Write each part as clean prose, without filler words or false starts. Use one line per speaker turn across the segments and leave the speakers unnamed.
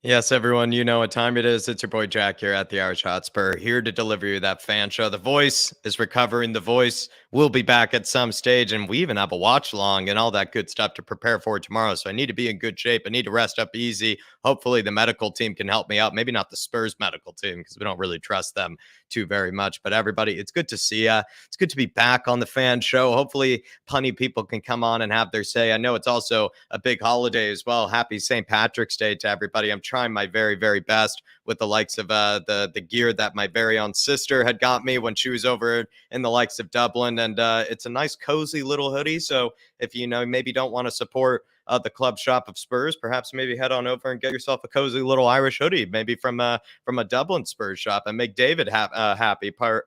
Yes, everyone, you know what time it is. It's your boy Jack here at the Irish Hotspur, here to deliver you that fan show. The voice is recovering. The voice will be back at some stage, and we even have a watch long and all that good stuff to prepare for tomorrow. So I need to be in good shape. I need to rest up easy. Hopefully, the medical team can help me out. Maybe not the Spurs medical team because we don't really trust them too very much. But everybody, it's good to see you. It's good to be back on the fan show. Hopefully, plenty of people can come on and have their say. I know it's also a big holiday as well. Happy St. Patrick's Day to everybody. I'm trying my very, very best with the likes of the gear that my very own sister had got me when she was over in the likes of Dublin. And it's a nice, cozy little hoodie. So if you know, maybe don't want to support the club shop of Spurs, perhaps maybe head on over and get yourself a cozy little Irish hoodie, maybe from a Dublin Spurs shop, and make David happy for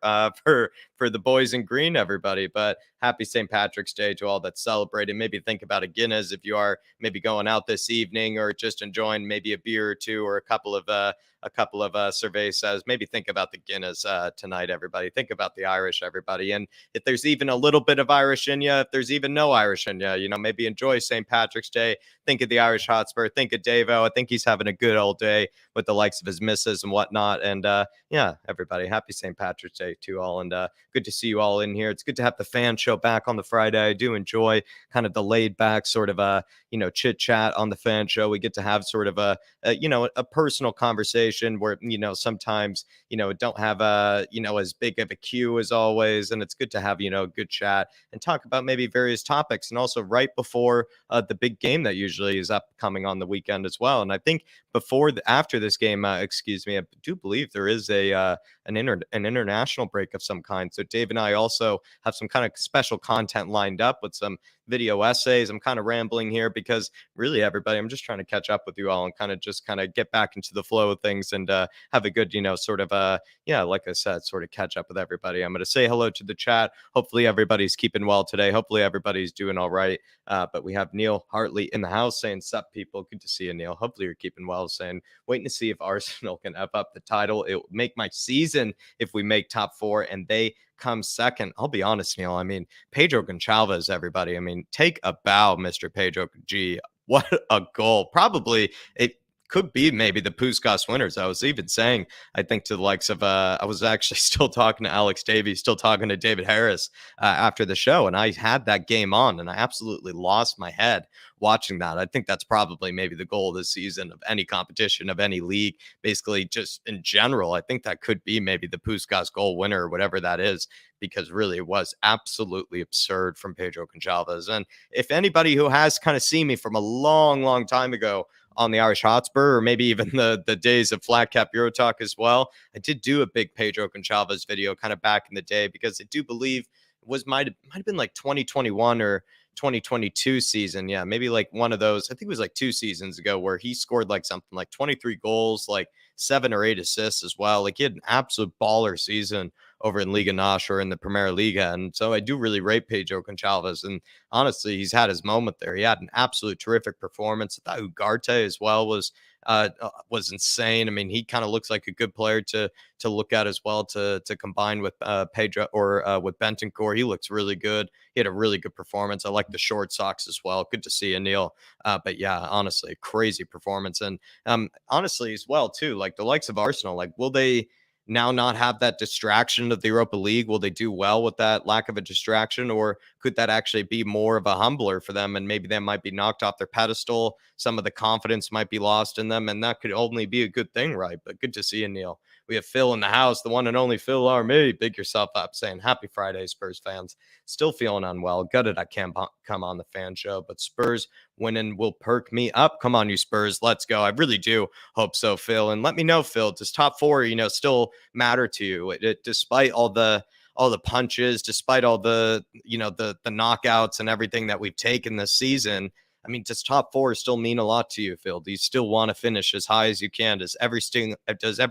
the boys in green, everybody. But happy St. Patrick's Day to all that celebrate, and maybe think about a Guinness if you are maybe going out this evening or just enjoying maybe a beer or two or a couple of cervezas. Maybe think about the Guinness tonight, everybody. Think about the Irish, everybody. And if there's even a little bit of Irish in you, if there's even no Irish in you, maybe enjoy St. Patrick's Day. Think of the Irish Hotspur. Think of Davo. I think he's having a good old day with the likes of his missus and whatnot. And yeah, everybody, happy St. Patrick's Day to all. And good to see you all in here. It's good to have the fan show back on the Friday. I do enjoy kind of the laid back sort of chit chat on the fan show. We get to have sort of a personal conversation where sometimes don't have as big of a queue as always, and it's good to have a good chat and talk about maybe various topics, and also right before the big game that usually is upcoming on the weekend as well. And I think after this game, excuse me, I do believe there is an international break of some kind. So Dave and I also have some kind of special content lined up with some video essays. I'm kind of rambling here because really, everybody, I'm just trying to catch up with you all and kind of get back into the flow of things and have a good, sort of like I said, sort of catch up with everybody. I'm going to say hello to the chat. Hopefully everybody's keeping well today. Hopefully everybody's doing all right. But we have Neil Hartley in the house saying, "Sup, people? Good to see you, Neil. Hopefully you're keeping well." Saying, waiting to see if Arsenal can up the title. It will make my season if we make top four and they come second. I'll be honest, Neil. I mean, Pedro Gonçalves, everybody. I mean, take a bow, Mr. Pedro G. What a goal. Probably it could be maybe the Puskás winners. I was even saying, I think to the likes of, I was actually still talking to Alex Davies, still talking to David Harris after the show. And I had that game on and I absolutely lost my head watching that. I think that's probably maybe the goal this season of any competition, of any league, basically just in general. I think that could be maybe the Puskás goal winner or whatever that is, because really it was absolutely absurd from Pedro Gonçalves. And if anybody who has kind of seen me from a long, long time ago on the Irish Hotspur, or maybe even the days of flatcapeurotalk as well, I did do a big Pedro Gonçalves video kind of back in the day, because I do believe it might have been like 2021 or 2022 season. Yeah, maybe like one of those. I think it was like 2 seasons ago where he scored like something like 23 goals, like 7 or 8 assists as well. Like he had an absolute baller season over in Liga NOS or in the Premier Liga. And so I do really rate Pedro Gonçalves. And honestly, he's had his moment there. He had an absolute terrific performance. I thought Ugarte as well was insane. I mean, he kind of looks like a good player to look at as well, to combine with Pedro or with Bentancur. He looks really good. He had a really good performance. I like the short socks as well. Good to see you, Neil. But yeah, honestly, crazy performance. And honestly, as well, too, like the likes of Arsenal, like will they now not have that distraction of the Europa League? Will they do well with that lack of a distraction, or could that actually be more of a humbler for them, and maybe they might be knocked off their pedestal? Some of the confidence might be lost in them, and that could only be a good thing, right? But good to see you, Neil. We have Phil in the house, the one and only Phil Army. Big yourself up, saying happy Friday, Spurs fans. Still feeling unwell. Gutted I can't come on the fan show, but Spurs winning will perk me up. Come on, you Spurs. Let's go. I really do hope so, Phil. And let me know, Phil, does top four, still matter to you? Despite all the punches, despite all the knockouts and everything that we've taken this season, I mean, does top four still mean a lot to you, Phil? Do you still want to finish as high as you can? Does every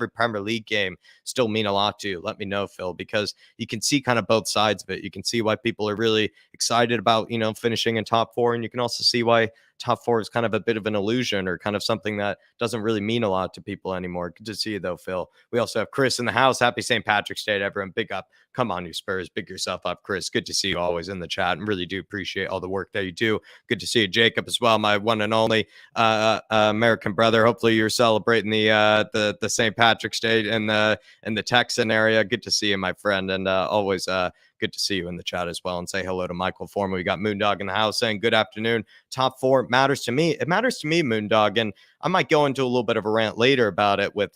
Premier League game still mean a lot to you? Let me know, Phil, because you can see kind of both sides of it. You can see why people are really excited about, finishing in top four. And you can also see why top four is kind of a bit of an illusion or kind of something that doesn't really mean a lot to people anymore. Good to see you though, Phil. We also have Chris in the house. Happy St. Patrick's Day to everyone. Big up. Come on, you Spurs. Big yourself up, Chris. Good to see you always in the chat and really do appreciate all the work that you do. Good to see you, Jacob, as well, my one and only American brother. Hopefully you're celebrating the St. Patrick's Day in the Texan area. Good to see you, my friend, and always good to see you in the chat as well. And say hello to Michael Foreman. We got Moondog in the house saying good afternoon. Top four matters to me. It matters to me, Moondog, and I might go into a little bit of a rant later about it with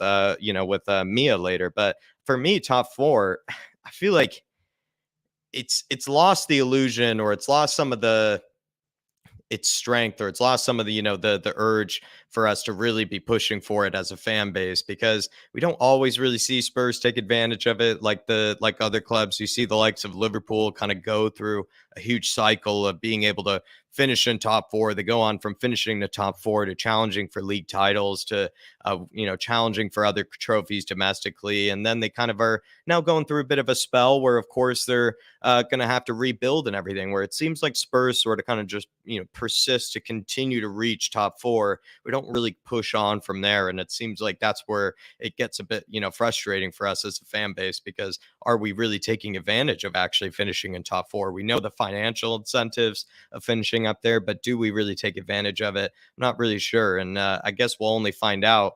Mia later. But for me, top four, I feel like it's lost the illusion, or it's lost some of its strength, or it's lost some of the urge for us to really be pushing for it as a fan base, because we don't always really see Spurs take advantage of it like other clubs. You see the likes of Liverpool kind of go through a huge cycle of being able to finish in top four. They go on from finishing the top four to challenging for league titles to challenging for other trophies domestically, and then they kind of are now going through a bit of a spell where of course they're going to have to rebuild and everything, where it seems like Spurs sort of kind of just persist to continue to reach top four. We don't really push on from there, and it seems like that's where it gets a bit frustrating for us as a fan base, because are we really taking advantage of actually finishing in top four? We know the financial incentives of finishing up there, but do we really take advantage of it? I'm not really sure, and I guess we'll only find out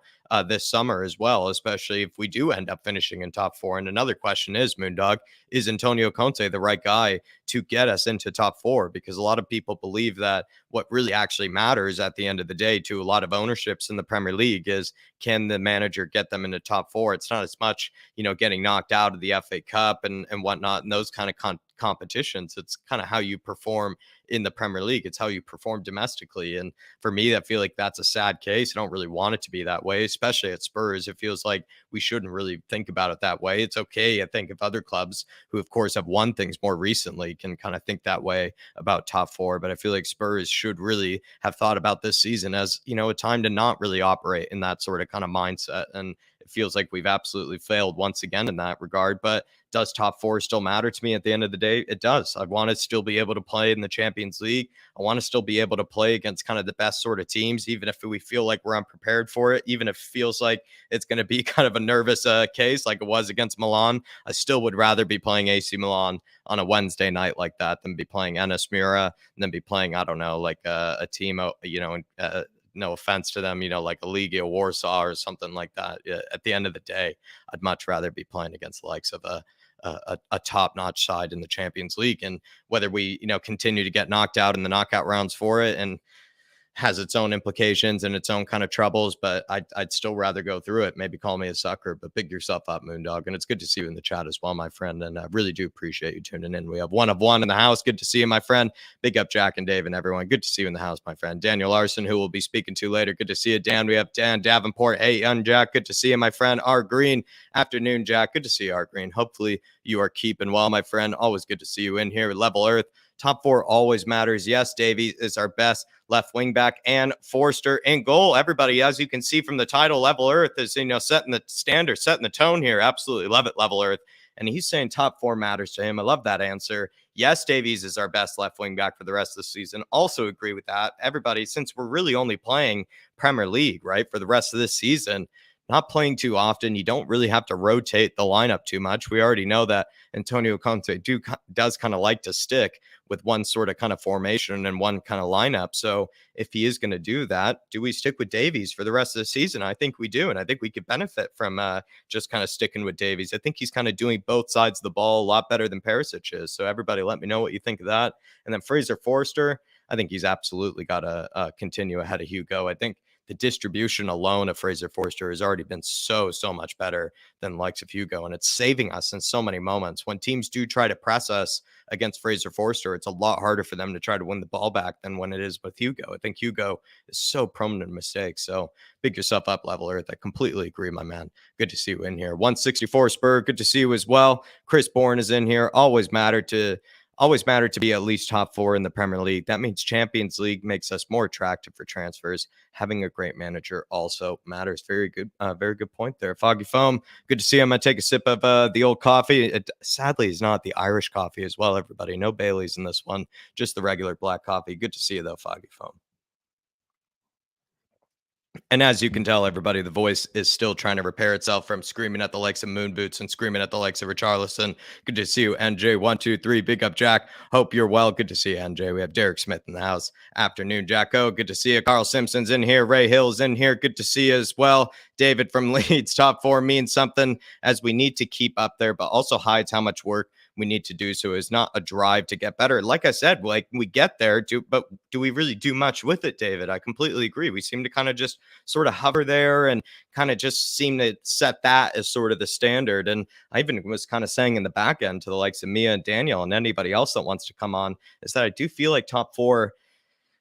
this summer as well, especially if we do end up finishing in top four. And another question is, Moondog, is Antonio Conte the right guy to get us into top four? Because a lot of people believe that what really actually matters at the end of the day to a lot of ownerships in the Premier League is, can the manager get them into top four? It's not as much, getting knocked out of the FA Cup and whatnot and those kind of competitions. It's kind of how you perform in the Premier League. It's how you perform domestically. And for me, I feel like that's a sad case. I don't really want it to be that way, especially at Spurs. It feels like we shouldn't really think about it that way. It's okay, I think, if other clubs who, of course, have won things more recently can kind of think that way about top four. But I feel like Spurs should really have thought about this season as, a time to not really operate in that sort of kind of mindset. And it feels like we've absolutely failed once again in that regard. But does top four still matter to me at the end of the day? It does. I want to still be able to play in the Champions League. I want to still be able to play against kind of the best sort of teams, even if we feel like we're unprepared for it, even if it feels like it's going to be kind of a nervous case like it was against Milan. I still would rather be playing AC Milan on a Wednesday night like that than be playing Enes Mira, and then be playing, I don't know, like a team, no offense to them, like a Legia Warsaw or something like that. At the end of the day, I'd much rather be playing against the likes of a top-notch side in the Champions League. And whether we, continue to get knocked out in the knockout rounds for it, and has its own implications and its own kind of troubles, but I'd still rather go through it. Maybe call me a sucker, but big yourself up, Moondog. And it's good to see you in the chat as well, my friend. And I really do appreciate you tuning in. We have one of one in the house. Good to see you, my friend. Big up Jack and Dave and everyone. Good to see you in the house, my friend. Daniel Larson, who we'll be speaking to later. Good to see you, Dan. We have Dan Davenport. Hey, young Jack. Good to see you, my friend. R Green. Afternoon, Jack. Good to see you, R Green. Hopefully you are keeping well, my friend. Always good to see you in here. Level Earth. Top four always matters. Yes, Davies is our best left wing back, and Forster in goal. Everybody, as you can see from the title, Level Earth is, setting the standard, setting the tone here. Absolutely love it, Level Earth. And he's saying top four matters to him. I love that answer. Yes, Davies is our best left wing back for the rest of the season. Also agree with that. Everybody, since we're really only playing Premier League, right, for the rest of this season, not playing too often, you don't really have to rotate the lineup too much. We already know that Antonio Conte does kind of like to stick with one sort of kind of formation and one kind of lineup. So if he is going to do that, do we stick with Davies for the rest of the season? I think we do. And I think we could benefit from just kind of sticking with Davies. I think he's kind of doing both sides of the ball a lot better than Perisic is. So everybody let me know what you think of that. And then Fraser Forster, I think he's absolutely got to continue ahead of Hugo. I think the distribution alone of Fraser Forster has already been so much better than the likes of Hugo. And it's saving us in so many moments. When teams do try to press us against Fraser Forster, it's a lot harder for them to try to win the ball back than when it is with Hugo. I think Hugo is so prone to mistakes. So big yourself up, Level Earth. I completely agree, my man. Good to see you in here. 164 Spur, good to see you as well. Chris Bourne is in here. Always mattered to be at least top four in the Premier League. That means Champions League makes us more attractive for transfers. Having a great manager also matters. Very good point there. Foggy Foam, good to see you. I'm going to take a sip of the old coffee. It sadly is not the Irish coffee as well, everybody. No Baileys in this one, just the regular black coffee. Good to see you, though, Foggy Foam. And as you can tell, everybody, the voice is still trying to repair itself from screaming at the likes of Moon Boots and screaming at the likes of Richarlison. Good to see you, NJ123. Big up, Jack. Hope you're well. Good to see you, NJ. We have Derek Smith in the house. Afternoon, Jacko. Good to see you. Carl Simpson's in here. Ray Hill's in here. Good to see you as well. David from Leeds. Top 4 means something, as we need to keep up there, but also hides how much work we need to do. So it's not a drive to get better. Like I said, like we get there, but do we really do much with it, David? I completely agree. We seem to kind of just sort of hover there and kind of just seem to set that as sort of the standard. And I even was kind of saying in the back end to the likes of Mia and Daniel and anybody else that wants to come on, is that I do feel like top 4,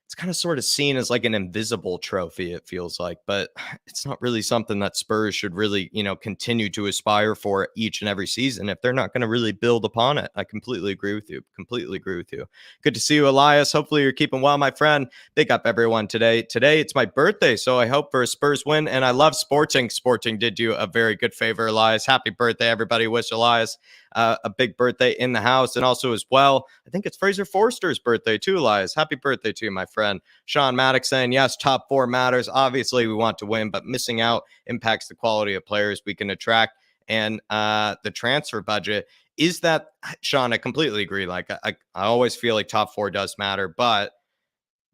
it's kind of sort of seen as like an invisible trophy, it feels like, but it's not really something that Spurs should really, continue to aspire for each and every season if they're not going to really build upon it. I completely agree with you. Completely agree with you. Good to see you, Elias. Hopefully you're keeping well, my friend. Big up everyone today. Today it's my birthday, so I hope for a Spurs win, and I love Sporting. Sporting did you a very good favor, Elias. Happy birthday, everybody. Wish Elias a big birthday in the house. And also as well, I think it's Fraser Forster's birthday too, Elias. Happy birthday to you, my friend. Sean Maddox saying, yes, top 4 matters. Obviously, we want to win, but missing out impacts the quality of players we can attract and the transfer budget. Is that, Sean, I completely agree. Like, I always feel like top 4 does matter, but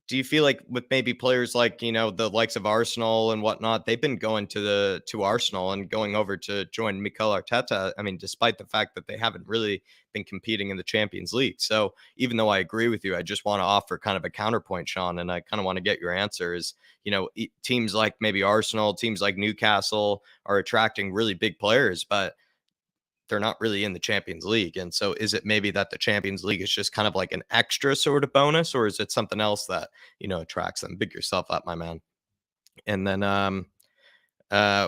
do you feel like with maybe players like, the likes of Arsenal and whatnot, they've been going to Arsenal and going over to join Mikel Arteta? I mean, despite the fact that they haven't really been competing in the Champions League. So even though I agree with you, I just want to offer kind of a counterpoint, Sean, and I kind of want to get your answer is, teams like maybe Arsenal, teams like Newcastle are attracting really big players, but they're not really in the Champions League. And so is it maybe that the Champions League is just kind of like an extra sort of bonus, or is it something else that, attracts them? Big yourself up, my man. And then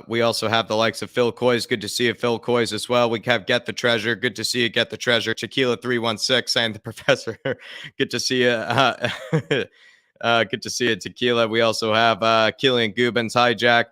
we also have the likes of Phil Coys. Good to see you, Phil Coys, as well. We have Get the Treasure. Good to see you, Get the Treasure. Tequila316 saying the professor. Good to see you. Good to see you, Tequila. We also have Killian Gubens. Hi, Jack.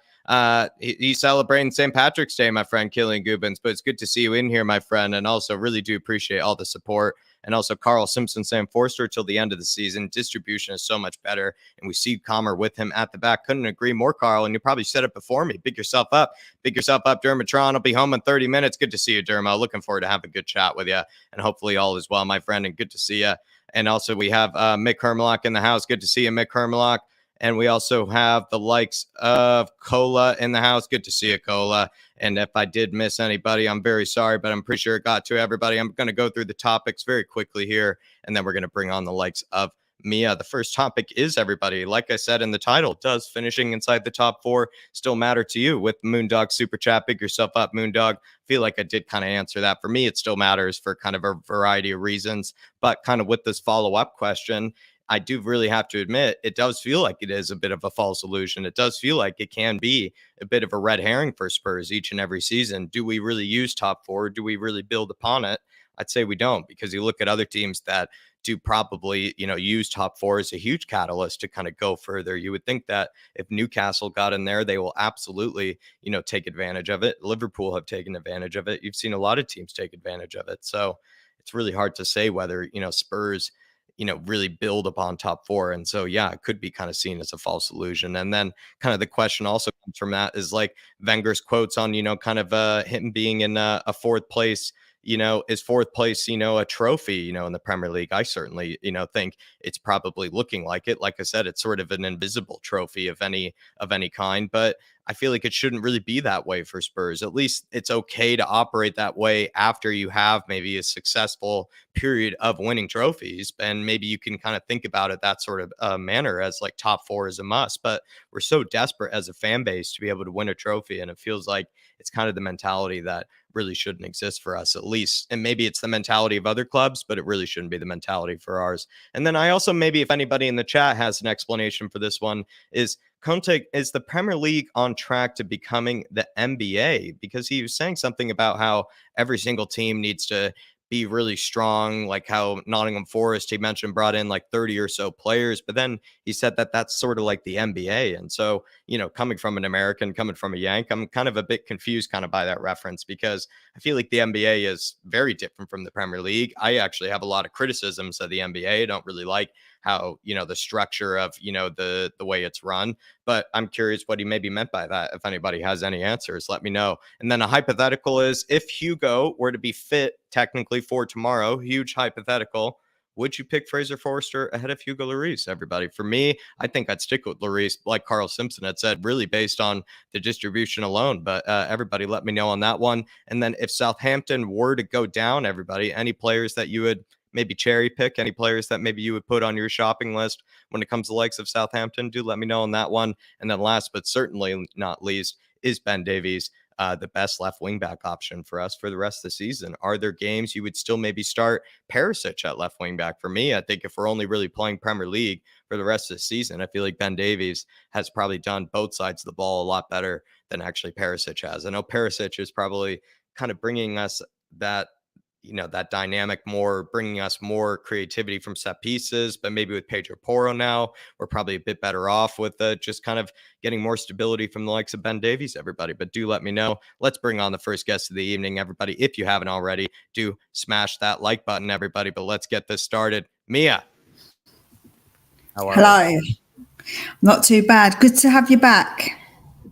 He's celebrating St. Patrick's Day, my friend Killian Gubens, but it's good to see you in here, my friend, and also really do appreciate all the support. And also Carl Simpson saying Forster till the end of the season. Distribution is so much better, and we see Comer with him at the back. Couldn't agree more, Carl, and you probably said it before me. Big yourself up. Big yourself up, Dermatron. I'll be home in 30 minutes. Good to see you, Derma. Looking forward to having a good chat with you, and hopefully all is well, my friend, and good to see you. And also we have Mick Hermlock in the house. Good to see you, Mick Hermlock. And we also have the likes of Cola in the house. Good to see you, Cola. And if I did miss anybody, I'm very sorry, but I'm pretty sure it got to everybody. I'm going to go through the topics very quickly here, and then we're going to bring on the likes of Mia. The first topic is, everybody, like I said in the title, does finishing inside the top 4 still matter to you? With Moondog Super Chat, big yourself up, Moondog. Feel like I did kind of answer that. For me, it still matters for kind of a variety of reasons, but kind of with this follow-up question, I do really have to admit, it does feel like it is a bit of a false illusion. It does feel like it can be a bit of a red herring for Spurs each and every season. Do we really use top 4? Do we really build upon it? I'd say we don't, because you look at other teams that do probably, use top 4 as a huge catalyst to kind of go further. You would think that if Newcastle got in there, they will absolutely, take advantage of it. Liverpool have taken advantage of it. You've seen a lot of teams take advantage of it. So it's really hard to say whether, Spurs really build upon top 4. And so, yeah, it could be kind of seen as a false illusion. And then kind of the question also comes from that is like Wenger's quotes on, kind of him being in a 4th place, is 4th place, a trophy, in the Premier League. I certainly, think it's probably looking like it. Like I said, it's sort of an invisible trophy of any kind, but I feel like it shouldn't really be that way for Spurs. At least it's okay to operate that way after you have maybe a successful period of winning trophies. And maybe you can kind of think about it that sort of manner as like top 4 is a must. But we're so desperate as a fan base to be able to win a trophy. And it feels like it's kind of the mentality that really shouldn't exist for us, at least. And maybe it's the mentality of other clubs, but it really shouldn't be the mentality for ours. And then I also, maybe if anybody in the chat has an explanation for this one, is Conte, is the Premier League on track to becoming the NBA? Because he was saying something about how every single team needs to be really strong, like how Nottingham Forest, he mentioned, brought in like 30 or so players, but then he said that that's sort of like the NBA. And so, coming from an American, coming from a Yank, I'm kind of a bit confused kind of by that reference, because I feel like the NBA is very different from the Premier League. I actually have a lot of criticisms of the NBA. I don't really like how, the structure of, the way it's run. But I'm curious what he maybe meant by that. If anybody has any answers, let me know. And then a hypothetical is, if Hugo were to be fit technically for tomorrow, huge hypothetical, would you pick Fraser Forster ahead of Hugo Lloris, everybody? For me, I think I'd stick with Lloris, like Carl Simpson had said, really based on the distribution alone. But everybody, let me know on that one. And then if Southampton were to go down, everybody, any players that you would maybe cherry pick, any players that maybe you would put on your shopping list when it comes to the likes of Southampton, do let me know on that one. And then last but certainly not least is Ben Davies. The best left wing back option for us for the rest of the season. Are there games you would still maybe start Perisic at left wing back? For me, I think if we're only really playing Premier League for the rest of the season, I feel like Ben Davies has probably done both sides of the ball a lot better than actually Perisic has. I know Perisic is probably kind of bringing us that that dynamic more, bringing us more creativity from set pieces. But maybe with Pedro Porro now, we're probably a bit better off with just kind of getting more stability from the likes of Ben Davies, everybody. But do let me know. Let's bring on the first guest of the evening, everybody. If you haven't already, do smash that like button, everybody. But let's get this started. Mia, how are
Hello.
you?
Not too bad. Good to have you back.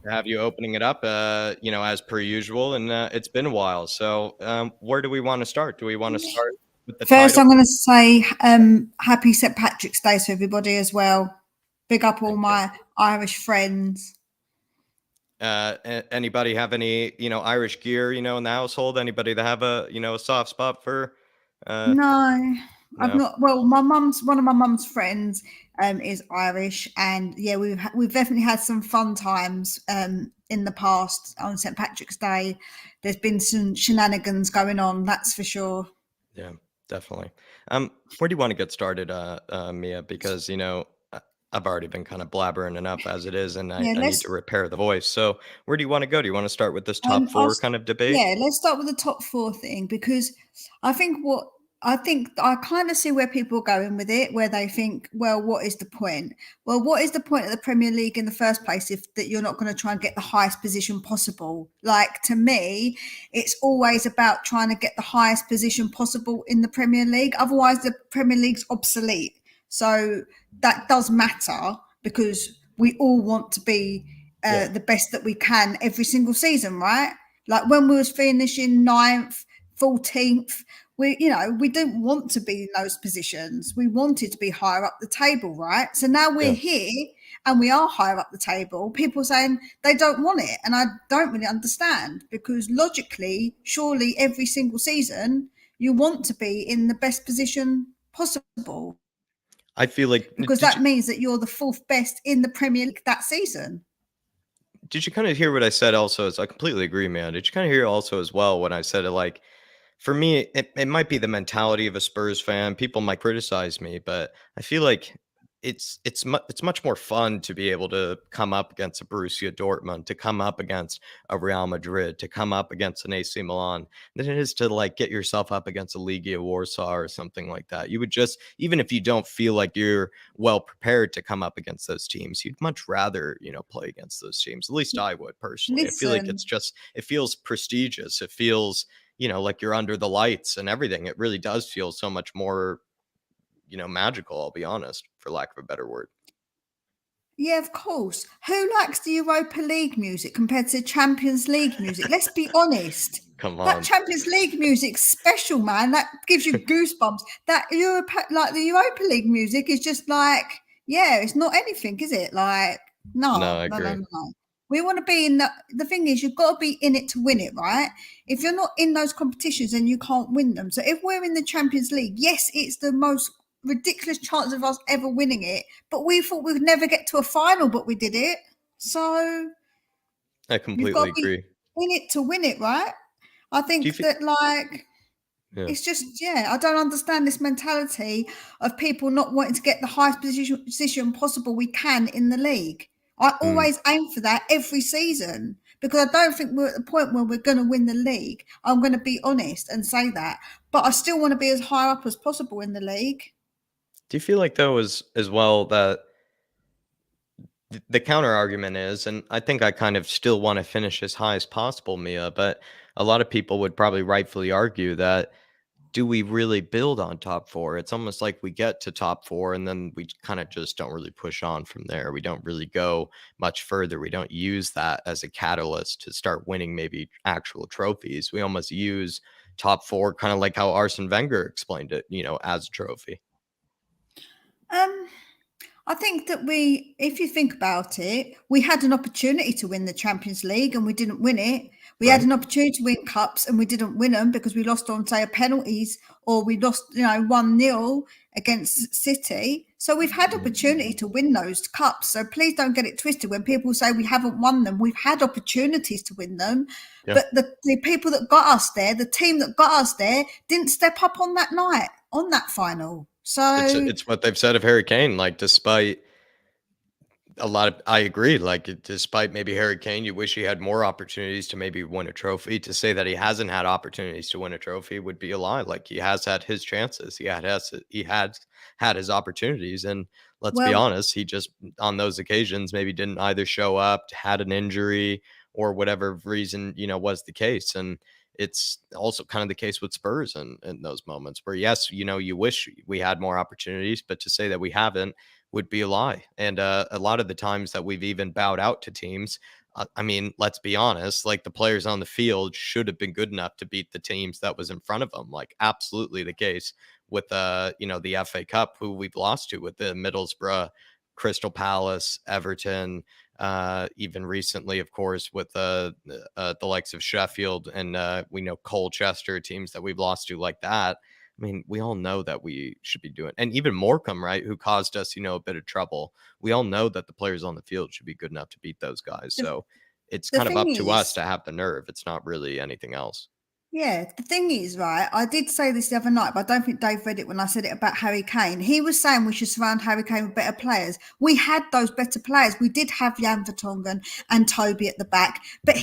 Have you opening it up, as per usual, and it's been a while. So where do we want to start? Do we want to start with the
First,
title?
I'm going to say happy St. Patrick's Day to everybody as well. Big up all my Irish friends.
Anybody have any, Irish gear, in the household? Anybody that have a soft spot for?
No, I've
No?
not. Well, one of my mum's friends is Irish, and yeah, we've definitely had some fun times in the past on St. Patrick's Day. There's been some shenanigans going on, that's for sure.
Yeah, definitely. Where do you want to get started, Mia? Because I've already been kind of blabbering enough as it is, and I
Yeah,
need to repair the voice. So where do you want to go? Do you want to start with this top
I'll,
four kind of debate?
yeah, let's start with the top four thing, because I think I kind of see where people are going with it, where they think, well, what is the point? Well, what is the point of the Premier League in the first place if that you're not going to try and get the highest position possible? Like, to me, it's always about trying to get the highest position possible in the Premier League. Otherwise, the Premier League's obsolete. So that does matter, because we all want to be the best that we can every single season, right? Like when we was finishing 9th, 14th, we didn't want to be in those positions. We wanted to be higher up the table, right? So now we're here and we are higher up the table. People are saying they don't want it, and I don't really understand, because logically, surely every single season you want to be in the best position possible.
I feel like,
because that means that you're the fourth best in the Premier League that season.
Did you kind of hear what I said also? I completely agree, man. Did you kind of hear also as well when I said it, like, for me, it might be the mentality of a Spurs fan. People might criticize me, but I feel like it's much more fun to be able to come up against a Borussia Dortmund, to come up against a Real Madrid, to come up against an AC Milan than it is to like get yourself up against a Legia Warsaw or something like that. You would just, even if you don't feel like you're well prepared to come up against those teams, you'd much rather play against those teams. At least I would personally. I feel like it feels prestigious. It feels like you're under the lights and everything. It really does feel so much more, magical, I'll be honest, for lack of a better word.
Yeah, of course. Who likes the Europa League music compared to Champions League music? Let's be honest.
Come on.
That Champions League music's special, man. That gives you goosebumps. The Europa League music is just like, yeah, it's not anything, is it? Like, no. We want to be in the thing is, you've got to be in it to win it, right? If you're not in those competitions, then you can't win them. So if we're in the Champions League, yes, it's the most ridiculous chance of us ever winning it, but we thought we'd never get to a final, but we did it. So
I completely agree.
In it to win it, right? I think it's just, I don't understand this mentality of people not wanting to get the highest position possible we can in the league. I always aim for that every season, because I don't think we're at the point where we're going to win the league. I'm going to be honest and say that, but I still want to be as high up as possible in the league.
Do you feel like, though, as well, that the counter argument is, and I think I kind of still want to finish as high as possible, Mia, but a lot of people would probably rightfully argue that do we really build on top four? It's almost like we get to top four and then we kind of just don't really push on from there. We don't really go much further. We don't use that as a catalyst to start winning maybe actual trophies. We almost use top four kind of like how Arsene Wenger explained it, as a trophy.
Um, I think that if you think about it, we had an opportunity to win the Champions League and we didn't win it. We had
Right.
an opportunity to win cups and we didn't win them because we lost on, say, penalties, or we lost, 1-0 against City. So we've had opportunity to win those cups. So please don't get it twisted when people say we haven't won them. We've had opportunities to win them.
Yeah.
But the people that got us there, the team that got us there, didn't step up on that night, on that final. So
It's what they've said of Harry Kane. Like, despite I agree. Like, despite maybe Harry Kane, you wish he had more opportunities to maybe win a trophy. To say that he hasn't had opportunities to win a trophy would be a lie. Like, he has had his chances. He had had his opportunities. And let's be
well,
honest, he just on those occasions maybe didn't either show up, had an injury, or whatever reason, was the case. And it's also kind of the case with Spurs in those moments where, yes, you wish we had more opportunities, but to say that we haven't would be a lie. And a lot of the times that we've even bowed out to teams, I mean, let's be honest, like the players on the field should have been good enough to beat the teams that was in front of them. Like, absolutely the case with the FA Cup, who we've lost to with the Middlesbrough, Crystal Palace, Everton, even recently, of course, with the likes of Sheffield and we know Colchester, teams that we've lost to like that. I mean, we all know that we should be doing, and even Morecambe, right, who caused us, a bit of trouble. We all know that the players on the field should be good enough to beat those guys.
the,
So it's
the
kind of
thing
up to us
is,
to have the nerve. It's not really anything else.
yeah, the thing is, right, I did say this the other night, but I don't think Dave read it when I said it about Harry Kane. He was saying we should surround Harry Kane with better players. We had those better players. We did have Jan Vertonghen and Toby at the back, but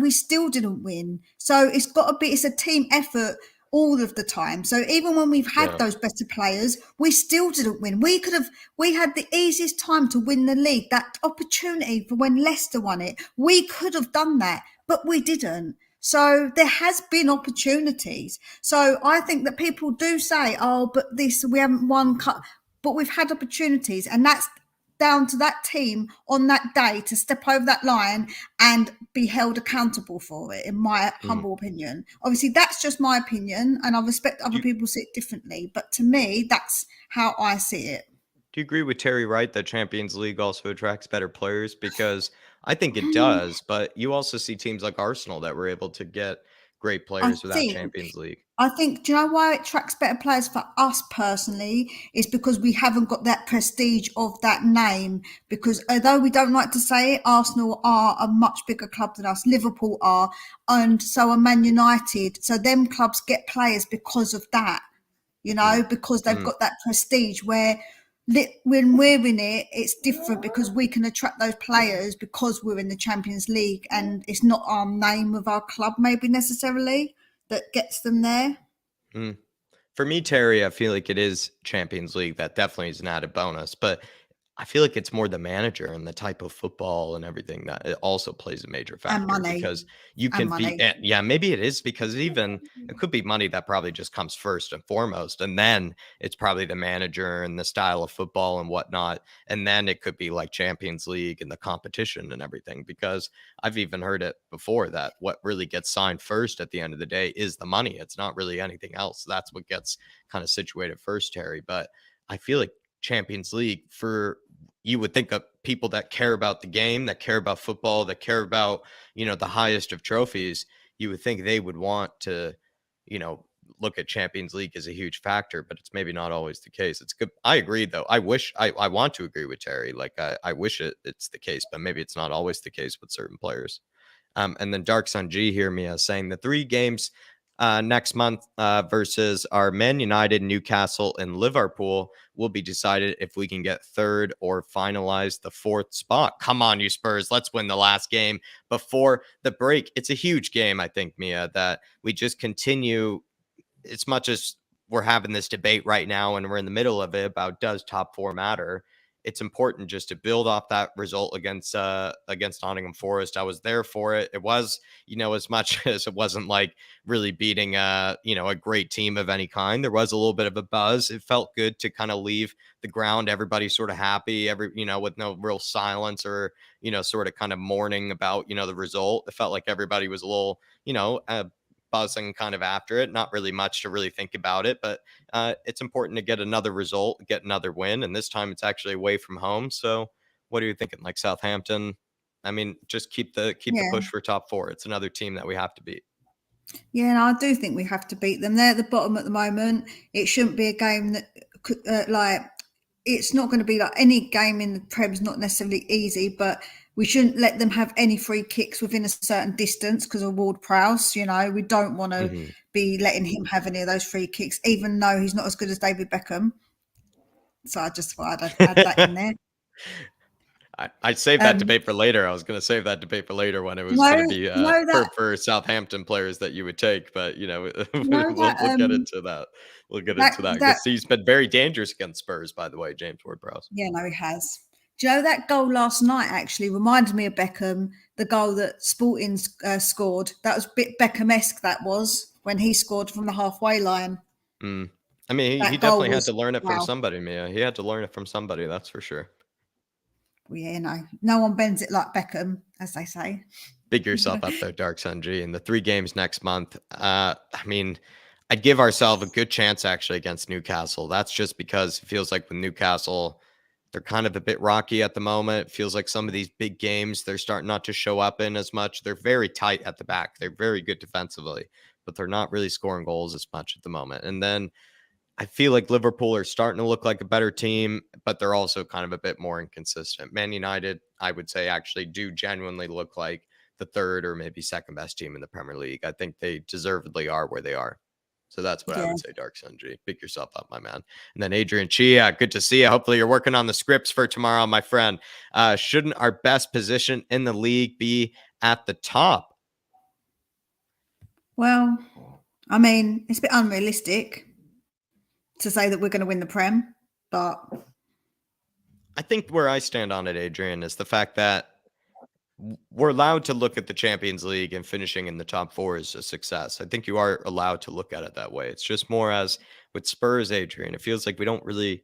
we still didn't win. So it's a team effort all of the time. So even when we've had
Yeah.
those better players, we still didn't win. We had the easiest time to win the league. That opportunity for when Leicester won it, we could have done that, but we didn't. So there has been opportunities. So I think that people do say, "Oh, but we haven't won cup," but we've had opportunities, and that's down to that team on that day to step over that line and be held accountable for it, in my
Mm.
humble opinion. Obviously, that's just my opinion, and I respect other
Do,
people see it differently. But to me, that's how I see it.
do you agree with Terry Wright that Champions League also attracts better players? Because I think it does, but you also see teams like Arsenal that were able to get great
I
players without
think
Champions League.
do you know why it tracks better players for us personally? Is because we haven't got that prestige of that name. Because although we don't like to say it, Arsenal are a much bigger club than us. Liverpool are, and so are Man United. So them clubs get players because of that,
Mm.
because they've
Mm.
got that prestige where when we're in it, it's different because we can attract those players because we're in the Champions League and it's not our name of our club maybe necessarily that gets them there.
Mm. For me, Terry, I feel like it is Champions League. That definitely is an added bonus, but I feel like it's more the manager and the type of football and everything that it also plays a major
And
factor
money.
because you
And
can be,
money.
yeah, maybe it is because even it could be money that probably just comes first and foremost. And then it's probably the manager and the style of football and whatnot. And then it could be like Champions League and the competition and everything because I've even heard it before that what really gets signed first at the end of the day is the money. It's not really anything else. That's what gets kind of situated first, Terry. But I feel like Champions League for you would think of people that care about the game, that care about football, that care about, the highest of trophies, you would think they would want to, you know, look at Champions League as a huge factor, but it's maybe not always the case. It's good. I agree though. I want to agree with Terry. Like I wish it's the case, but maybe it's not always the case with certain players. And then Dark Sun G here, Mia saying the 3 games next month versus our Man United, Newcastle, and Liverpool will be decided if we can get third or finalize the fourth spot. Come on, you Spurs. Let's win the last game before the break. It's a huge game, I think, Mia, that we just continue as much as we're having this debate right now and we're in the middle of it about does top four matter. it's important just to build off that result against Nottingham Forest. I was there for it. It was, as much as it wasn't like really beating a great team of any kind, there was a little bit of a buzz. It felt good to kind of leave the ground, everybody sort of happy, with no real silence or, sort of kind of mourning about, the result. It felt like everybody was a little, buzzing kind of after it. Not really much to really think about it, but it's important to get another result, get another win, and this time it's actually away from home. So, what are you thinking? Like Southampton? I mean, just keep the push for top 4. It's another team that we have to beat.
Yeah, and I do think we have to beat them. They're at the bottom at the moment. It shouldn't be a game that it's not going to be like any game in the Prem's not necessarily easy, but we shouldn't let them have any free kicks within a certain distance because of Ward-Prowse. We don't want to be letting him have any of those free kicks, even though he's not as good as David Beckham. So I just thought I'd add that in there.
I'd save that debate for later. I was going to save that debate for later when it was going to be for Southampton players that you would take, but we'll get into that. We'll get into that because he's been very dangerous against Spurs, by the way, James Ward-Prowse.
Yeah, no, he has. Do you know that goal last night actually reminded me of Beckham, the goal that Sporting scored? That was a bit Beckham-esque, that was, when he scored from the halfway line.
I mean, he definitely had to learn it from somebody, Mia. He had to learn it from somebody, that's for sure.
Well, yeah, no one bends it like Beckham, as they say.
Big yourself up there, Dark Sanji. And the 3 games next month, I mean, I'd give ourselves a good chance actually against Newcastle. That's just because it feels like with Newcastle, they're kind of a bit rocky at the moment. It feels like some of these big games, they're starting not to show up in as much. They're very tight at the back. They're very good defensively, but they're not really scoring goals as much at the moment. And then I feel like Liverpool are starting to look like a better team, but they're also kind of a bit more inconsistent. Man United, I would say, actually do genuinely look like the 3rd or maybe 2nd best team in the Premier League. I think they deservedly are where they are. So that's what I would say, Dark Sanji. Pick yourself up, my man. And then Adrian Chia, good to see you. Hopefully you're working on the scripts for tomorrow, my friend. Shouldn't our best position in the league be at the top?
Well, I mean, it's a bit unrealistic to say that we're going to win the Prem, but
I think where I stand on it, Adrian, is the fact that we're allowed to look at the Champions League and finishing in the top 4 is a success. I think you are allowed to look at it that way. It's just more as with Spurs, Adrian, it feels like we don't really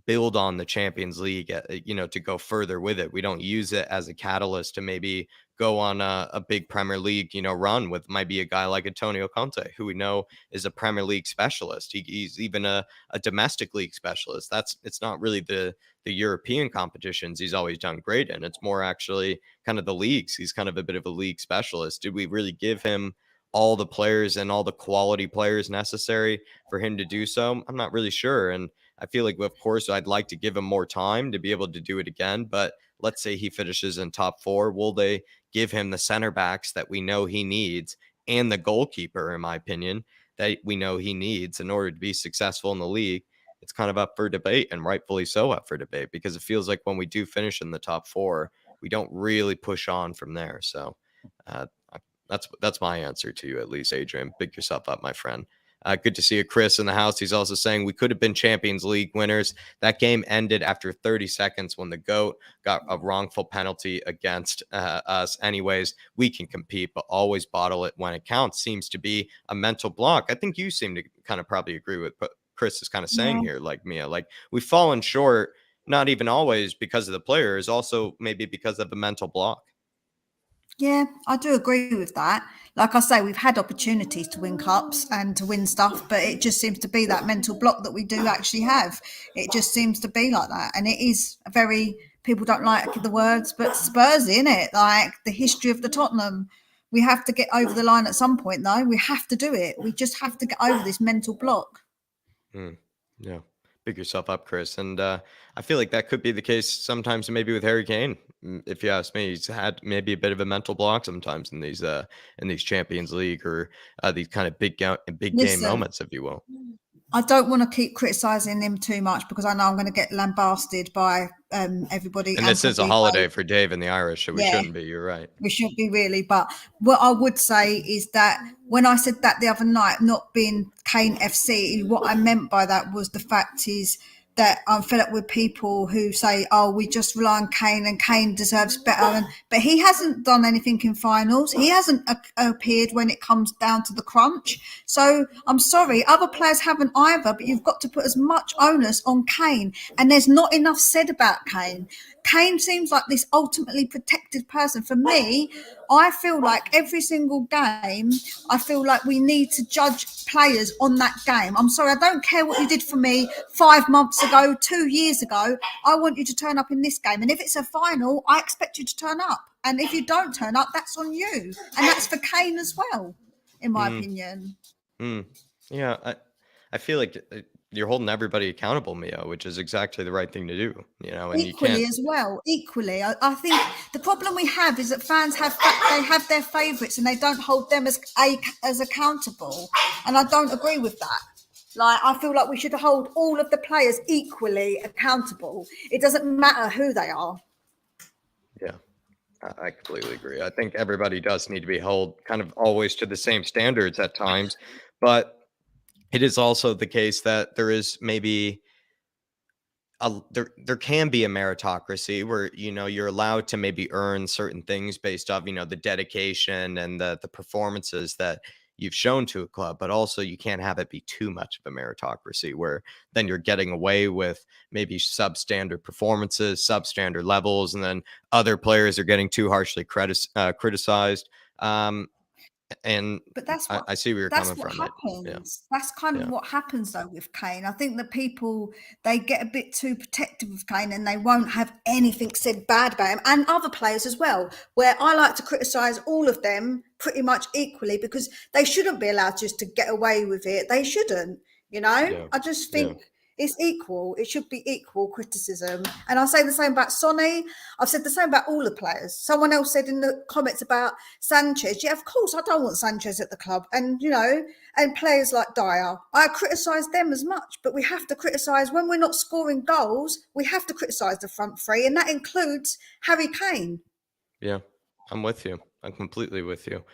build on the Champions League, to go further with it. We don't use it as a catalyst to maybe go on a big Premier League, run with might be a guy like Antonio Conte, who we know is a Premier League specialist. He's even a domestic league specialist. It's not really the European competitions he's always done great in. It's more actually kind of the leagues. He's kind of a bit of a league specialist. Did we really give him all the players and all the quality players necessary for him to do so? I'm not really sure. And I feel like, of course, I'd like to give him more time to be able to do it again. But let's say he finishes in top 4. Will they give him the center backs that we know he needs and the goalkeeper, in my opinion, that we know he needs in order to be successful in the league? It's kind of up for debate, and rightfully so up for debate, because it feels like when we do finish in the top 4, we don't really push on from there. So that's my answer to you, at least, Adrian. Pick yourself up, my friend. Good to see you, Chris, in the house. He's also saying we could have been Champions League winners. That game ended after 30 seconds when the GOAT got a wrongful penalty against us. Anyways, we can compete, but always bottle it when it counts. Seems to be a mental block. I think you seem to kind of probably agree with what Chris is kind of saying here, like Mia. Like, we've fallen short, not even always because of the players, also maybe because of the mental block.
Yeah, I do agree with that. Like I say, we've had opportunities to win cups and to win stuff, but it just seems to be that mental block that we do actually have. It just seems to be like that. And it is a very, people don't like the words, but Spursy, innit? Like the history of the Tottenham. We have to get over the line at some point, though. We have to do it. We just have to get over this mental block.
Yeah. Pick yourself up, Chris. And I feel like that could be the case sometimes, maybe with Harry Kane. If you ask me, he's had maybe a bit of a mental block sometimes in these Champions League or these kind of big game moments, if you will.
I don't want to keep criticising him too much because I know I'm going to get lambasted by everybody.
And this is a holiday for Dave and the Irish, so we shouldn't be. You're right.
We shouldn't be really. But what I would say is that when I said that the other night, not being Kane FC, what I meant by that was the fact is that I'm fed up with people who say, "Oh, we just rely on Kane, and Kane deserves better." But he hasn't done anything in finals. He hasn't appeared when it comes down to the crunch. So I'm sorry, other players haven't either. But you've got to put as much onus on Kane, and there's not enough said about Kane. Kane seems like this ultimately protected person. For me, I feel like every single game, I feel like we need to judge players on that game. I'm sorry, I don't care what you did for me 5 months ago, 2 years ago. I want you to turn up in this game. And if it's a final, I expect you to turn up. And if you don't turn up, that's on you. And that's for Kane as well, in my opinion.
Yeah, I feel like you're holding everybody accountable, Mia, which is exactly the right thing to do, you know, and
Equally
you can't.
as well. Equally, I think the problem we have is that fans have their favourites and they don't hold them as accountable, and I don't agree with that. Like, I feel like we should hold all of the players equally accountable. It doesn't matter who they are.
Yeah, I completely agree. I think everybody does need to be held kind of always to the same standards at times, but it is also the case that there is maybe there can be a meritocracy where, you know, you're allowed to maybe earn certain things based off, you know, the dedication and the performances that you've shown to a club, but also you can't have it be too much of a meritocracy where then you're getting away with maybe substandard performances, substandard levels, and then other players are getting too harshly criticized. And
But that's
I see where you're
that's
coming
what
from.
happens. That's kind of
Yeah.
what happens though with Kane. I think that people, they get a bit too protective of Kane and they won't have anything said bad about him, and other players as well, where I like to criticise all of them pretty much equally, because they shouldn't be allowed just to get away with it. They shouldn't, you know.
Yeah.
I just
Yeah.
think it's equal. It should be equal criticism. And I'll say the same about Sonny. I've said the same about all the players. Someone else said in the comments about Sanchez. Yeah, of course, I don't want Sanchez at the club. And, you know, and players like Dyer, I criticise them as much. But we have to criticise, when we're not scoring goals, we have to criticise the front three. And that includes Harry Kane.
Yeah, I'm with you. I'm completely with you.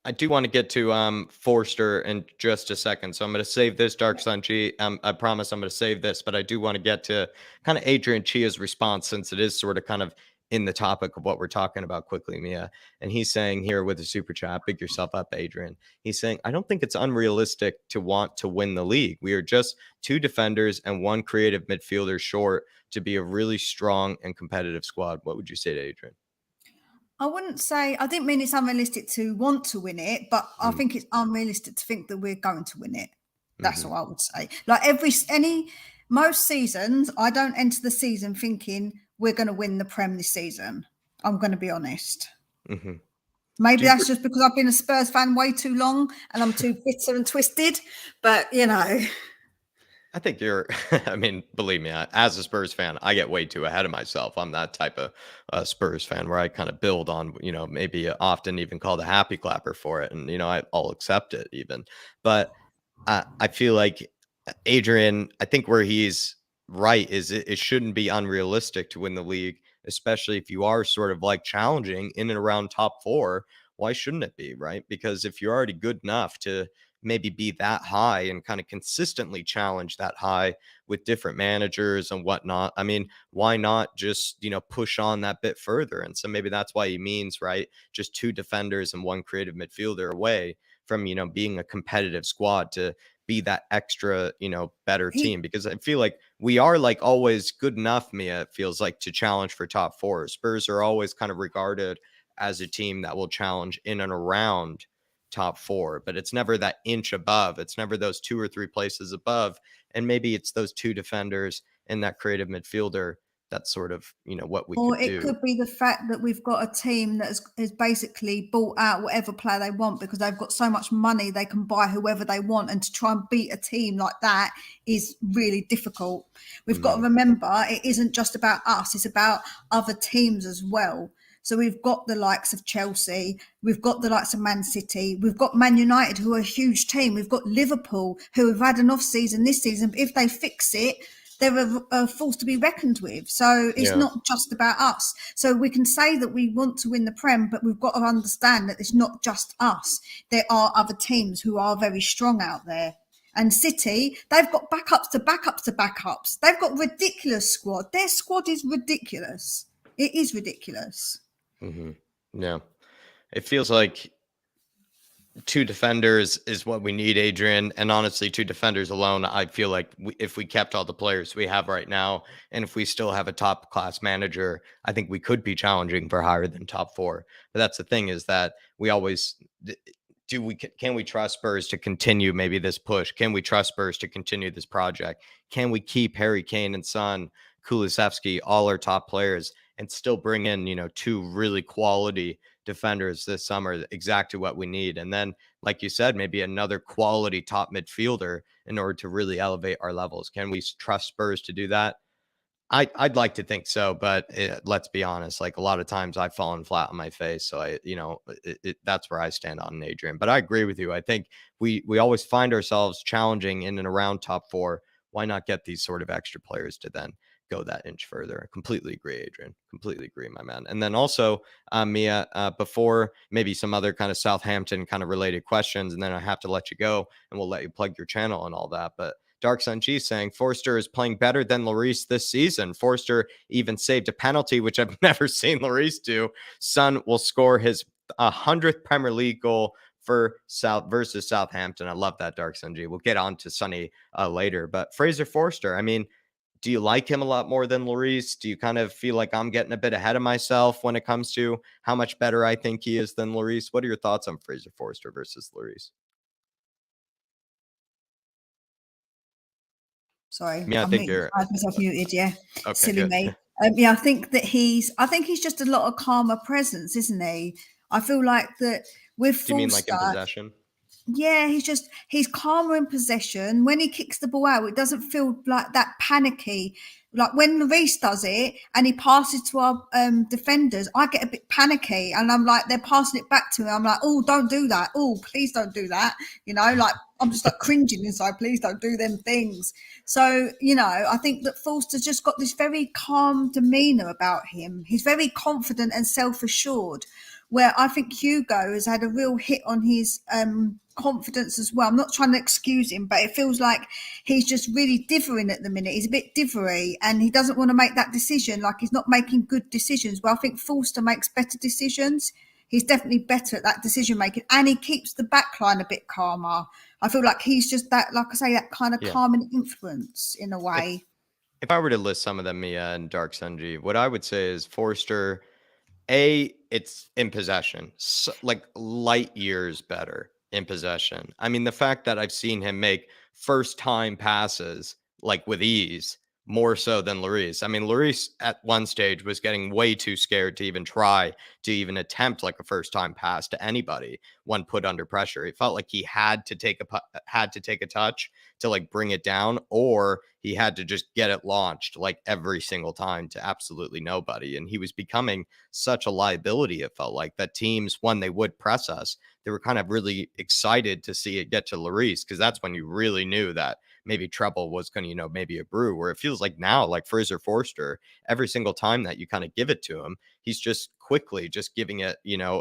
I do want to get to Forster in just a second, so I'm going to save this, Dark Sanji. I promise I'm going to save this, but I do want to get to kind of Adrian Chia's response, since it is sort of kind of in the topic of what we're talking about quickly, Mia. And he's saying here with the super chat, big yourself up, Adrian. He's saying, I don't think it's unrealistic to want to win the league. We are just 2 defenders and 1 creative midfielder short to be a really strong and competitive squad. What would you say to Adrian?
I wouldn't say, I didn't mean it's unrealistic to want to win it, but I think it's unrealistic to think that we're going to win it. That's what I would say. Like most seasons, I don't enter the season thinking we're going to win the Prem this season. I'm going to be honest. Maybe that's just because I've been a Spurs fan way too long and I'm too bitter and twisted, but you know.
I think you're, I mean, believe me, as a Spurs fan, I get way too ahead of myself. I'm that type of Spurs fan where I kind of build on, you know, maybe often even called a happy clapper for it. And, you know, I'll accept it even. But I feel like Adrian, I think where he's right is it shouldn't be unrealistic to win the league, especially if you are sort of like challenging in and around top 4. Why shouldn't it be, right? Because if you're already good enough to maybe be that high and kind of consistently challenge that high with different managers and whatnot, I mean, why not just, you know, push on that bit further? And so maybe that's why he means, right, just 2 defenders and 1 creative midfielder away from, you know, being a competitive squad to be that extra, you know, better team. Because I feel like we are like always good enough, Mia, it feels like, to challenge for top 4. Spurs are always kind of regarded as a team that will challenge in and around top 4, but it's never that inch above. It's never those 2 or 3 places above. And maybe it's those 2 defenders and that creative midfielder. That's sort of, you know, what we
Or
could
it
do.
could be the fact that we've got a team that is basically bought out whatever player they want because they've got so much money they can buy whoever they want, and to try and beat a team like that is really difficult. We've got to remember it isn't just about us, it's about other teams as well. So we've got the likes of Chelsea, we've got the likes of Man City, we've got Man United, who are a huge team, we've got Liverpool, who have had an off season this season, but if they fix it, they're a force to be reckoned with. So it's not just about us. So we can say that we want to win the Prem, but we've got to understand that it's not just us. There are other teams who are very strong out there. And City, they've got backups to backups to backups. They've got ridiculous squad. Their squad is ridiculous. It is ridiculous.
Mm-hmm. Yeah. It feels like two defenders is what we need, Adrian. And honestly, two defenders alone, I feel like if we kept all the players we have right now, and if we still have a top class manager, I think we could be challenging for higher than top four. But that's the thing, is that we always can we trust Spurs to continue maybe this push? Can we trust Spurs to continue this project? Can we keep Harry Kane and Son, Kulusevski, all our top players, and still bring in, two really quality defenders this summer, exactly what we need? And then, like you said, maybe another quality top midfielder in order to really elevate our levels. Can we trust Spurs to do that? I'd like to think so, but let's be honest. Like, a lot of times I've fallen flat on my face. So that's where I stand on Adrian. But I agree with you. I think we always find ourselves challenging in and around top four. Why not get these sort of extra players to then go that inch further? I completely agree, Adrian. Completely agree, my man. And then also, Mia, before maybe some other kind of Southampton kind of related questions, and then I have to let you go, and we'll let you plug your channel and all that. But Dark Sanjis saying Forster is playing better than Lloris this season. Forster even saved a penalty, which I've never seen Lloris do. Son will score his 100th Premier League goal for versus Southampton. I love that, Dark Sanji. We'll get on to Sonny later. But Fraser Forster, I mean, do you like him a lot more than Lloris? Do you kind of feel like I'm getting a bit ahead of myself when it comes to how much better I think he is than Lloris? What are your thoughts on Fraser Forster versus Lloris?
Sorry,
Yeah, I think you're.
I had myself muted. Yeah,
Okay,
silly
good.
me. Yeah, I think he's just a lot of calmer presence, isn't he? I feel like that with Forster.
Do you mean like in possession?
Yeah, he's calmer in possession. When he kicks the ball out, it doesn't feel like that panicky. Like when Lloris does it and he passes to our defenders, I get a bit panicky, and I'm like, they're passing it back to me. I'm like, oh, don't do that. Oh, please don't do that. Like I'm just like cringing inside. Please don't do them things. So, I think that Forster's just got this very calm demeanor about him. He's very confident and self-assured, where I think Hugo has had a real hit on his confidence as well. I'm not trying to excuse him, but it feels like he's just really differing at the minute. He's a bit divery, and he doesn't want to make that decision. Like, he's not making good decisions. Well, I think Forster makes better decisions. He's definitely better at that decision making, and he keeps the back line a bit calmer. I feel like he's just that, like I say, that kind of calming influence in a way.
If I were to list some of them, Mia and Dark Sunji, what I would say is Forster, it's in possession, so, like light years better in possession. I mean, the fact that I've seen him make first time passes like with ease more so than Lloris. I mean, Lloris at one stage was getting way too scared to even try to even attempt like a first time pass to anybody when put under pressure. It felt like he had to take a touch to like bring it down, or he had to just get it launched like every single time to absolutely nobody. And he was becoming such a liability. It felt like that teams, when they would press us, they were kind of really excited to see it get to Lloris, because that's when you really knew that maybe trouble was going to, maybe a brew. Where it feels like now, like Fraser Forster, every single time that you kind of give it to him, he's just quickly just giving it,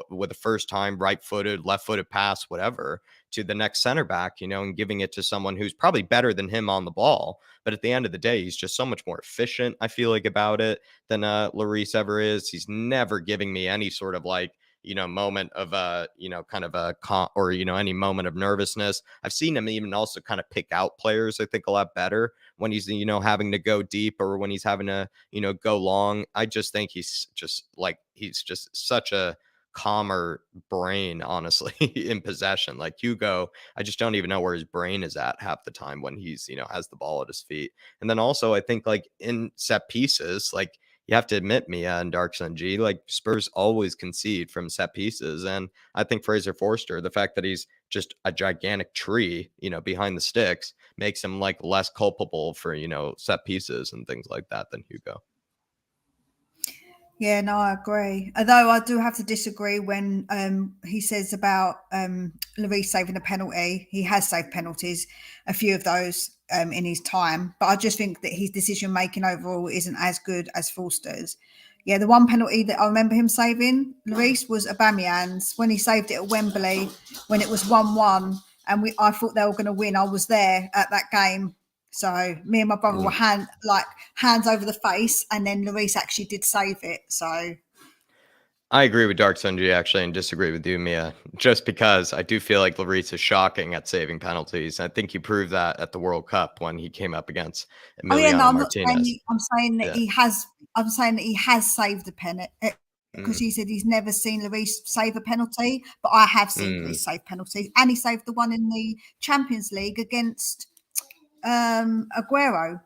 with a first time right-footed, left-footed pass, whatever, to the next center back, and giving it to someone who's probably better than him on the ball. But at the end of the day, he's just so much more efficient, I feel like, about it than Lloris ever is. He's never giving me any sort of like, moment of kind of a or any moment of nervousness. I've seen him even also kind of pick out players, I think, a lot better when he's having to go deep, or when he's having to go long. I just think he's just such a calmer brain, honestly, in possession. Like Hugo, I just don't even know where his brain is at half the time when he's has the ball at his feet. And then also, I think like in set pieces, like, you have to admit, Mia and Dark Sun G, like Spurs always concede from set pieces. And I think Fraser Forster, the fact that he's just a gigantic tree, behind the sticks, makes him like less culpable for, set pieces and things like that than Hugo.
Yeah, no, I agree. Although I do have to disagree when he says about Lloris saving a penalty. He has saved penalties, a few of those in his time. But I just think that his decision-making overall isn't as good as Forster's. Yeah, the one penalty that I remember him saving, Lloris, was Aubameyang's, when he saved it at Wembley, when it was 1-1. and I thought they were going to win. I was there at that game. So me and my brother were hands over the face, and then Lloris actually did save it. So
I agree with Dark Sunji actually, and disagree with you, Mia. Just because I do feel like Lloris is shocking at saving penalties. I think he proved that at the World Cup when he came up against Emiliano
I'm
Martinez.
not saying I'm saying that he has. I'm saying that he has saved the penalty. Because he said he's never seen Lloris save a penalty, but I have seen Lloris save penalties, and he saved the one in the Champions League against Aguero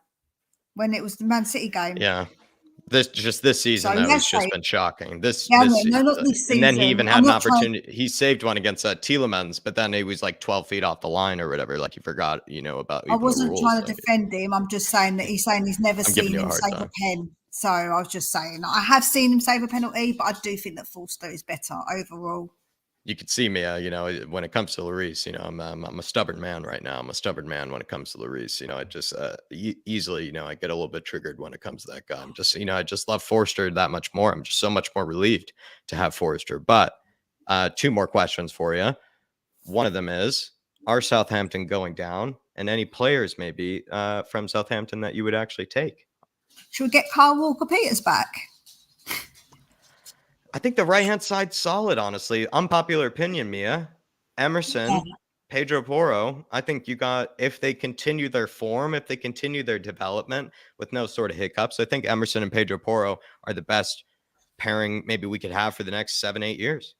when it was the Man City game.
Yeah. This season, though, he's just been shocking. Not this season. And then he even had an opportunity. He saved one against Tielemans, but then he was like 12 feet off the line or whatever. Like he forgot, about.
I wasn't trying to defend him. I'm just saying that he's never seen him save a pen. So I was just saying I have seen him save a penalty, but I do think that Forster is better overall.
You could see me, when it comes to Lloris, I'm a stubborn man right now. I'm a stubborn man when it comes to Lloris. I just easily, I get a little bit triggered when it comes to that guy. I'm just, I just love Forster that much more. I'm just so much more relieved to have Forster. But 2 more questions for you. One of them is, are Southampton going down? And any players maybe from Southampton that you would actually take?
Should we get Kyle Walker-Peters back?
I think the right-hand side's solid, honestly. Unpopular opinion, Mia. Emerson, Pedro Porro, I think if they continue their form, if they continue their development with no sort of hiccups, I think Emerson and Pedro Porro are the best pairing maybe we could have for the next 7-8 years.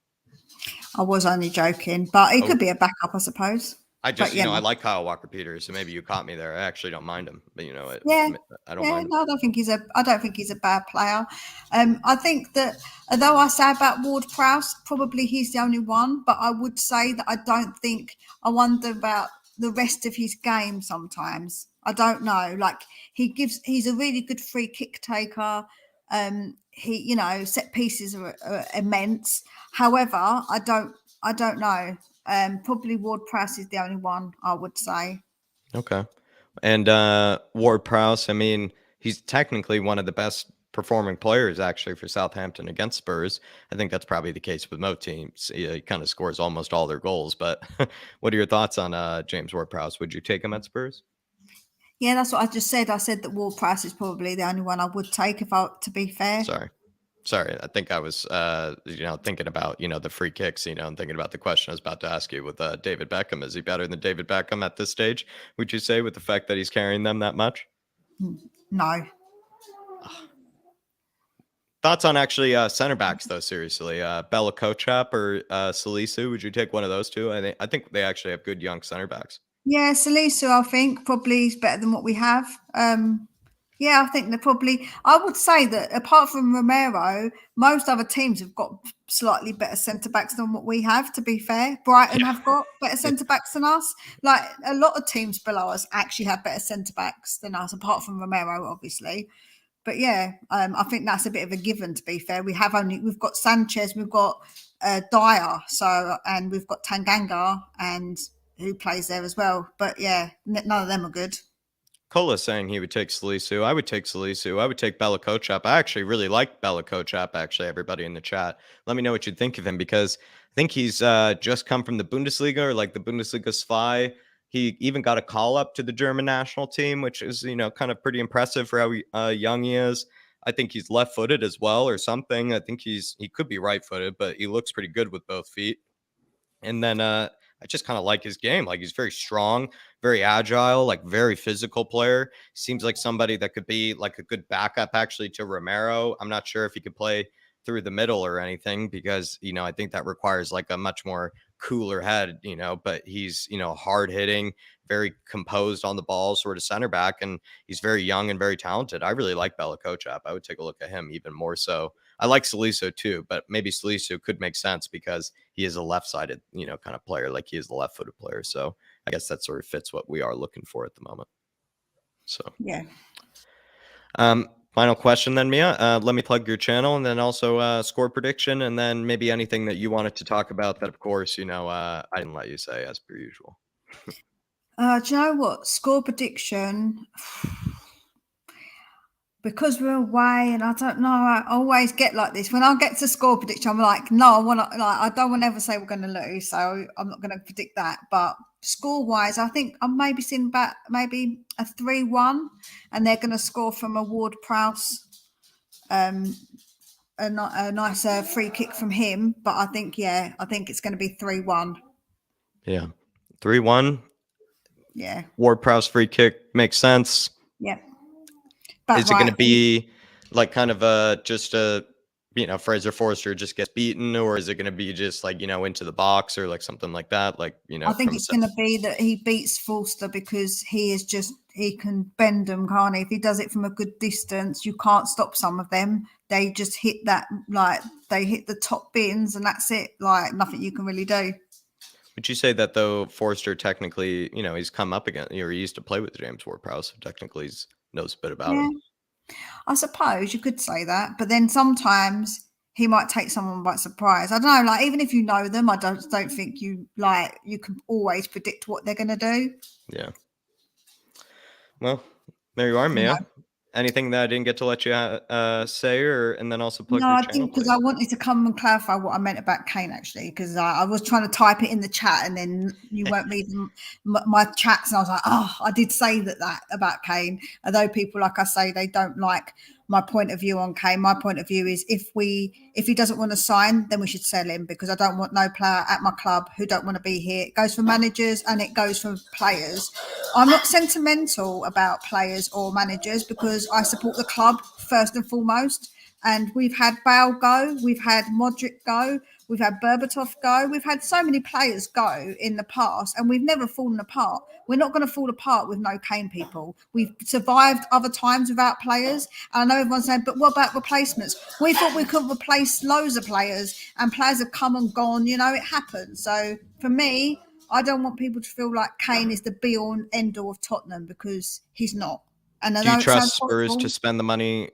I
was only joking, but he could be a backup, I suppose.
I just, I like Kyle Walker-Peters, so maybe you caught me there. I actually don't mind him, but I don't mind him.
No, I don't think he's a bad player. I think that although I say about Ward-Prowse, probably he's the only one, but I would say that I wonder about the rest of his game sometimes. I don't know. Like he's a really good free kick taker. Set pieces are immense. However, I don't know. Probably Ward-Prowse is the only one, I would say.
Okay. And Ward-Prowse, I mean, he's technically one of the best performing players actually for Southampton against Spurs. I think that's probably the case with most teams. He kind of scores almost all their goals. But what are your thoughts on James Ward-Prowse? Would you take him at Spurs?
Yeah, that's what I just said. I said that Ward-Prowse is probably the only one I would take to be fair.
Sorry. I think I was, thinking about, the free kicks, and thinking about the question I was about to ask you with David Beckham. Is he better than David Beckham at this stage, would you say, with the fact that he's carrying them that much?
No.
Thoughts on actually center backs, though, seriously? Bella Kotchap or Salisu? Would you take one of those two? I think they actually have good young center backs.
Yeah, Salisu, I think, probably is better than what we have. Yeah, I think they're probably. I would say that apart from Romero, most other teams have got slightly better centre backs than what we have. To be fair, Brighton have got better centre backs than us. Like a lot of teams below us actually have better centre backs than us, apart from Romero, obviously. But yeah, I think that's a bit of a given. To be fair, we've got Sanchez, we've got Dyer, and we've got Tanganga, and who plays there as well. But yeah, none of them are good.
Cola saying he would take Salisu. I would take Salisu. I would take Bella Kotchap. I actually really like Bella Kotchap, actually, everybody in the chat. Let me know what you think of him, because I think he's just come from the Bundesliga, or like the Bundesliga SFI. He even got a call up to the German national team, which is, kind of pretty impressive for how young he is. I think he's left-footed as well or something. I think he could be right-footed, but he looks pretty good with both feet. And then I just kind of like his game. Like, he's very strong, very agile, like very physical player. Seems like somebody that could be like a good backup actually to Romero. I'm not sure if he could play through the middle or anything, because, I think that requires like a much more cooler head, but he's, hard hitting, very composed on the ball sort of center back. And he's very young and very talented. I really like Bella Kotchap. I would take a look at him even more so. I like Salisu too, but maybe Salisu could make sense because he is a left-sided, kind of player. Like, he is a left-footed player. So I guess that sort of fits what we are looking for at the moment. So,
yeah.
Final question then, Mia. Let me plug your channel, and then also score prediction, and then maybe anything that you wanted to talk about that, of course, I didn't let you say as per usual.
Do you know what? Score prediction. Because we're away, and I don't know, I always get like this. When I get to score prediction, I'm like, no, I don't want to ever say we're going to lose, so I'm not going to predict that. But Score-wise, I think I'm maybe seeing about maybe a 3-1, and they're going to score from a Ward-Prowse, a nice free kick from him. But I think it's going to be 3-1.
Yeah, 3-1.
Yeah.
Ward-Prowse free kick makes sense.
Yeah. But
is it going to be like kind of just a Fraser Forster just gets beaten, or is it going to be just like into the box or like something like that? Like
I think it's going to be that he beats Forster because he can bend them, can't he? If he does it from a good distance, you can't stop some of them. They just hit that, like they hit the top bins, and that's it. Like nothing you can really do.
Would you say that though Forster technically, he's come up against, or he used to play with James Ward-Prowse, so technically he knows a bit about him?
I suppose you could say that, but then sometimes he might take someone by surprise. I don't know, like even if you know them, I don't think you can always predict what they're going to do.
Yeah. Well, there you are, Mia. Anything that I didn't get to let you say, and then also plug your channel?
No, I think because I wanted to come and clarify what I meant about Kane, actually, because I was trying to type it in the chat and then you weren't reading my chats, and I was like, oh, I did say that about Kane. Although people, like I say, they don't like my point of view on Kane. My point of view is if he doesn't want to sign, then we should sell him, because I don't want no player at my club who don't want to be here. It goes for managers and it goes for players. I'm not sentimental about players or managers because I support the club first and foremost. And we've had Bale go, we've had Modric go, we've had Berbatov go, we've had so many players go in the past, and we've never fallen apart. We're not going to fall apart with no Kane, people. We've survived other times without players. And I know everyone's saying, but what about replacements? We thought we could replace loads of players, and players have come and gone. It happens. So for me, I don't want people to feel like Kane is the be-all and end-all of Tottenham, because he's not. And
do you trust Spurs to spend the money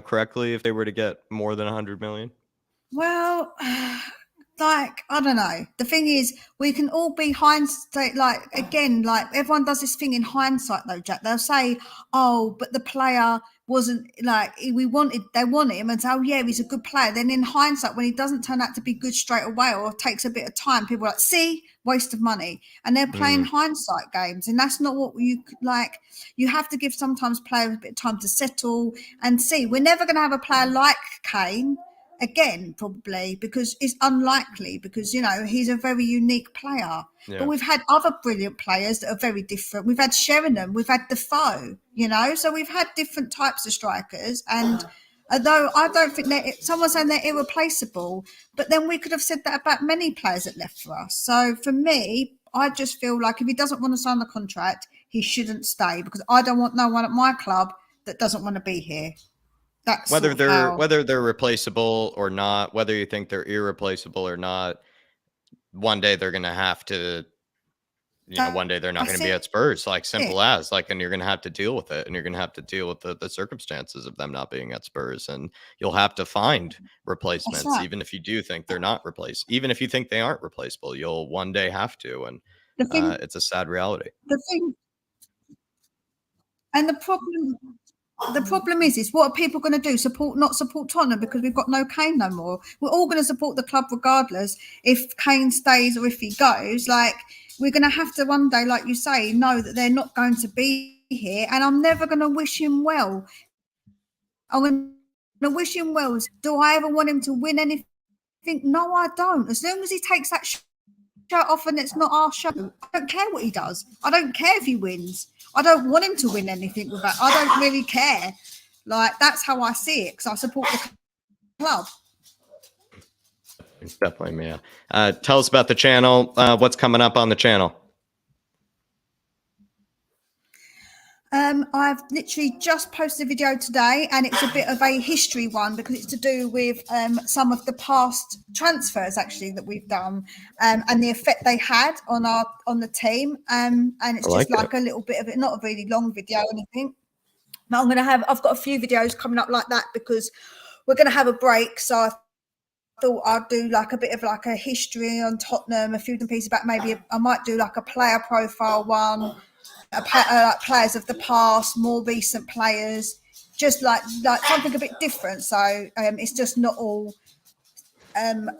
correctly if they were to get more than 100 million?
Well, I don't know. The thing is, we can all be hindsight. Like everyone does this thing in hindsight, though, Jack. They'll say, "Oh, but the player wasn't like they want him," and say, "Oh, yeah, he's a good player." Then in hindsight, when he doesn't turn out to be good straight away or takes a bit of time, people are like, "See, waste of money," and they're playing hindsight games, and that's not what you like. You have to give sometimes players a bit of time to settle and see. We're never going to have a player like Kane again, probably, because it's unlikely, because he's a very unique player. But we've had other brilliant players that are very different. We've had Sheringham, we've had Defoe, so we've had different types of strikers. And although I don't think someone's saying they're irreplaceable, but then we could have said that about many players that left for us. So for me, I just feel like if he doesn't want to sign the contract, he shouldn't stay, because I don't want no one at my club that doesn't want to be here. That's
whether they're replaceable or not, whether you think they're irreplaceable or not, one day they're going to have to, one day they're not going to be at Spurs, like simple as and you're going to have to deal with it, and you're going to have to deal with the circumstances of them not being at Spurs, and you'll have to find replacements, even if you do think they're not replaced, even if you think they aren't replaceable, you'll one day have to, and it's a sad reality.
The problem is what are people going to do? Not support Tottenham because we've got no Kane no more? We're all going to support the club regardless if Kane stays or if he goes. Like, we're going to have to one day, like you say, know that they're not going to be here. And I'm never going to wish him well. I'm going to wish him well. Do I ever want him to win anything? No, I don't. As long as he takes that shirt off and it's not our show, I don't care what he does. I don't care if he wins. I don't want him to win anything with that. I don't really care. Like, that's how I see it, because I support the club.
Definitely, Mia. Tell us about the channel. What's coming up on the channel?
I've literally just posted a video today, and it's a bit of a history one, because it's to do with some of the past transfers actually that we've done, and the effect they had on the team. And it's just like a little bit of it, not a really long video or anything. But I've got a few videos coming up like that, because we're going to have a break. So I thought I'd do like a bit of like a history on Tottenham, a few pieces about, maybe I might do like a player profile one. Like players of the past, more recent players, just like something a bit different. So it's just not all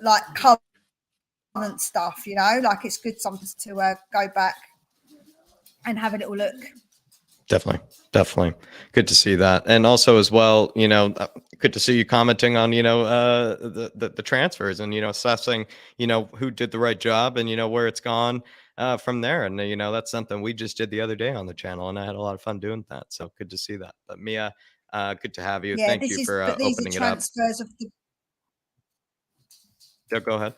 like covered stuff, you know, like it's good sometimes to go back and have a little look.
Definitely good to see that. And also as well, you know, good to see you commenting on, you know, the transfers and, you know, assessing, you know, who did the right job and, you know, where it's gone from there. And, you know, that's something we just did the other day on the channel, and I had a lot of fun doing that. So good to see that. But Mia, good to have you.
Yeah,
Thank you for
these are
opening it up.
transfers of the.
Yeah, go ahead.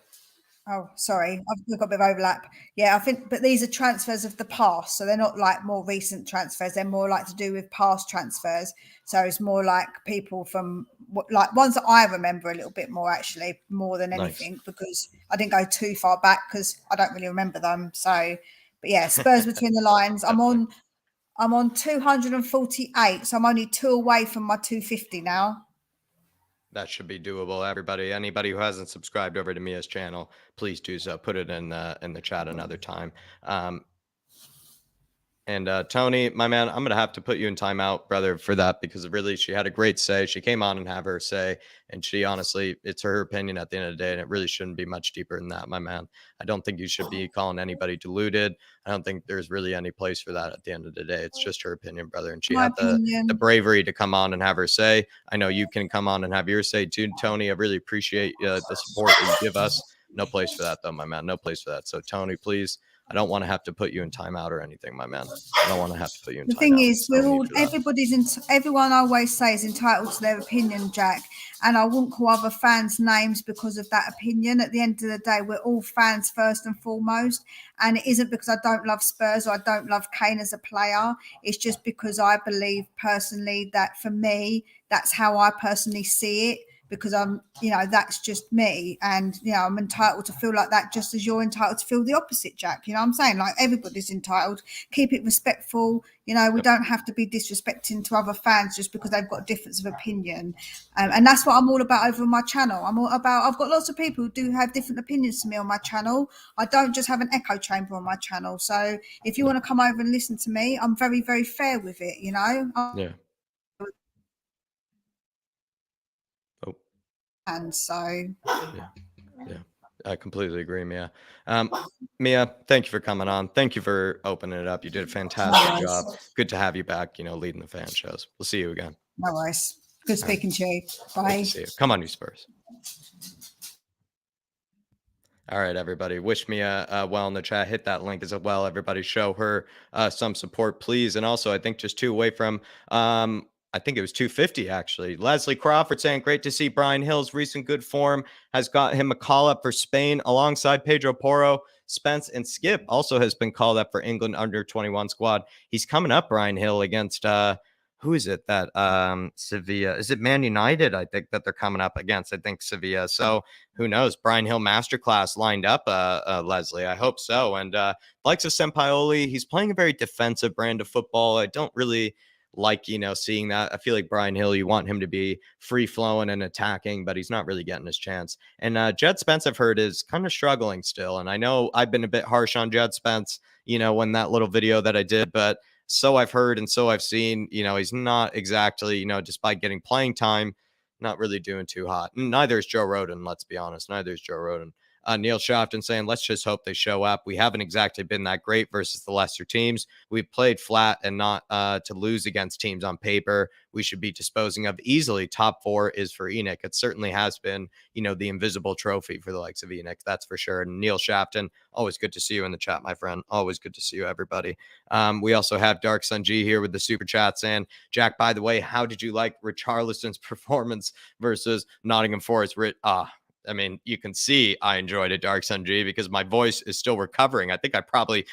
Oh, sorry, I've got a bit of overlap. Yeah, I think, but these are transfers of the past, so they're not like more recent transfers. They're more like to do with past transfers. So it's more like people from like ones that I remember a little bit more, actually, more than anything, because I didn't go too far back because I don't really remember them. So, but yeah, Spurs between the lines. I'm on 248, so I'm only 2 away from my 250 now.
That should be doable. Everybody, anybody who hasn't subscribed over to Mia's channel, please do so. Put it in the chat another time. And Tony, my man, I'm going to have to put you in timeout, brother, for that, because really she had a great say. She came on and have her say, and she honestly, it's her opinion at the end of the day, and it really shouldn't be much deeper than that, my man. I don't think you should be calling anybody deluded. I don't think there's really any place for that at the end of the day. It's just her opinion, brother, and she had the bravery to come on and have her say. I know you can come on and have your say too, Tony. I really appreciate the support that you give us. No place for that, though, my man. No place for that. So, Tony, please. I don't want to have to put you in timeout or anything, my man. I don't want to have to put you in timeout.
The thing is, everyone always says entitled to their opinion, Jack. And I wouldn't call other fans names because of that opinion. At the end of the day, we're all fans first and foremost. And it isn't because I don't love Spurs or I don't love Kane as a player. It's just because I believe personally that for me, that's how I personally see it. Because that's just me. And, I'm entitled to feel like that just as you're entitled to feel the opposite, Jack. You know what I'm saying? Like, everybody's entitled. Keep it respectful. We don't have to be disrespecting to other fans just because they've got a difference of opinion. And that's what I'm all about over on my channel. I've got lots of people who do have different opinions to me on my channel. I don't just have an echo chamber on my channel. So if you want to come over and listen to me, I'm very, very fair with it,
Yeah.
And so
yeah, I completely agree, Mia. Mia, thank you for coming on. Thank you for opening it up. You did a fantastic job. Good to have you back, leading the fan shows. We'll see you again.
No worries. Good speaking to you. Bye.
See you. Come on, you Spurs. All right, everybody. Wish Mia well in the chat. Hit that link as well. Everybody show her some support, please. And also, I think just 2 away from I think it was 250, actually. Leslie Crawford saying, great to see Brian Hill's recent good form has got him a call up for Spain alongside Pedro Porro. Spence and Skip also has been called up for England under 21 squad. He's coming up, Brian Hill, against who is it that Sevilla? Is it Man United? I think that they're coming up against. I think Sevilla. So who knows? Brian Hill masterclass lined up, Leslie. I hope so. And likes of Sampaoli. He's playing a very defensive brand of football. I don't really like, seeing that. I feel like Brian Hill, you want him to be free flowing and attacking, but he's not really getting his chance. And Jed Spence, I've heard, is kind of struggling still. And I know I've been a bit harsh on Jed Spence, when that little video that I did, but so I've heard and so I've seen, he's not exactly, despite getting playing time, not really doing too hot. Neither is Joe Roden, let's be honest. Neither is Joe Roden. Neil Shofton saying, let's just hope they show up. We haven't exactly been that great versus the lesser teams. We've played flat and not to lose against teams on paper we should be disposing of easily. Top 4 is for Enoch. It certainly has been, the invisible trophy for the likes of Enoch. That's for sure. And Neil Shafton, always good to see you in the chat, my friend. Always good to see you, everybody. We also have Dark Sanji here with the super chat saying, Jack, by the way, how did you like Richarlison's performance versus Nottingham Forest? I mean, you can see I enjoyed it, Dark Sun G, because my voice is still recovering. I think I probably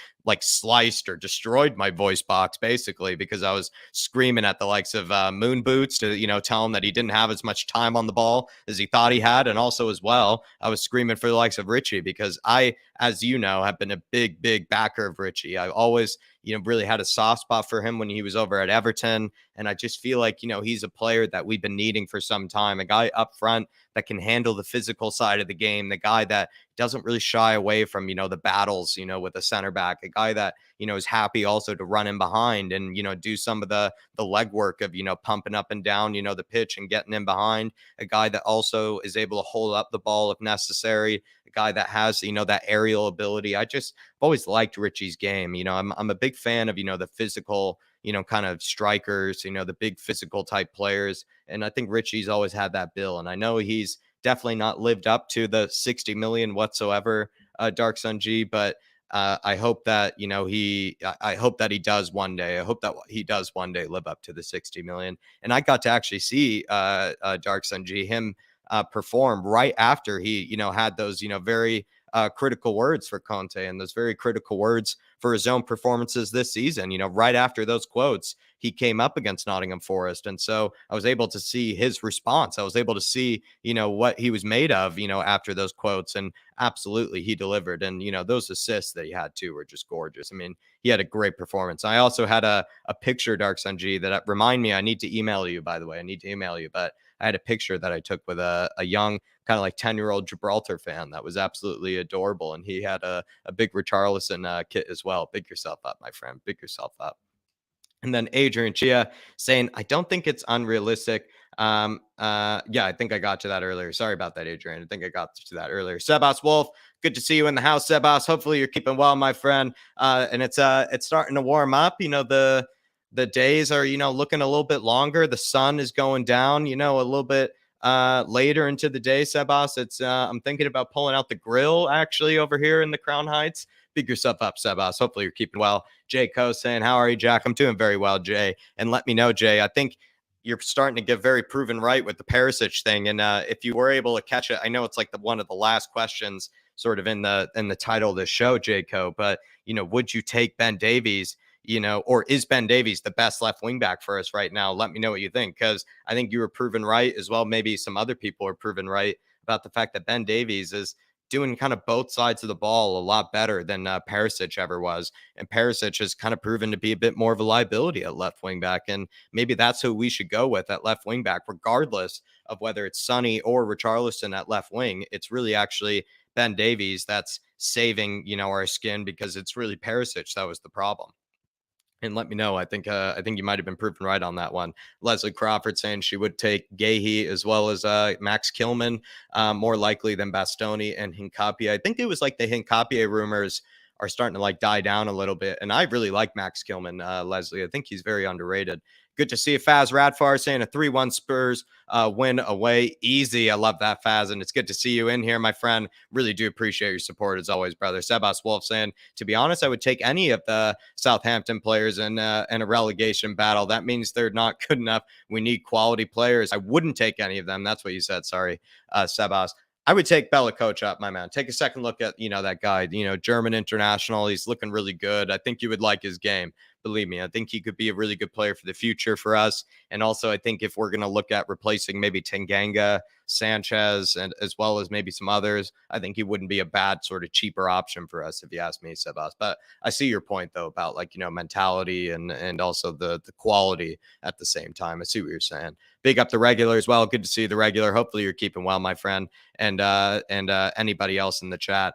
sliced or destroyed my voice box basically because I was screaming at the likes of Moon Boots to, tell him that he didn't have as much time on the ball as he thought he had. And also as well, I was screaming for the likes of Richie because I, as you know, have been a big, big backer of Richie. I always, really had a soft spot for him when he was over at Everton. And I just feel like, he's a player that we've been needing for some time, a guy up front that can handle the physical side of the game, the guy that doesn't really shy away from, the battles, with a center back, a guy that, is happy also to run in behind and, do some of the legwork of, pumping up and down, the pitch and getting in behind. A guy that also is able to hold up the ball if necessary. A guy that has, that aerial ability. I've always liked Richie's game. I'm a big fan of, the physical, kind of strikers, the big physical type players. And I think Richie's always had that bill. And I know he's definitely not lived up to the 60 million whatsoever, Dark Sun G, but I hope that, I hope that he does one day. I hope that he does one day live up to the 60 million. And I got to actually see Dark Sun G, him perform right after he, had those, very critical words for Conte and those very critical words for his own performances this season. Right after those quotes, he came up against Nottingham Forest. And so I was able to see his response. I was able to see, what he was made of, after those quotes. And absolutely he delivered. And, those assists that he had too were just gorgeous. I mean, he had a great performance. I also had a picture, Dark Sun G, that remind me, I need to email you, by the way. I need to email you, but I had a picture that I took with a young, kind of like 10-year-old Gibraltar fan that was absolutely adorable. And he had a big Richarlison kit as well. Big yourself up, my friend. Big yourself up. And then Adrian Chia saying, I don't think it's unrealistic. Yeah, I think I got to that earlier. Sorry about that, Adrian. I think I got to that earlier. Sebas Wolf, good to see you in the house, Sebas. Hopefully you're keeping well, my friend. And it's starting to warm up. The days are, looking a little bit longer. The sun is going down, a little bit later into the day, Sebas. It's I'm thinking about pulling out the grill actually over here in the Crown Heights. Big yourself up, Sebas. Hopefully you're keeping well. Jay Coe saying, how are you, Jack? I'm doing very well, Jay. And let me know, Jay. I think you're starting to get very proven right with the Perisic thing. And if you were able to catch it, I know it's like one of the last questions sort of in the title of this show, Jay Coe, but would you take Ben Davies? Or is Ben Davies the best left wing back for us right now? Let me know what you think, because I think you were proven right as well. Maybe some other people are proven right about the fact that Ben Davies is doing kind of both sides of the ball a lot better than Perisic ever was. And Perisic has kind of proven to be a bit more of a liability at left wing back. And maybe that's who we should go with at left wing back, regardless of whether it's Sonny or Richarlison at left wing. It's really actually Ben Davies that's saving, our skin, because it's really Perisic that was the problem. And let me know. I think you might have been proven right on that one. Leslie Crawford saying she would take Gahey as well as Max Kilman, more likely than Bastoni and Hincapié. I think it was like the Hincapié rumors are starting to like die down a little bit. And I really like Max Kilman, Leslie. I think he's very underrated. Good to see you, Faz Radfar, saying a 3-1 Spurs win away. Easy. I love that, Faz. And it's good to see you in here, my friend. Really do appreciate your support as always, brother. Sebas Wolf saying, to be honest, I would take any of the Southampton players in a relegation battle. That means they're not good enough. We need quality players. I wouldn't take any of them. That's what you said. Sorry, Sebas. I would take Bella Coach up, my man. Take a second look at, that guy, German international. He's looking really good. I think you would like his game. Believe me, I think he could be a really good player for the future for us. And also, I think if we're going to look at replacing maybe Tanganga, Sanchez, and as well as maybe some others, I think he wouldn't be a bad sort of cheaper option for us, if you ask me, Sebas. But I see your point, though, about like, mentality and also the quality at the same time. I see what you're saying. Big up the regular as well. Good to see the regular. Hopefully you're keeping well, my friend. And anybody else in the chat.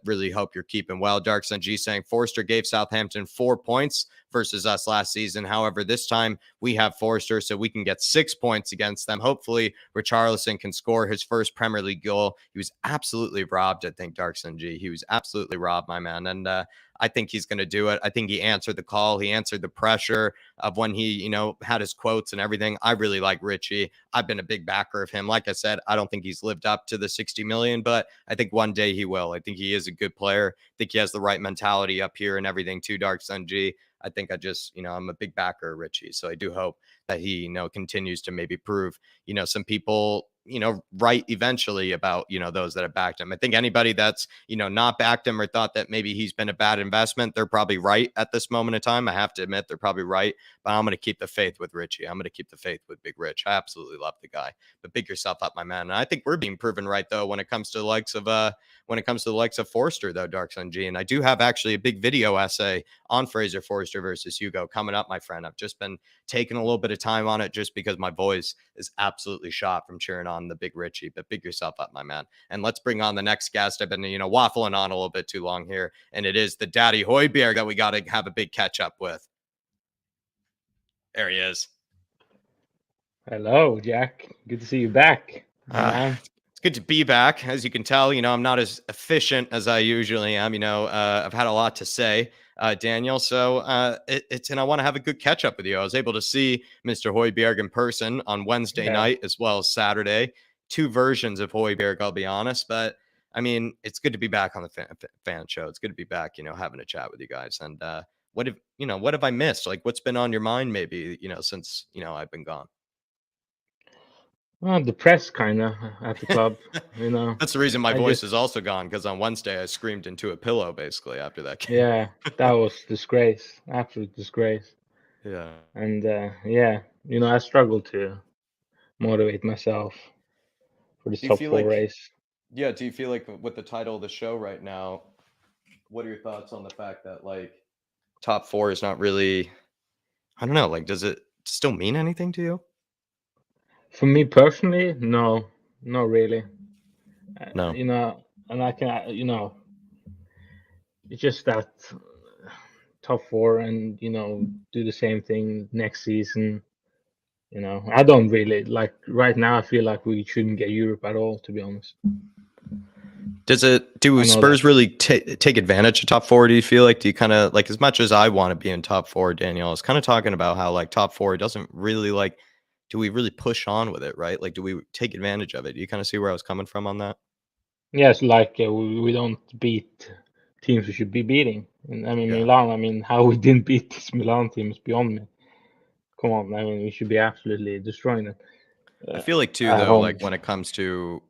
Really hope you're keeping well. Dark Sun G saying Forster gave Southampton 4 points versus us last season. However, this time we have Forster, so we can get 6 points against them. Hopefully, Richarlison can score his first Premier League goal. He was absolutely robbed, I think, Dark Sun G. He was absolutely robbed, my man. And I think he's going to do it. I think he answered the call. He answered the pressure of when he, had his quotes and everything. I really like Richie. I've been a big backer of him. Like I said, I don't think he's lived up to the 60 million, but I think one day he will. I think he is a good player. I think he has the right mentality up here and everything too, Dark Sun G. I think I'm a big backer of Richie. So I do hope that he, continues to maybe prove, some people, right eventually about, those that have backed him. I think anybody that's, not backed him or thought that maybe he's been a bad investment, they're probably right at this moment in time. I have to admit they're probably right, but I'm going to keep the faith with Richie. I'm going to keep the faith with Big Rich. I absolutely love the guy, but big yourself up, my man. And I think we're being proven right though, when it comes to the likes of Forster though, Dark Sun G. And I do have actually a big video essay on Fraser Forster versus Hugo coming up, my friend. I've just been taking a little bit of time on it just because my voice is absolutely shot from cheering on the big Richie, but big yourself up, my man. And let's bring on the next guest. I've been, waffling on a little bit too long here. And it is the Daddy Hoiberg that we got to have a big catch up with. There he is.
Hello, Jack. Good to see you back, man.
It's good to be back. As you can tell, I'm not as efficient as I usually am. I've had a lot to say, Daniel. So and I want to have a good catch up with you. I was able to see Mr. Hoiberg in person on Wednesday night as well as Saturday. Two versions of Hoiberg, I'll be honest. But I mean, it's good to be back on the fan show. It's good to be back, having a chat with you guys. And what have I missed? Like, what's been on your mind, maybe, since I've been gone?
Well, depressed kind of at the club,
That's the reason my voice is also gone, because on Wednesday I screamed into a pillow basically after that game.
Yeah, that was disgrace, absolute disgrace.
Yeah.
And I struggled to motivate myself for this top 4 race.
Yeah, do you feel like with the title of the show right now, what are your thoughts on the fact that like top 4 is not really, I don't know, like does it still mean anything to you?
For me personally, no, not really.
No.
And I can, it's just that top 4 and, do the same thing next season. I don't really like right now. I feel like we shouldn't get Europe at all, to be honest.
Do Spurs really take advantage of top 4? Do you feel like, do you kind of like, as much as I want to be in top 4, Daniel, I was kind of talking about how like top 4 doesn't really like, do we really push on with it, right? Like, do we take advantage of it? Do you kind of see where I was coming from on that?
Yes, like we don't beat teams we should be beating. And I mean, Milan, how we didn't beat this Milan team is beyond me. Come on, I mean, we should be absolutely destroying it.
I feel like too, though, like when it comes to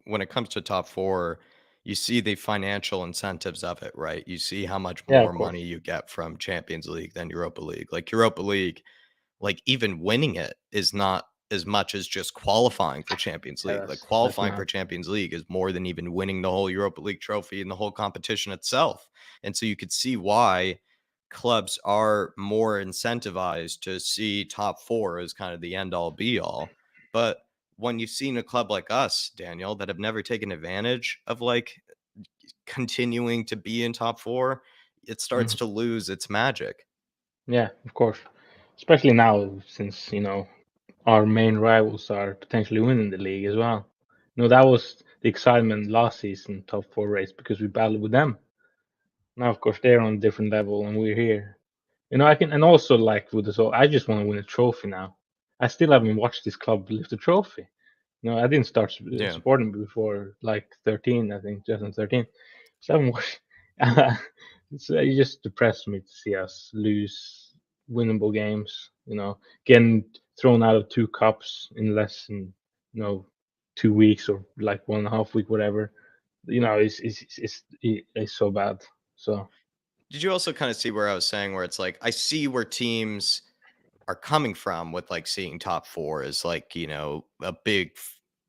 top 4, you see the financial incentives of it, right? You see how much more money you get from Champions League than Europa League. Like Europa League, like even winning it is not as much as just qualifying for Champions League. Like qualifying for Champions League is more than even winning the whole Europa League trophy and the whole competition itself. And so you could see why clubs are more incentivized to see top 4 as kind of the end all be all. But when you've seen a club like us, Daniel, that have never taken advantage of like continuing to be in top 4, it starts to lose its magic.
Yeah, of course. Especially now, since, our main rivals are potentially winning the league as well. That was the excitement last season, top 4 race, because we battled with them. Now, of course, they're on a different level and we're here. And also like with this all, I just want to win a trophy now. I still haven't watched this club lift a trophy. I didn't start supporting before like 13, I think, 2013. So I haven't watched. It just depressed me to see us lose winnable games. Getting thrown out of 2 cups in less than 2 weeks or like 1.5 week, whatever. It's so bad. So.
Did you also kind of see where I was saying where it's like I see where teams are coming from with like seeing top 4 as like, a big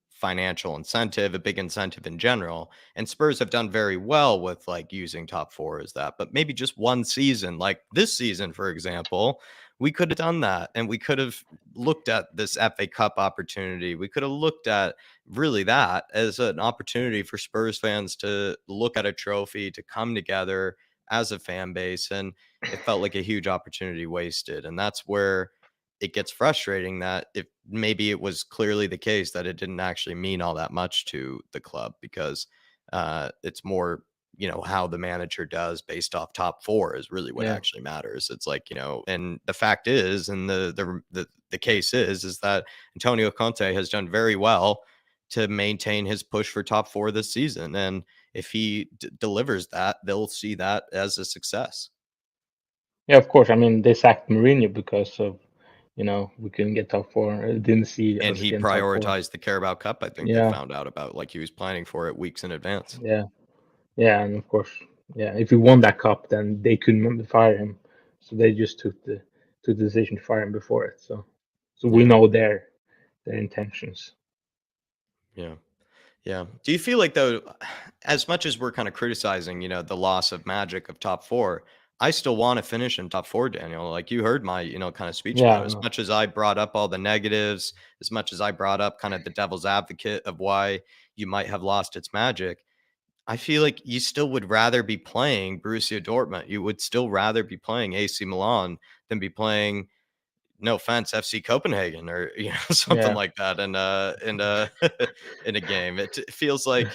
financial incentive, a big incentive in general. And Spurs have done very well with like using top 4 as that. But maybe just one season, like this season, for example, we could have done that. And we could have looked at this FA Cup opportunity. We could have looked at really that as an opportunity for Spurs fans to look at a trophy, to come together as a fan base. And it felt like a huge opportunity wasted. And that's where it gets frustrating that if maybe it was clearly the case that it didn't actually mean all that much to the club, because it's more, how the manager does based off top 4 is really what actually matters. It's like, and the fact is, and the case is that Antonio Conte has done very well to maintain his push for top 4 this season. And if he delivers that, they'll see that as a success.
Yeah, of course. I mean, they sacked Mourinho because of, we couldn't get top 4. Didn't see.
And he prioritized the Carabao Cup. I think they found out about, like he was planning for it weeks in advance.
Yeah. Yeah. And of course, if he won that cup, then they couldn't fire him. So they just took the decision to fire him before it. So we know their intentions.
Yeah. Yeah. Do you feel like, though, as much as we're kind of criticizing, the loss of magic of top 4, I still want to finish in top 4, Daniel. Like you heard my, kind of speech
Yeah,
about it. As much as I brought up all the negatives, as much as I brought up kind of the devil's advocate of why you might have lost its magic, I feel like you still would rather be playing Borussia Dortmund. You would still rather be playing AC Milan than be playing, no offense, FC Copenhagen or something
yeah,
like that in a game. It feels like,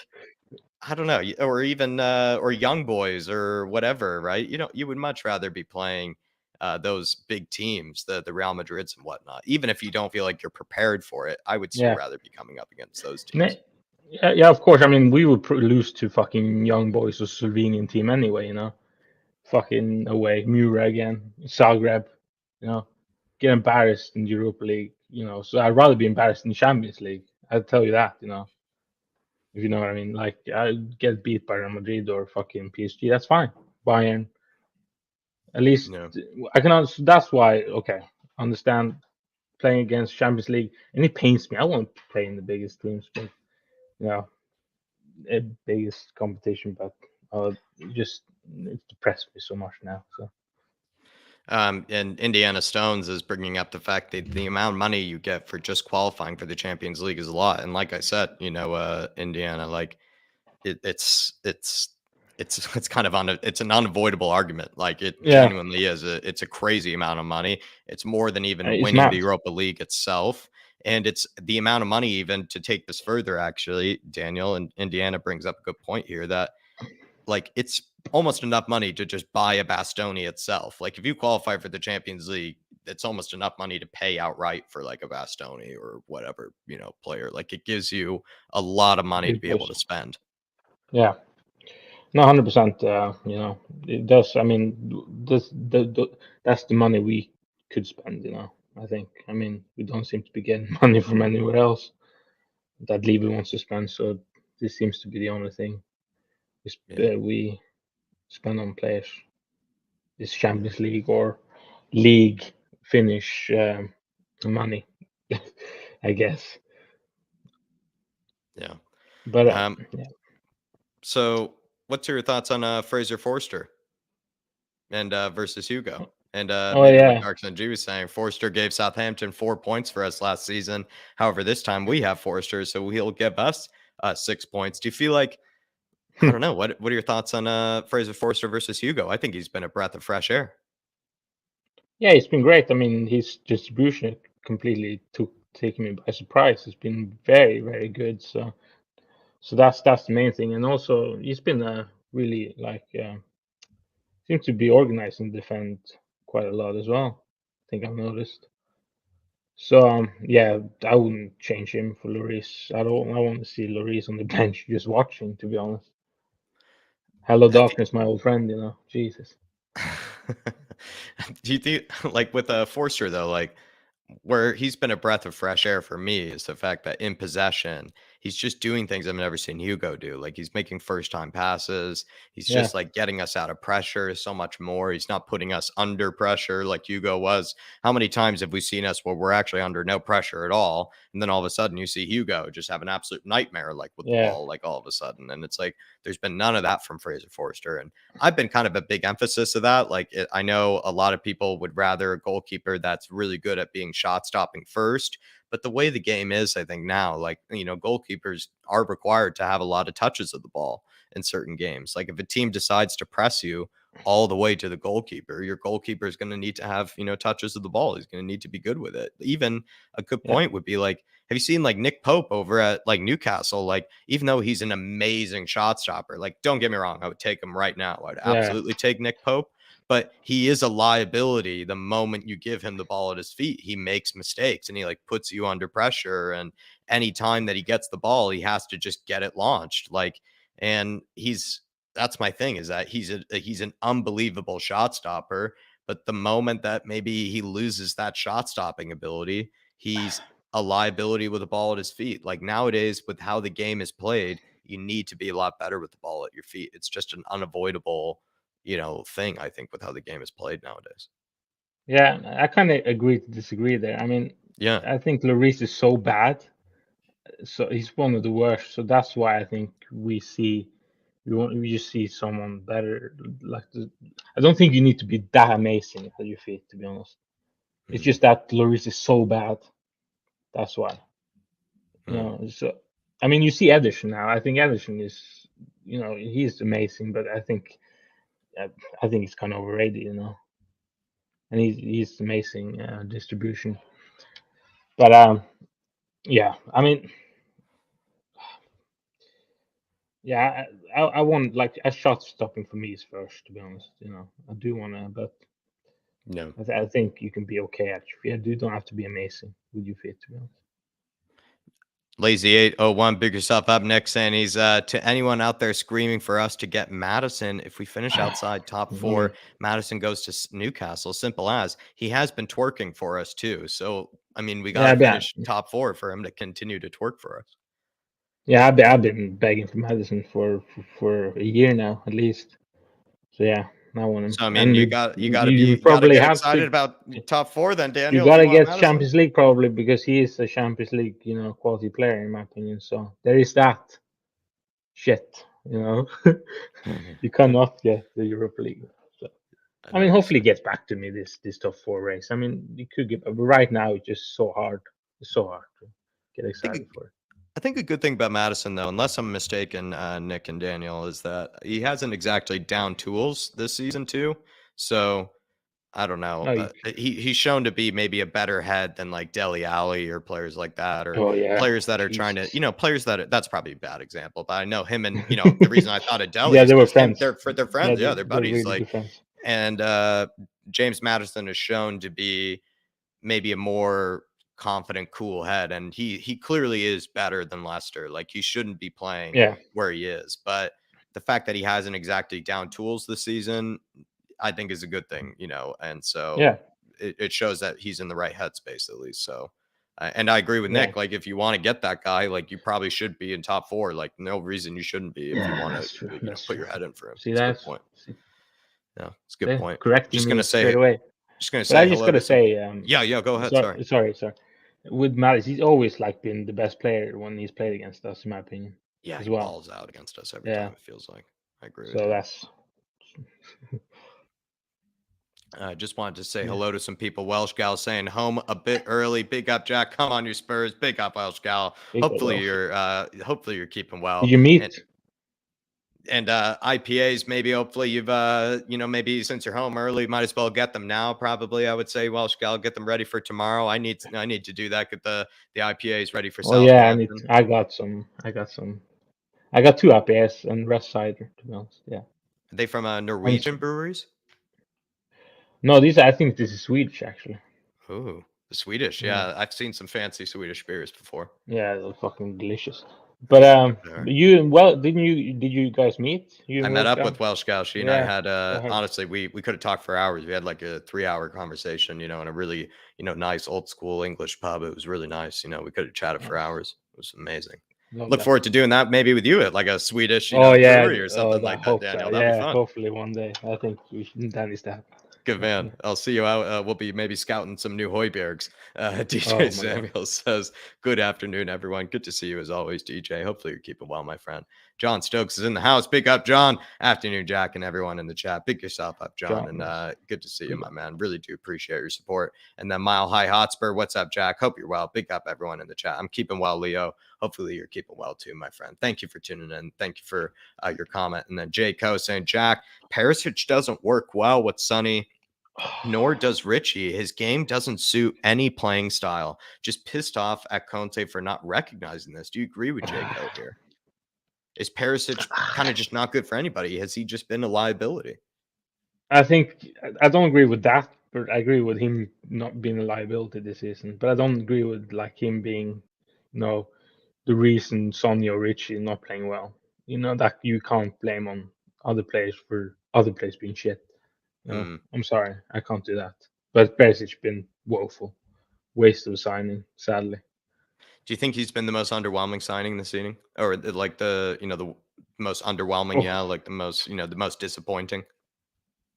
I don't know, or even or young boys or whatever, right? You would much rather be playing those big teams, the Real Madrids and whatnot. Even if you don't feel like you're prepared for it, I would still
yeah.
rather be coming up against those
Ne-
teams.
Yeah, of course. I mean, we would lose to fucking Young Boys or Slovenian team anyway, fucking away, Mura again, Zagreb, get embarrassed in the Europa League, So I'd rather be embarrassed in the Champions League. I'll tell you that, if you know what I mean. Like I get beat by Real Madrid or fucking PSG, that's fine. Bayern, at least
Yeah.
I can understand. That's why, okay, understand playing against Champions League, and it pains me. I won't play in the biggest teams, but you know, biggest competition, but just it's depressed me so much now. So.
And Indiana Stones is bringing up the fact that the amount of money you get for just qualifying for the Champions League is a lot. And like I said, Indiana, like it's kind of it's an unavoidable argument. Like it
Yeah,
genuinely is. It's a crazy amount of money. It's more than even
it's
winning the
mad.
Europa League itself. And it's the amount of money, even to take this further, actually, Daniel, and Indiana brings up a good point here that like it's almost enough money to just buy a Bastoni itself. Like if you qualify for the Champions League, it's almost enough money to pay outright for like a Bastoni or whatever, player. Like it gives you a lot of money to
It
be able
does.
to spend.
Yeah, no, 100%. It does. I mean, that's the money we could spend. I think. I mean, we don't seem to be getting money from anywhere else that Levy wants to spend. So this seems to be the only thing we spend on players. This Champions League or league finish money, I guess.
Yeah.
But yeah.
So what's your thoughts on Fraser Forster and versus Hugo? And
Oh
maybe what
yeah.
Dark Sanjis was saying, Forster gave Southampton 4 points for us last season. However, this time we have Forster, so he'll give us 6 points. Do you feel like, I don't know, what are your thoughts on Fraser Forster versus Hugo? I think he's been a breath of fresh air.
Yeah, it's been great. I mean, his distribution completely taken me by surprise. It's been very, very good. So that's the main thing. And also, he's been really seems to be organized and defend quite a lot as well. I think I've noticed. So yeah, I wouldn't change him for Lloris at all. I want to see Lloris on the bench just watching. To be honest, hello
Have you,
darkness, my old friend. Jesus.
do you think, like with Forster though, like where he's been a breath of fresh air for me is the fact that in possession, he's just doing things I've never seen Hugo do. Like he's making first time passes. He's
Yeah,
just like getting us out of pressure so much more. He's not putting us under pressure like Hugo was. How many times have we seen us where we're actually under no pressure at all? And then all of a sudden you see Hugo just have an absolute nightmare, like with the
yeah,
ball, like all of a sudden. And it's like, there's been none of that from Fraser Forster. And I've been kind of a big emphasis of that. Like I know a lot of people would rather a goalkeeper that's really good at being shot stopping first. But the way the game is, I think now, like, goalkeepers are required to have a lot of touches of the ball in certain games. Like if a team decides to press you all the way to the goalkeeper, your goalkeeper is going to need to have, touches of the ball. He's going to need to be good with it. Even a good
yeah,
point would be like, have you seen like Nick Pope over at like Newcastle? Like, even though he's an amazing shot stopper, like, don't get me wrong, I would take him right now. I'd
yeah,
absolutely take Nick Pope, but he is a liability the moment you give him the ball at his feet. He makes mistakes and he like puts you under pressure. And any time that he gets the ball, he has to just get it launched. Like, and that's my thing is that he's an unbelievable shot stopper. But the moment that maybe he loses that shot stopping ability, he's a liability with a ball at his feet. Like nowadays, with how the game is played, you need to be a lot better with the ball at your feet. It's just an unavoidable, thing, I think, with how the game is played nowadays.
yeah. I kind of agree to disagree there. I mean,
Yeah.
I think Lloris is so bad, so he's one of the worst. So that's why I think we see We just see someone better. I don't think you need to be that amazing at your feet, to be honest. It's just that Lloris is so bad. That's why. So I mean, you see Ederson now. I think Ederson is, he's amazing, but I think he's kind of overrated, and he's amazing distribution. But yeah, I mean, yeah, I want like a shot stopping for me is first, to be honest. I do want to, but
no,
I think you can be okay at your feet. You don't have to be amazing with your feet, to be honest.
Lazy 801, big yourself up. Nick saying he's to anyone out there screaming for us to get Madison. If we finish outside top 4, Madison goes to Newcastle. Simple as. He has been twerking for us too. So I mean, we got to finish top 4 for him to continue to twerk for us.
Yeah, I've been begging for Madison for a year now at least. So yeah, I want him.
So I mean, you got to get excited about top 4 then, Daniel.
You got to get Champions League probably, because he is a Champions League, quality player in my opinion. So there is that. Shit, you cannot get the Europa League. So I mean, hopefully he gets back to me this top 4 race. I mean, you could get, but right now it's just so hard. It's so hard to get excited for it.
I think a good thing about Madison, though, unless I'm mistaken, Nick and Daniel, is that he hasn't exactly down tools this season too. So I don't know. He's shown to be maybe a better head than like Dele Alli or players like that, or players that are trying to, players that's probably a bad example, but I know him and the reason I thought of Dele is
they were friends.
They're friends. Yeah, they're buddies.
Really friends.
And James Maddison has shown to be maybe a more confident, cool head, and he clearly is better than Leicester. Like, he shouldn't be playing where he is, but the fact that he hasn't exactly down tools this season, I think is a good thing, and so it shows that he's in the right headspace at least. So and I agree with Nick, like if you want to get that guy, like you probably should be in top 4. Like no reason you shouldn't be if you want to put your head in for him.
See, that's
a good point. Yeah, it's a good point.
Correct.
Just gonna say
away.
Just gonna say.
I just gotta say.
Yeah. Go ahead.
Sorry. With Madison, he's always like been the best player when he's played against us, in my opinion.
Yeah, he balls out against us every time. It feels like. I agree.
So that's.
I just wanted to say hello to some people. Welsh Gal saying home a bit early. Big up, Jack. Come on, you Spurs. Big up, Welsh Gal. Hopefully you're keeping well.
Did you meet?
And IPAs, maybe hopefully you've maybe since you're home early, might as well get them now. Probably, I would say, Welsh Gal, get them ready for tomorrow. I need to do that. Get the IPAs ready for Southampton.
Yeah, I got some. I got 2 IPAs and rest cider, to be honest. Yeah.
Are they from Norwegian breweries?
No, I think this is Swedish actually.
Ooh, the Swedish. Yeah, I've seen some fancy Swedish beers before.
Yeah, they're fucking delicious. But did you guys meet?
I met up with Welsh Gal. She and I had honestly, we could have talked for hours. We had like a 3-hour conversation, in a really, nice old school English pub. It was really nice. We could have chatted for hours. It was amazing. Look forward to doing that maybe with you at like a Swedish brewery or something like that, Daniel. That'd be fun.
Hopefully one day. I think that needs to happen.
Good man. I'll see you out. We'll be maybe scouting some new Hoibergs. DJ Samuel says, good afternoon, everyone. Good to see you as always, DJ. Hopefully you're keeping well, my friend. John Stokes is in the house. Big up, John. Afternoon, Jack, and everyone in the chat. Big yourself up, John. And good to see you, my man. Really do appreciate your support. And then Mile High Hotspur. What's up, Jack? Hope you're well. Big up, everyone in the chat. I'm keeping well, Leo. Hopefully you're keeping well too, my friend. Thank you for tuning in. Thank you for your comment. And then Jay Coe saying, Jack, Perisic doesn't work well with Sonny. Nor does Richie. His game doesn't suit any playing style. Just pissed off at Conte for not recognizing this. Do you agree with Jaco here? Is Perisic kind of just not good for anybody? Has he just been a liability?
I think I don't agree with that, but I agree with him not being a liability this season. But I don't agree with like him being, the reason Sonny or Richie not playing well. That you can't blame on other players for other players being shit. I'm sorry, I can't do that. But Perisic been woeful, waste of signing, sadly.
Do you think he's been the most underwhelming signing this season, or like the most underwhelming? Yeah, like the most the most disappointing.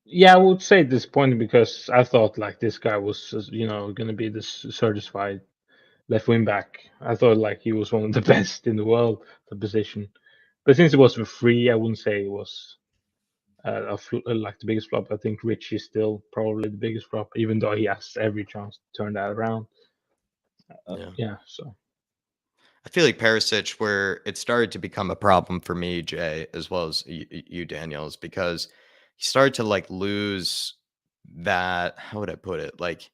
Yeah, I would say disappointing because I thought like this guy was going to be this certified left wing back. I thought like he was one of the best in the world, the position. But since it was for free, I wouldn't say it was like the biggest flop. I think Rich is still probably the biggest flop, even though he has every chance to turn that around. Yeah, so
I feel like Perisic, where it started to become a problem for me, Jay, as well as you, Daniel, is because he started to like lose that. How would I put it? Like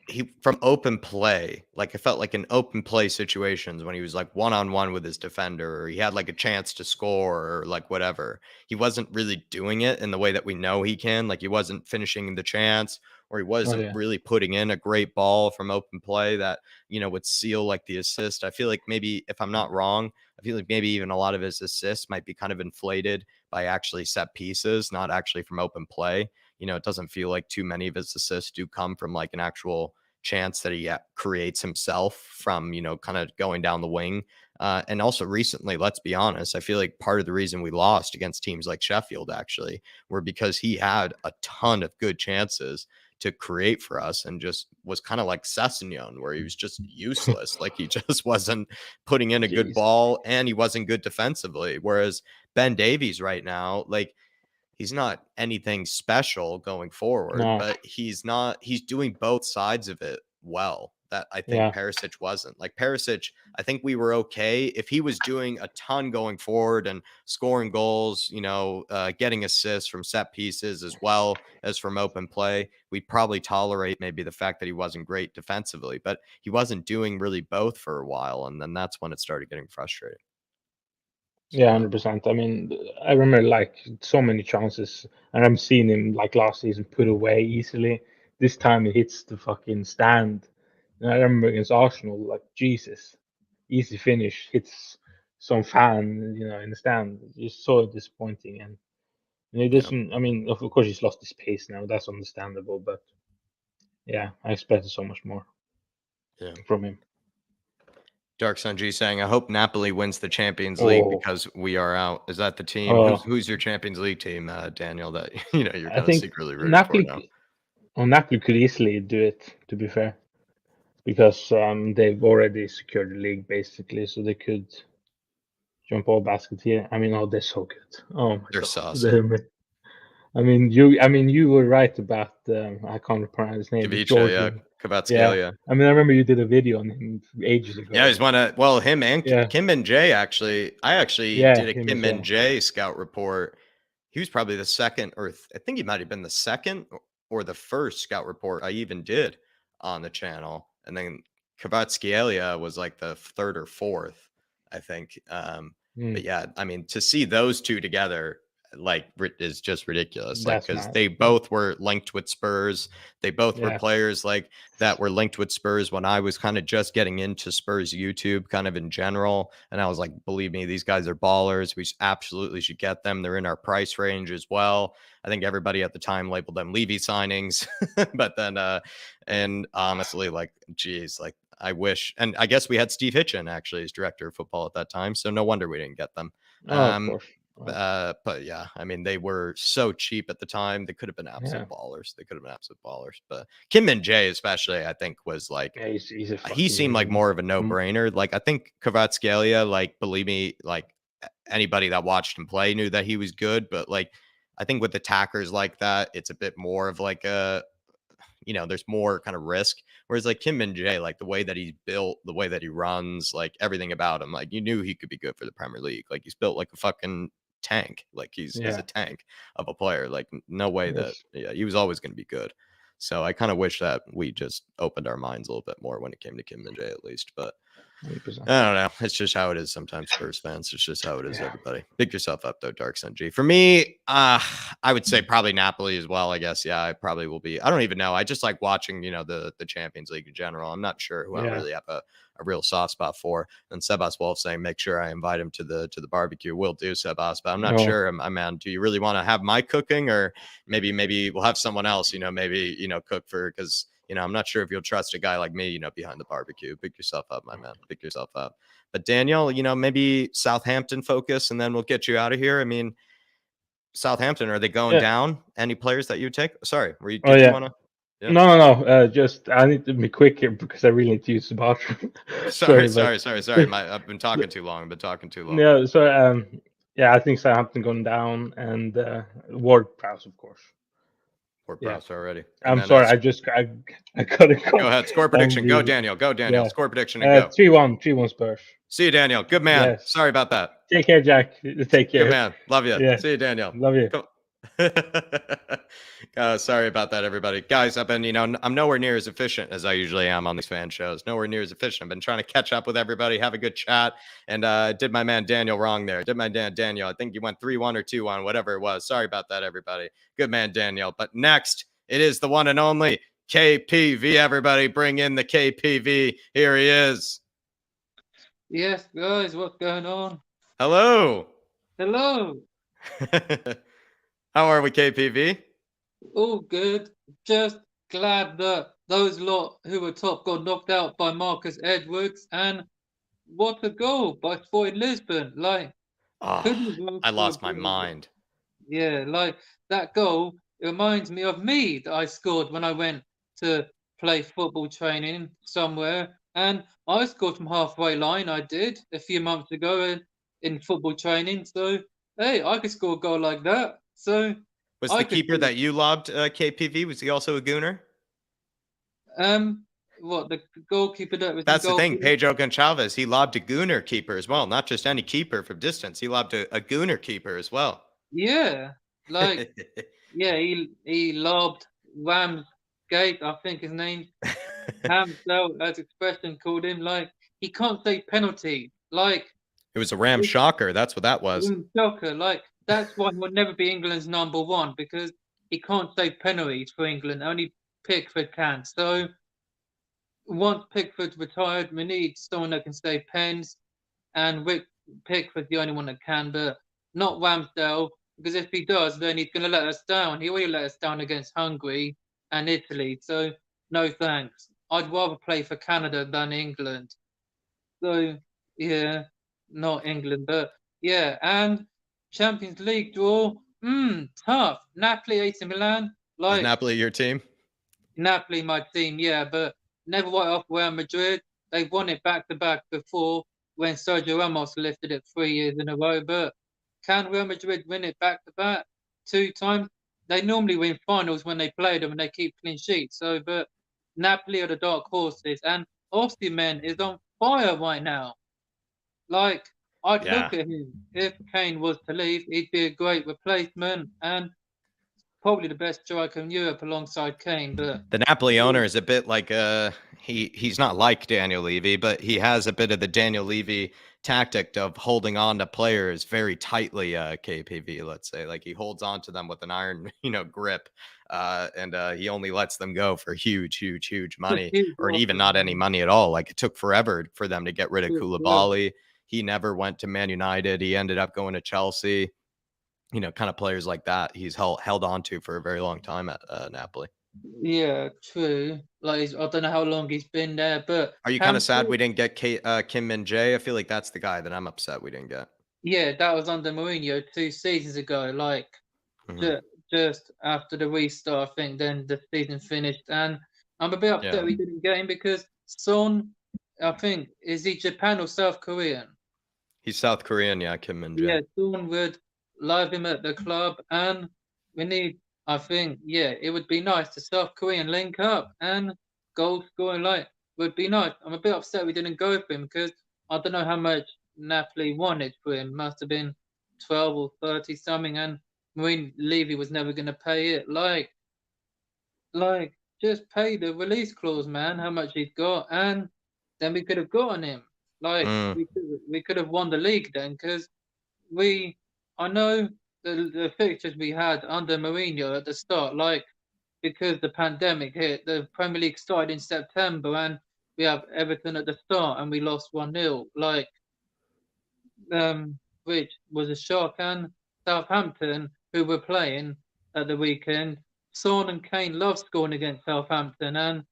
he from open play, like I felt like in open play situations when he was like one-on-one with his defender, or he had like a chance to score or like whatever, he wasn't really doing it in the way that we know he can. Like he wasn't finishing the chance, or he wasn't really putting in a great ball from open play that, you know, would seal like the assist. I feel like maybe, if I'm not wrong, I feel like maybe even a lot of his assists might be kind of inflated by actually set pieces, not actually from open play. You know, it doesn't feel like too many of his assists do come from like an actual chance that he creates himself from, you know, kind of going down the wing. And also recently, let's be honest, I feel like part of the reason we lost against teams like Sheffield actually were because he had a ton of good chances to create for us and just was kind of like Sessegnon, where he was just useless. Like he just wasn't putting in a good ball and he wasn't good defensively. Whereas Ben Davies right now, like, he's not anything special going forward, but he's doing both sides of it well. That I think Perisic wasn't. Like Perisic, I think we were okay if he was doing a ton going forward and scoring goals, you know, getting assists from set pieces as well as from open play. We'd probably tolerate maybe the fact that he wasn't great defensively, but he wasn't doing really both for a while, and then that's when it started getting frustrating.
Yeah, 100%. I mean, I remember like so many chances, and I'm seeing him like last season put away easily. This time it hits the fucking stand. And I remember against Arsenal, like Jesus, easy finish, hits some fan, you know, in the stand. It's so disappointing, and it doesn't. I mean, of course, he's lost his pace now. That's understandable, but yeah, I expected so much more from him.
Dark Sanjis saying, I hope Napoli wins the Champions League because we are out. Is that the team? Who's your Champions League team, Daniel, that you know you're kind of secretly rooting for now?
Napoli could easily do it, to be fair, because they've already secured the league basically, so they could jump all baskets here. I mean, they're so good. Oh my
They're
god,
saucy.
I mean, you were right about I can't pronounce his name.
Ceviche,
yeah. I mean, I remember you did a video on him ages ago.
Yeah, he's one of him and Kim Min-jae actually. I actually did a Kim Min-jae scout report. He was probably the second, or I think he might have been the second or the first scout report I even did on the channel. And then Kvaratskhelia was like the third or fourth, I think. But yeah, I mean, to see those two together, like, is just ridiculous. Like, because they both were linked with Spurs. They both were players like that were linked with Spurs when I was kind of just getting into Spurs YouTube kind of in general. And I was like, believe me, these guys are ballers. We absolutely should get them. They're in our price range as well. I think everybody at the time labeled them Levy signings. But then, and honestly, like, geez, like, I wish. And I guess we had Steve Hitchen actually as director of football at that time. So no wonder we didn't get them.
Of course.
But yeah, I mean, they were so cheap at the time. They could have been absolute ballers. They could have been absolute ballers. But Kim Min-jae, especially, I think was like, he seemed like more of a no-brainer. Like, I think Kvaratskhelia, like, believe me, like anybody that watched him play knew that he was good. But like, I think with attackers like that, it's a bit more of like a, you know, there's more kind of risk. Whereas like Kim Min-jae, like the way that he's built, the way that he runs, like everything about him, like you knew he could be good for the Premier League. Like he's built like a fucking tank. Like he's a tank of a player. Like no way that he was always going to be good. So I kind of wish that we just opened our minds a little bit more when it came to Kim Min-jae at least. But
100%.
I don't know. It's just how it is sometimes, Spurs fans. It's just how it is, everybody. Pick yourself up, though, Dark Sun G. For me, I would say probably Napoli as well, I guess. Yeah, I probably will be. I don't even know. I just like watching, you know, the Champions League in general. I'm not sure who I really have a real soft spot for. And Sebas Wolf saying, make sure I invite him to the barbecue. Will do, Sebas. But I'm not sure. Man, do you really want to have my cooking, or maybe we'll have someone else, you know, maybe, you know, cook for, because you know, I'm not sure if you'll trust a guy like me, you know, behind the barbecue. Pick yourself up, my man. Pick yourself up. But Daniel, you know, maybe Southampton focus, and then we'll get you out of here. I mean, Southampton, are they going down? Any players that you take? Sorry, did you want to? Yeah.
No. Just I need to be quick here because I really need to use the bathroom.
Sorry.
but
I've been talking too long.
yeah. So yeah, I think Southampton gone down and Ward-Prowse, of course.
Ward
Yeah.
Prowse already. And
I'm
then
sorry. I got it.
go ahead. Score prediction. Go, Daniel. Go, Daniel.
Yeah.
Score prediction and go.
3-1 Spurs.
See you, Daniel. Good man.
Yes.
Sorry about that.
Take care, Jack. Take care.
Good man. Love you.
Yeah.
See you, Daniel.
Love you.
Sorry about that, everybody. Guys, I've been, I'm nowhere near as efficient as I usually am on these fan shows. Nowhere near as efficient. I've been trying to catch up with everybody, have a good chat, and did my man Daniel wrong there. Did my man Daniel. I think you went 3-1 or 2-1, whatever it was. Sorry about that, everybody. Good man, Daniel. But next, it is the one and only KPV, everybody. Bring in the KPV. Here he is.
Yes, guys, what's going on?
Hello.
Hello.
How are we, KPV?
All good. Just glad that those lot who were top got knocked out by Marcus Edwards, and what a goal by Sporting Lisbon. Like,
Oh, I lost my mind.
Yeah, like that goal, it reminds me of me that I scored when I went to play football training somewhere. And I scored from halfway line, I did a few months ago in football training. So, hey, I could score a goal like that. So,
Was the keeper that you lobbed, KPV, was he also a gooner?
What, the goalkeeper that was
That's the thing. Pedro Goncalves, he lobbed a gooner keeper as well. Not just any keeper from distance. He lobbed a gooner keeper as well.
Yeah, like yeah, he lobbed Ramsgate, I think his name. Ramsdale, as expression called him. Like, he can't say penalty. Like,
it was a Ram shocker. That's what that was.
Shocker. Like, that's why he will never be England's number one, because he can't say penalties for England. Only Pickford can. So once Pickford's retired, we need someone that can say pens, and Pickford's the only one that can, but not Ramsdale, because if he does, then he's going to let us down. He already let us down against Hungary and Italy, so no thanks. I'd rather play for Canada than England. So, yeah, not England, but yeah, and Champions League draw, tough. Napoli, AC Milan. Like,
is Napoli your team?
Napoli, my team, yeah, but never write off Real Madrid. They've won it back-to-back before when Sergio Ramos lifted it 3 years in a row, but can Real Madrid win it back-to-back 2 times? They normally win finals when they play them and they keep clean sheets. So, but Napoli are the dark horses, and Osimhen is on fire right now. Like, I'd look at him. If Kane was to leave, he'd be a great replacement and probably the best striker in Europe alongside Kane. But
the Napoli owner is a bit like he's not like Daniel Levy, but he has a bit of the Daniel Levy tactic of holding on to players very tightly. KPV, let's say, like he holds on to them with an iron, grip, and he only lets them go for huge money, or even not any money at all. Like, it took forever for them to get rid of Koulibaly. He never went to Man United. He ended up going to Chelsea. Kind of players like that he's held on to for a very long time at Napoli.
Yeah, true. Like, I don't know how long he's been there, but
are you kind of sad we didn't get Kim Min-jae? I feel like that's the guy that I'm upset we didn't get.
Yeah, that was under Mourinho 2 seasons ago. Like, just after the restart, I think. Then the season finished, and I'm a bit upset we didn't get him because Son, I think, is he Japan or South Korean?
He's South Korean, yeah. Kim Min-jae.
Yeah, Son would love him at the club, and we need. I think, yeah, it would be nice to South Korean link up and goal scoring, like, would be nice. I'm a bit upset we didn't go for him because I don't know how much Napoli wanted for him. Must have been 12 or 30 something, and Marine Levy was never going to pay it. Like, just pay the release clause, man, how much he's got, and then we could have gotten him. Like, we could have won the league then, because I know the fixtures we had under Mourinho at the start, like, because the pandemic hit, the Premier League started in September, and we have Everton at the start, and we lost 1-0, like, which was a shock. And Southampton, who were playing at the weekend, Son and Kane love scoring against Southampton, and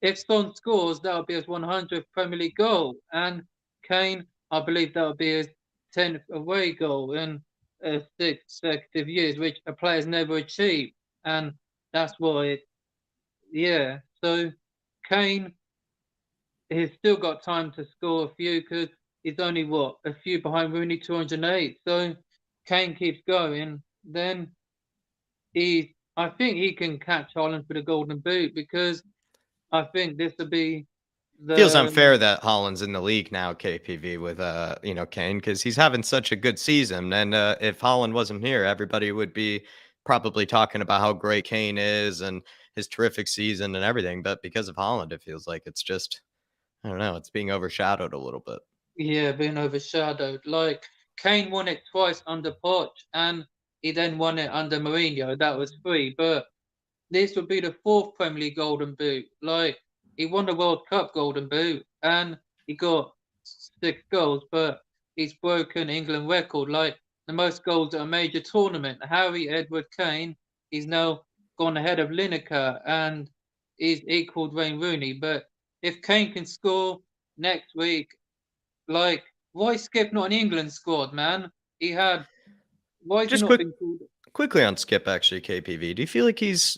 if Son scores, that'll be his 100th Premier League goal, and Kane, I believe that'll be his 10th away goal in 6 consecutive years, which a player's never achieved, and that's why Yeah, so Kane, he's still got time to score a few because he's only a few behind Rooney, 208. So Kane keeps going, then I think he can catch Haaland for the Golden Boot because I think this will be
Feels
the
unfair that Holland's in the league now, KPV, with Kane, because he's having such a good season. And if Holland wasn't here, everybody would be probably talking about how great Kane is and his terrific season and everything. But because of Holland, it feels like it's just, I don't know, it's being overshadowed a little bit.
being overshadowed. Like Kane won it twice under Poch, and he then won it under Mourinho. That was three, but this would be the fourth Premier League Golden Boot. Like he won the World Cup Golden Boot and he got 6 goals, but he's broken England record, like the most goals at a major tournament. Harry Edward Kane, he's now gone ahead of Lineker and he's equalled Wayne Rooney. But if Kane can score next week, like why Skip not an England squad, man? He had why is he
Just
not been called?
quickly on Skip, actually, KPV. Do you feel like he's,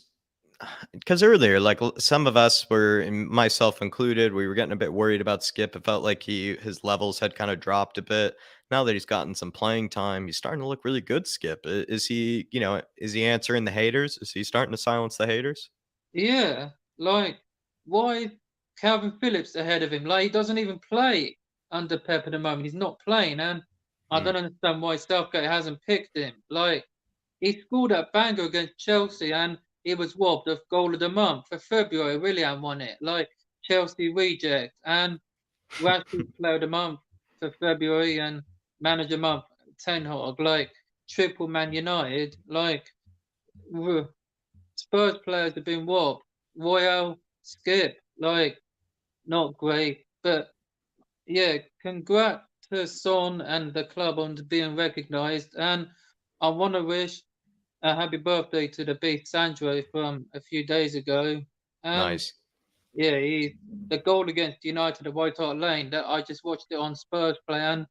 because earlier, like some of us were, and myself included, we were getting a bit worried about Skip. It felt like his levels had kind of dropped a bit. Now that he's gotten some playing time, he's starting to look really good. Skip, is he? Is he answering the haters? Is he starting to silence the haters?
Yeah, like why is Calvin Phillips ahead of him? Like he doesn't even play under Pep at the moment. He's not playing, and I
Hmm.
don't understand why Southgate hasn't picked him. Like he scored that banger against Chelsea, and he was robbed of goal of the month for February. Willian won it, like Chelsea reject, and Rashford player of the month for February, and manager month Ten Hag, like triple Man United, like. Spurs players have been what? Royal, Skip, like not great. But yeah, congrats to Son and the club on being recognised. And I want to wish a happy birthday to the beast Sandro from a few days ago. And
Nice.
yeah, the goal against United at White Hart Lane, that I just watched it on Spurs play, and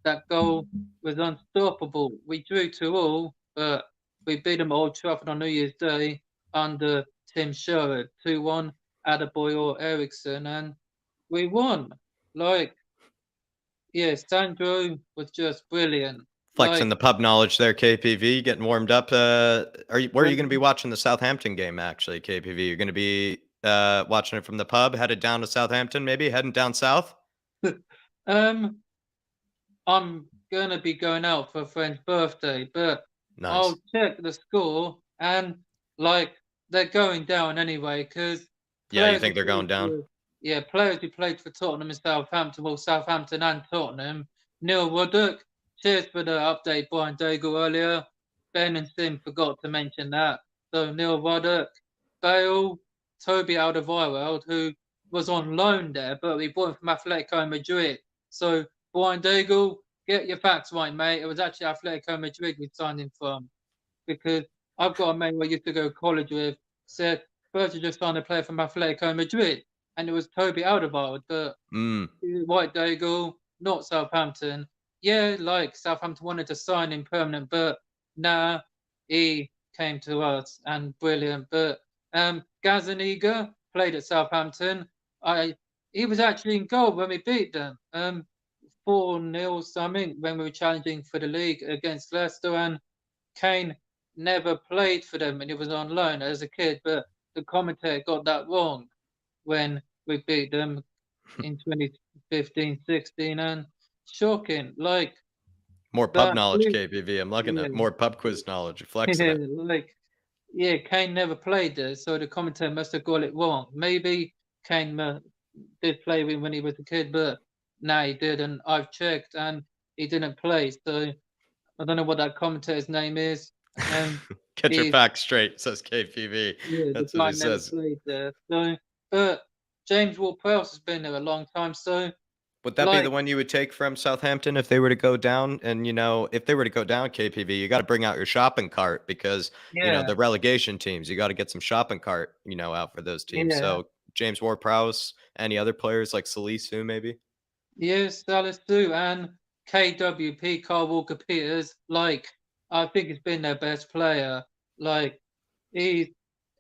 that goal was unstoppable. We drew 2-2, but we beat them at Old Trafford on New Year's Day under Tim Sherwood, 2-1, Adebayor or Ericsson, and we won. Like, yeah, Sandro was just brilliant.
Flexing
Like,
the pub knowledge there, KPV, getting warmed up. Where are you going to be
um,
watching the Southampton game? Actually, KPV, you're going to be watching it from the pub, headed down to Southampton, maybe heading down south.
um, I'm gonna be going out for a friend's birthday, but
Nice.
I'll check the score and like they're going down anyway because
Yeah, you
players who
think they're going
played
down?
for players who played for Tottenham and Southampton, well Southampton and Tottenham. Neil Ruddock, cheers for the update, Brian Daigle earlier. Ben and Sim forgot to mention that. So Neil Ruddock, Bale, Toby Alderweireld, who was on loan there, but we bought him from Atletico Madrid. So Brian Daigle, get your facts right, mate. It was actually Atletico Madrid we signed him from because I've got a mate who I used to go to college with said Spurs just signed a player from Atletico Madrid, and it was Toby Alderweireld, but
Mm.
White Daigle, not Southampton. Yeah, like Southampton wanted to sign him permanent, but nah, he came to us and brilliant. But Gazaniga played at Southampton. He was actually in goal when we beat them. 4-0 something when we were challenging for the league against Leicester, and Kane never played for them and he was on loan as a kid, but the commentator got that wrong when we beat them in 2015-16, and shocking. Like
More pub
that
knowledge, KPV. I'm looking
yeah,
at more pub quiz knowledge. Flexing it.
like Kane never played there, so the commentator must have got it wrong. Maybe Kane did play with him when he was a kid, but no, he didn't. I've checked and he didn't play. So I don't know what that commentator's name is.
Get your
He's
facts straight, says KPV.
the
That's what
guy
he
never
says.
played there. So, but James Ward-Prowse has been there a long time. So,
Would that be the
like,
one you would take from Southampton if they were to go down? And, if they were to go down, KPV, you got to bring out your shopping cart because,
yeah,
the relegation teams, you got to get some shopping cart, out for those teams.
yeah.
So James Ward-Prowse, any other players like Salisu, maybe?
Yes, Dallas too, and KWP, Carl Walker Peters. Like, I think he's been their best player. Like, he,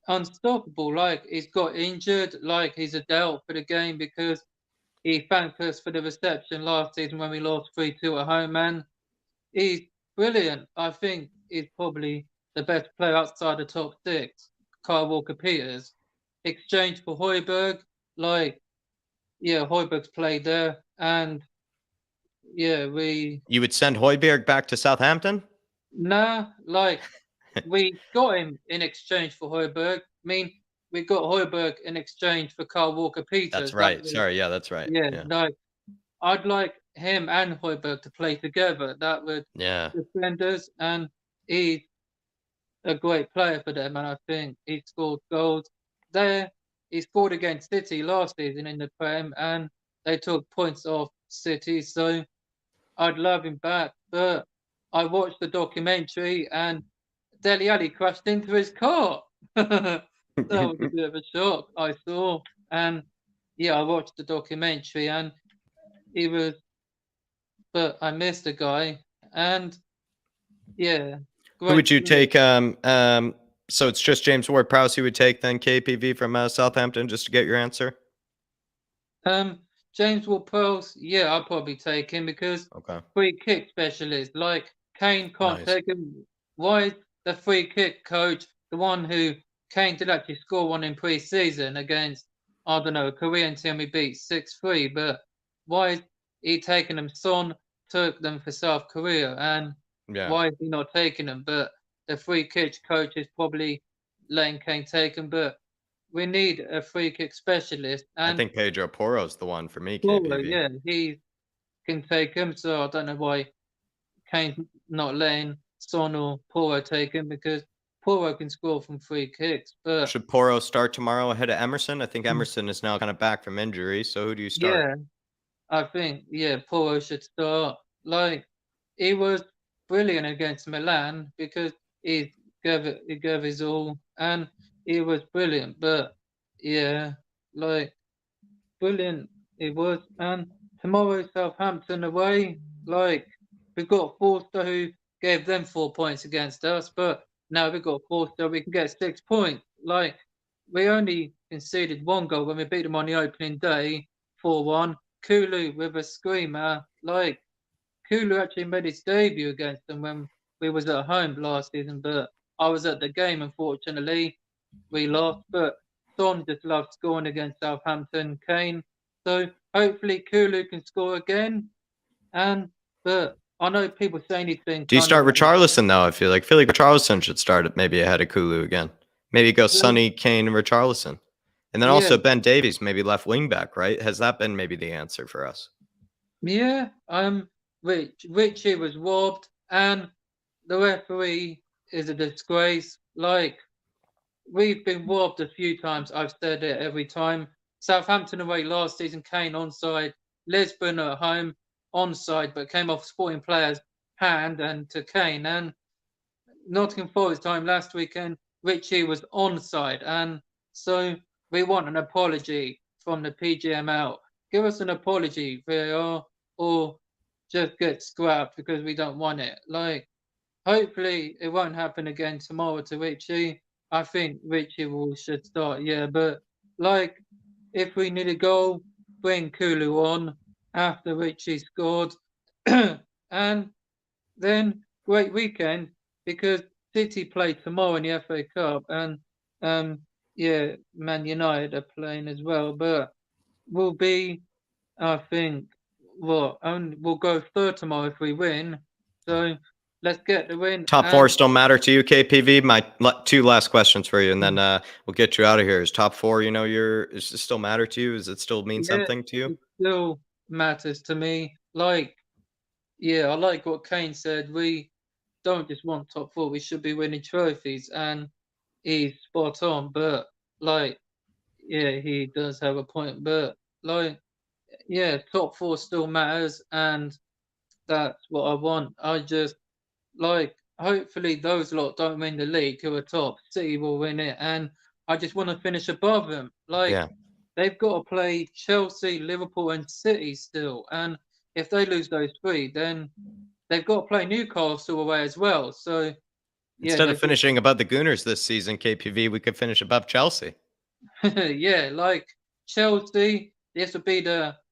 unstoppable. Like, he's got injured, like he's a doubt for the game because he thanked us for the reception last season when we lost 3-2 at home, and he's brilliant. I think he's probably the best player outside the top six. Kyle Walker-Peters. Exchange for Højbjerg, like, yeah, Højbjerg's played there, and yeah,
You would send Højbjerg back to Southampton?
like, we got him in exchange for Højbjerg. I mean, we got Højbjerg in exchange for Kyle Walker-Peters.
That's right. Sorry, yeah, that's right.
Yeah, like, I'd like him and Højbjerg to play together. That would defend us, and he's a great player for them, and I think he scored goals there. He scored against City last season in the Prem, and they took points off City, so I'd love him back. But I watched the documentary, and Dele Alli crashed into his car. That was a bit of a shock, I saw. And yeah, I watched the documentary, and he was, but I missed the guy. And yeah.
Who would you take? So it's just James Ward-Prowse you would take then, KPV from Southampton, just to get your answer?
James Ward-Prowse, yeah, I'll probably take him because free kick specialist. Like, Kane can't take him. Why is the free kick coach the one who Kane did actually score one in pre-season against, I don't know, a Korean team we beat 6-3, but why is he taking them? Son took them for South Korea, and why is he not taking them? But the free kick coach is probably letting Kane take them, but we need a free kick specialist. And
I think Pedro Porro's the one for me,
Porro,
KPV.
yeah, he can take him, so I don't know why Kane's not letting Son or Porro take him, because Porro can score from free kicks. But
should Porro start tomorrow ahead of Emerson? I think Emerson is now kind of back from injury, so who do you start?
Yeah, I think, Porro should start. Like, he was brilliant against Milan because he gave his all, and he was brilliant. But yeah, like, brilliant it was. And tomorrow Southampton away, like, we've got Forster who gave them 4 points against us, but now we've got Forster, we can get 6 points. Like, we only conceded 1 goal when we beat them on the opening day, 4-1. Kulu with a screamer. Like, Kulu actually made his debut against them when we was at home last season, but I was at the game, unfortunately. We lost, but Son just loved scoring against Southampton, Kane. So hopefully Kulu can score again. But I know people say anything.
Do you start Richarlison though? I feel like Richarlison should start it maybe ahead of Kulu again. Maybe go Sonny, Kane, and Richarlison. And then also Ben Davies, maybe left wing back, right? Has that been maybe the answer for us?
Yeah, Richie was robbed, and the referee is a disgrace. Like, we've been robbed a few times. I've said it every time. Southampton away last season, Kane onside. Lisbon at home, onside, but came off Sporting player's hand and to Kane. And Nottingham Forest time last weekend, Richie was onside. And so we want an apology from the PGML. Give us an apology, VAR, or just get scrapped because we don't want it. Like, hopefully it won't happen again tomorrow to Richie. I think Richie should start, but like, if we need a goal, bring Kulu on after Richie scored. And then great weekend because City play tomorrow in the FA Cup, and Man United are playing as well. But we'll be, I think, we'll go third tomorrow if we win. So let's get the win.
Top four still matter to you, KPV? My 2 last questions for you, and then we'll get you out of here. Is top 4, does it still matter to you? Does it still mean something to you?
It still matters to me. Like, I like what Kane said. We don't just want top 4. We should be winning trophies, and he's spot on. But like, he does have a point. But like, top 4 still matters, and that's what I want. I just, like, hopefully those lot don't win the league who are top. City will win it, and I just want to finish above them. Like, they've got to play Chelsea, Liverpool, and City still, and if they lose those 3, then they've got to play Newcastle away as well. So
Instead of finishing above the Gooners this season, KPV, we could finish above Chelsea.
Yeah, like Chelsea, this will be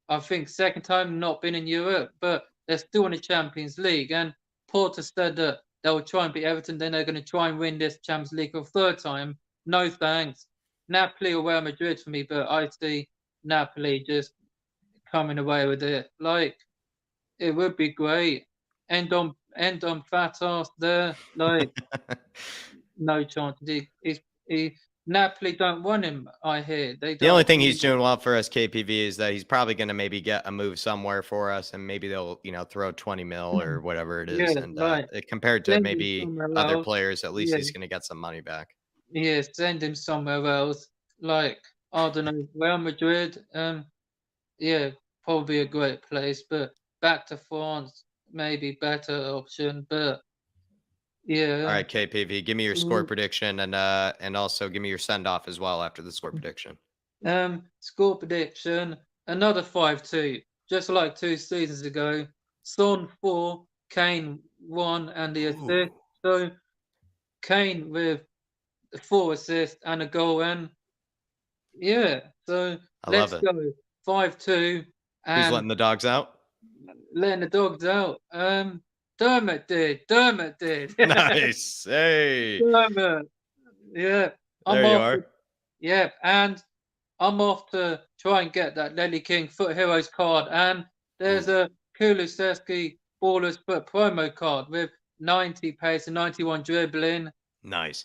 I think, second time not been in Europe, but they're still in the Champions League. And Porter said that they'll try and beat Everton, then they're going to try and win this Champions League for a third time. No thanks. Napoli or Real Madrid for me, but I see Napoli just coming away with it. Like, it would be great. End on fat ass there. Like, no chance. Napoli don't want him, I hear.
The only thing he's doing well for us, KPV, is that he's probably going to maybe get a move somewhere for us, and maybe they'll, throw 20 mil or whatever it is.
Yeah,
and
right.
compared to maybe other players, at least
Yeah.
he's going to get some money back.
Yeah, send him somewhere else. Like, I don't know, Real Madrid. Yeah, probably a great place, but back to France, maybe better option. But yeah.
All right, KPV, give me your score prediction, and also give me your send off as well after the score prediction.
Score prediction, another 5-2, just like 2 seasons ago. Son 4, Kane 1, and the assist. So Kane with 4 assists and a goal, and yeah. So let's go 5-2.
Who's letting the dogs out?
Letting the dogs out. Dermot did.
Nice. Hey.
Dermot. Yeah.
There you are.
Yeah, and I'm off to try and get that Ledley King Foot Heroes card. And there's a Kulusevski Ballers Foot promo card with 90 pace and 91 dribbling.
Nice.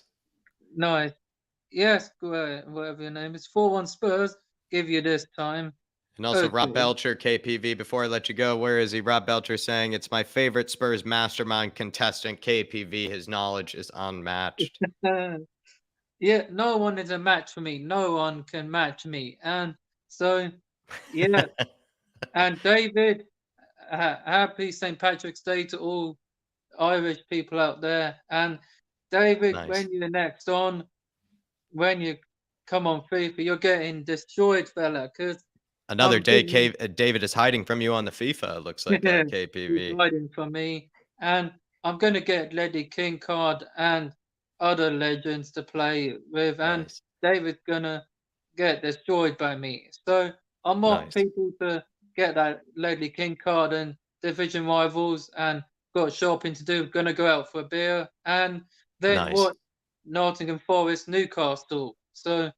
Yes, whatever your name is. 4-1 Spurs. Give you this time.
And also Rob Belcher, KPV, before I let you go, where is he? Rob Belcher saying, it's my favorite Spurs mastermind contestant, KPV. His knowledge is unmatched.
Yeah, no one is a match for me. No one can match me. And so, yeah. And David, happy St. Patrick's Day to all Irish people out there. And David, when you're next on, when you come on FIFA, you're getting destroyed, fella, because
another day, David is hiding from you on the FIFA, it looks like, KPV.
He's hiding from me. And I'm going to get Ledley King card and other legends to play with. And David's going to get destroyed by me. So I'm off people to get that Ledley King card and division rivals, and got shopping to do. Going to go out for a beer. And then watch Nottingham Forest, Newcastle. So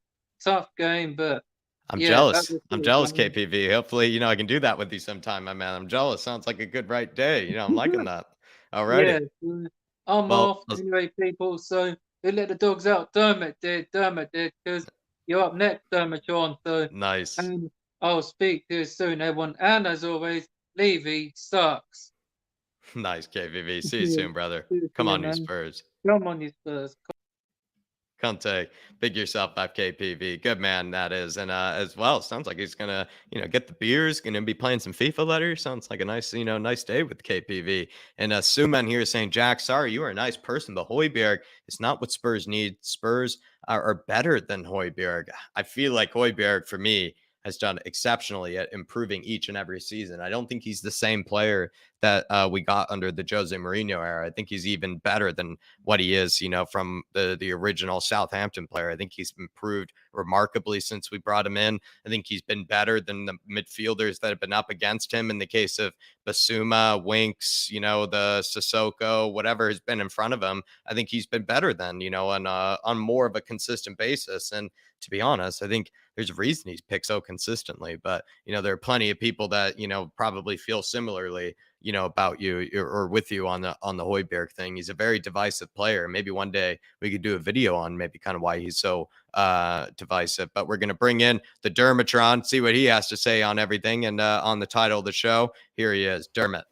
tough game, but
I'm jealous. I'm jealous, KPV. Hopefully, I can do that with you sometime, my man. I'm jealous. Sounds like a good right day. I'm liking that. All right.
Yeah, I'm off anyway, people. So we let the dogs out. Dermot did, because you're up next, Dermot John. So
nice.
And I'll speak to you soon, everyone. And as always, Levy sucks.
Nice, KPV. See you soon, brother. Come on, you Spurs.
Come on, you Spurs.
Conte, big yourself up, KPV. Good man, that is. And as well, sounds like he's gonna, get the beers, gonna be playing some FIFA later. Sounds like a nice, nice day with KPV. And Suman here saying, Jack, sorry, you are a nice person, but Højbjerg is not what Spurs need. Spurs are better than Højbjerg. I feel like Højbjerg, for me, has done exceptionally at improving each and every season. I don't think he's the same player that we got under the Jose Mourinho era. I think he's even better than what he is, from the original Southampton player. I think he's improved remarkably since we brought him in. I think he's been better than the midfielders that have been up against him in the case of Basuma, Winks, the Sissoko, whatever has been in front of him. I think he's been better than, on more of a consistent basis. And to be honest, I think there's a reason he's picked so consistently, but there are plenty of people that probably feel similarly about you or with you on the Højbjerg thing. He's a very divisive player. Maybe one day we could do a video on maybe kind of why he's so divisive. But we're gonna bring in the Dermatron, see what he has to say on everything, and on the title of the show. Here he is, Dermot.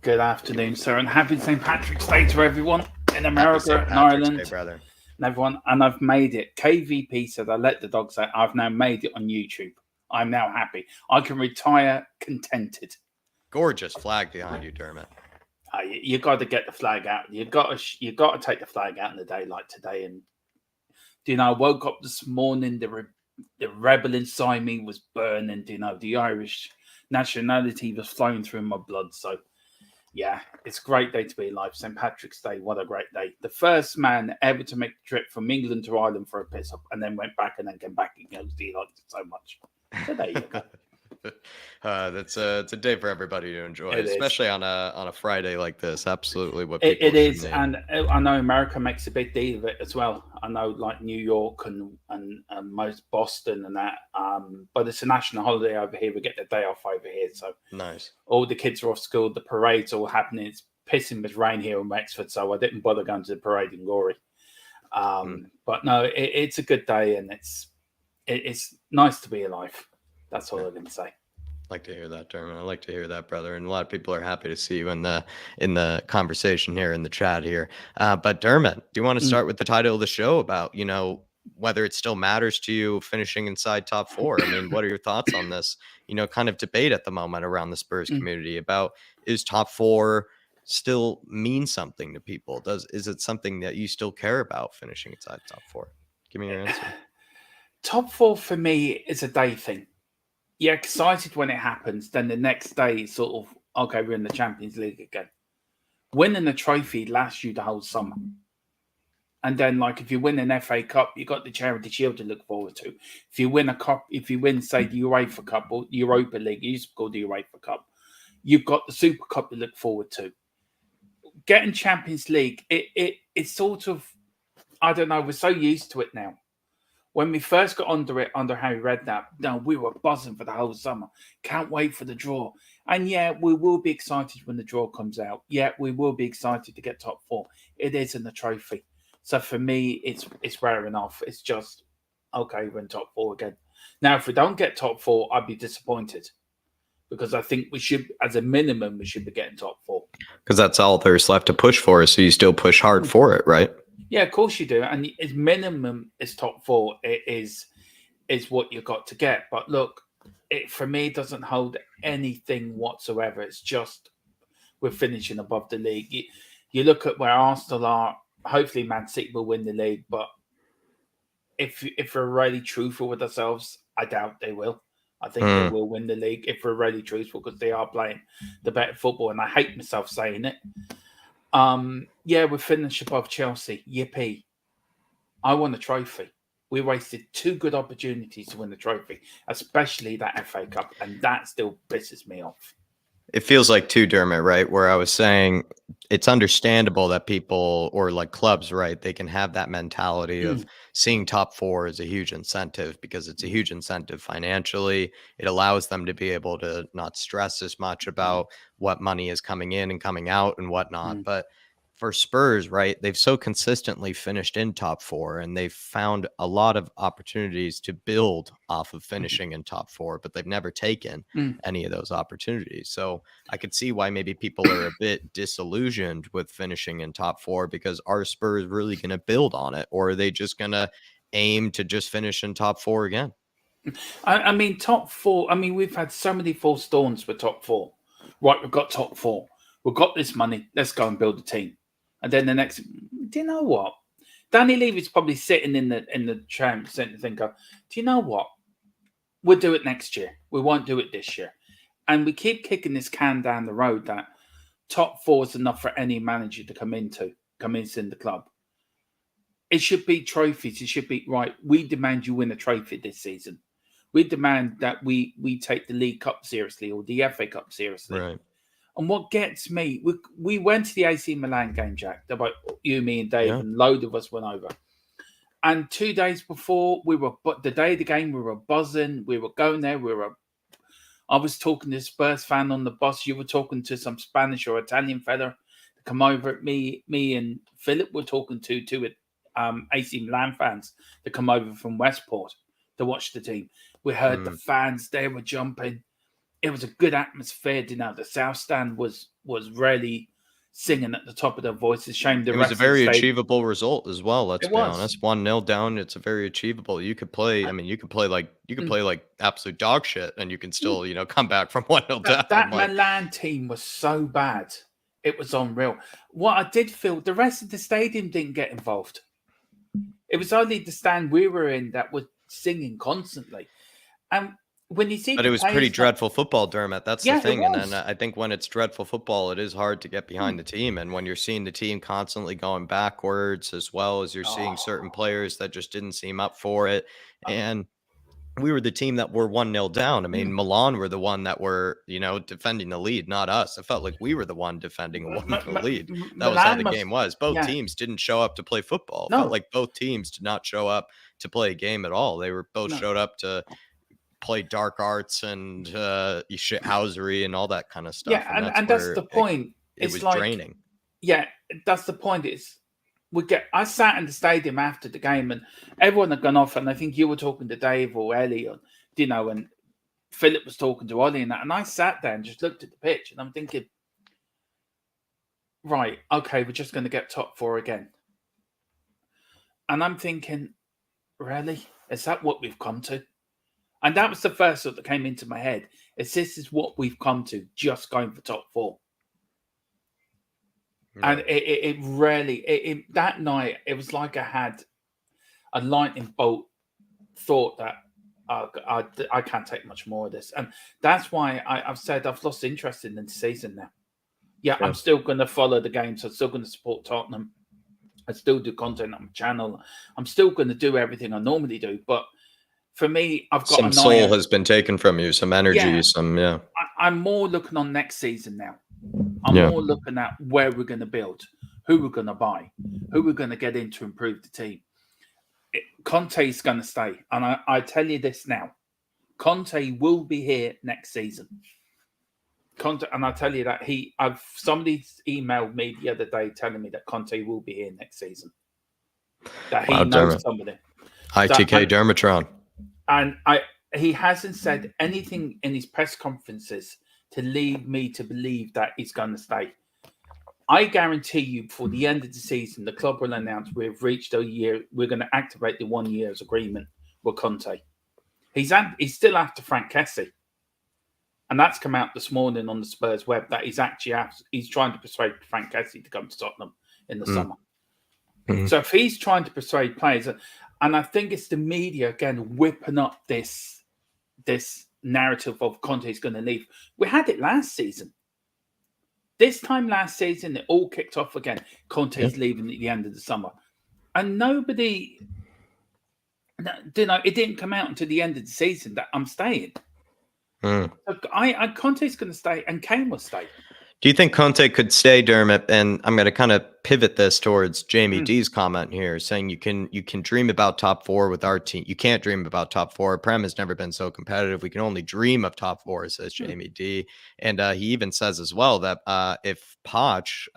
Good afternoon, sir, and happy St. Patrick's Day to everyone in America and Ireland.
Day, brother.
And everyone, and I've made it. KVP said I let the dogs out. I've now made it on YouTube. I'm now happy. I can retire contented.
Gorgeous flag behind you, Dermot.
You got to get the flag out. You got to take the flag out in the day like today. And I woke up this morning. The rebel inside me was burning. The Irish nationality was flowing through my blood. So Yeah, it's a great day to be alive. St. Patrick's Day, what a great day. The first man ever to make the trip from England to Ireland for a piss up and then went back and then came back again because he liked it so much. So there you go.
It's a day for everybody to enjoy,
It is.
especially on a Friday like this. Absolutely, what
It
people
is,
should need.
and I know America makes a big deal of it as well. I know, like New York and most Boston and that. But it's a national holiday over here. We get the day off over here, so
Nice.
all the kids are off school. The parade's all happening. It's pissing with rain here in Wexford, so I didn't bother going to the parade in Gory. But no, it's a good day, and it's nice to be alive. That's all I'm going to say.
Like to hear that, Dermot. I like to hear that, brother. And a lot of people are happy to see you in the conversation here in the chat here. But Dermot, do you want to start with the title of the show about, whether it still matters to you finishing inside top four? I mean, what are your thoughts on this, kind of debate at the moment around the Spurs community about, is top four still mean something to people? Is it something that you still care about, finishing inside top four? Give me your answer.
Top four for me is a day thing. You're excited when it happens. Then the next day, it's sort of, okay, we're in the Champions League again. Winning a trophy lasts you the whole summer. And then, like, if you win an FA Cup, you got the Charity Shield to look forward to. If you win a cup, if you win, say, the UEFA Cup or Europa League, you used to call the UEFA Cup, you've got the Super Cup to look forward to. Getting Champions League, it's sort of, I don't know, we're so used to it now. When we first got under Harry Redknapp, we were buzzing for the whole summer. Can't wait for the draw. And yeah, we will be excited when the draw comes out. Yeah, we will be excited to get top four. It isn't a trophy. So for me, it's rare enough. It's just, okay, we're in top four again. Now, if we don't get top four, I'd be disappointed. Because I think we should, as a minimum, we should be getting top four.
Because that's all there's left to push for, so you still push hard for it, right?
Yeah, of course you do. And as minimum is top four, it is what you got to get. But look, it for me doesn't hold anything whatsoever. It's just we're finishing above the league. You look at where Arsenal are. Hopefully, Man City will win the league. But if we're really truthful with ourselves, I doubt they will. I think they will win the league if we're really truthful, because they are playing the better football. And I hate myself saying it. Yeah, we're finished above Chelsea. Yippee. I won a trophy. We wasted two good opportunities to win the trophy, especially that FA Cup, and that still pisses me off.
It feels like too, Dermot, right? Where I was saying it's understandable that people, or like clubs, right, they can have that mentality of seeing top four as a huge incentive, because it's a huge incentive financially. It allows them to be able to not stress as much about what money is coming in and coming out and whatnot. But for Spurs, right, they've so consistently finished in top four, and they've found a lot of opportunities to build off of finishing in top four, but they've never taken any of those opportunities. So I could see why maybe people are a bit disillusioned with finishing in top four, because are Spurs really going to build on it, or are they just going to aim to just finish in top four again?
I mean, top four. I mean, we've had so many false dawns for top four. Right, we've got top four. We've got this money. Let's go and build a team. And then the next, do you know what? Danny Levy's probably sitting in the tram centre thinking, do you know what? We'll do it next year. We won't do it this year. And we keep kicking this can down the road that top four is enough for any manager to come into the club. It should be trophies. It should be, right, we demand you win a trophy this season. We demand that we take the League Cup seriously, or the FA Cup seriously.
Right.
And what gets me, we went to the AC Milan game, Jack. About you, me, and Dave, and a load of us went over. And 2 days before, the day of the game, we were buzzing. We were going there. I was talking to a Spurs fan on the bus. You were talking to some Spanish or Italian fella to come over. Me and Philip were talking to two AC Milan fans to come over from Westport to watch the team. We heard the fans. They were jumping. It was a good atmosphere. The South Stand was really singing at the top of their voices. Shame the
it
rest
was a very
of the
achievable result as well. Let's
It
be
was.
honest. 1-0 down. It's a very achievable. You could play. I mean, you could play like absolute dog shit, and you can still, come back from 1-0 down.
That Milan team was so bad. It was unreal. What I did feel, the rest of the stadium didn't get involved. It was only the stand we were in that was singing constantly. And when you see,
But
the
it was pretty
players
dreadful football, Dermot. That's
Yeah,
the
it
thing. And
was.
then I think when it's dreadful football, it is hard to get behind the team. And when you're seeing the team constantly going backwards, as well as you're seeing certain players that just didn't seem up for it. And we were the team that were 1-0 down. I mean, Milan were the one that were, defending the lead, not us. It felt like we were the one defending a 1-0 lead. That was how the game was. Both teams didn't show up to play football. It felt like both teams did not show up to play a game at all. They were both showed up to play dark arts and shithousery and all that kind of stuff.
Yeah, and that's the point.
It was like, draining.
Yeah, that's the point. I sat in the stadium after the game, and everyone had gone off. And I think you were talking to Dave or Ellie, and Philip was talking to Ollie and that. And I sat there and just looked at the pitch, and I'm thinking, right, okay, we're just going to get top 4 again. And I'm thinking, really, is that what we've come to? And that was the first thought that came into my head. This is what we've come to, just going for top 4. Yeah. And it really, that night, it was like I had a lightning bolt thought that I can't take much more of this. And that's why I've said I've lost interest in the season now. Yeah, I'm still going to follow the games. I'm still going to support Tottenham. I still do content on my channel. I'm still going to do everything I normally do. But for me, I've got
some soul has been taken from you, some energy,
I'm more looking on next season now. I'm more looking at where we're going to build, who we're going to buy, who we're going to get in to improve the team. Conte is going to stay. And I tell you this now, Conte will be here next season. Conte, and I tell you that somebody emailed me the other day telling me that Conte will be here next season. That he knows somebody.
ITK Dermatron.
And he hasn't said anything in his press conferences to lead me to believe that he's going to stay. I guarantee you, before the end of the season, the club will announce we've reached a year. We're going to activate the 1 year's agreement with Conte. He's still after Frank Kessie, and that's come out this morning on the Spurs web that he's trying to persuade Frank Kessie to come to Tottenham in the summer. So if he's trying to persuade players, and I think it's the media again whipping up this narrative of Conte's going to leave. We had it last season. This time last season, it all kicked off again. Conte's leaving at the end of the summer. And nobody, it didn't come out until the end of the season that I'm staying. Conte's going to stay, and Kane will stay.
Do you think Conte could stay, Dermot? And I'm going to kind of pivot this towards Jamie D's comment here, saying you can dream about top 4 with our team. You can't dream about top 4. Prem has never been so competitive. We can only dream of top 4, says Jamie D. And he even says as well that if Poch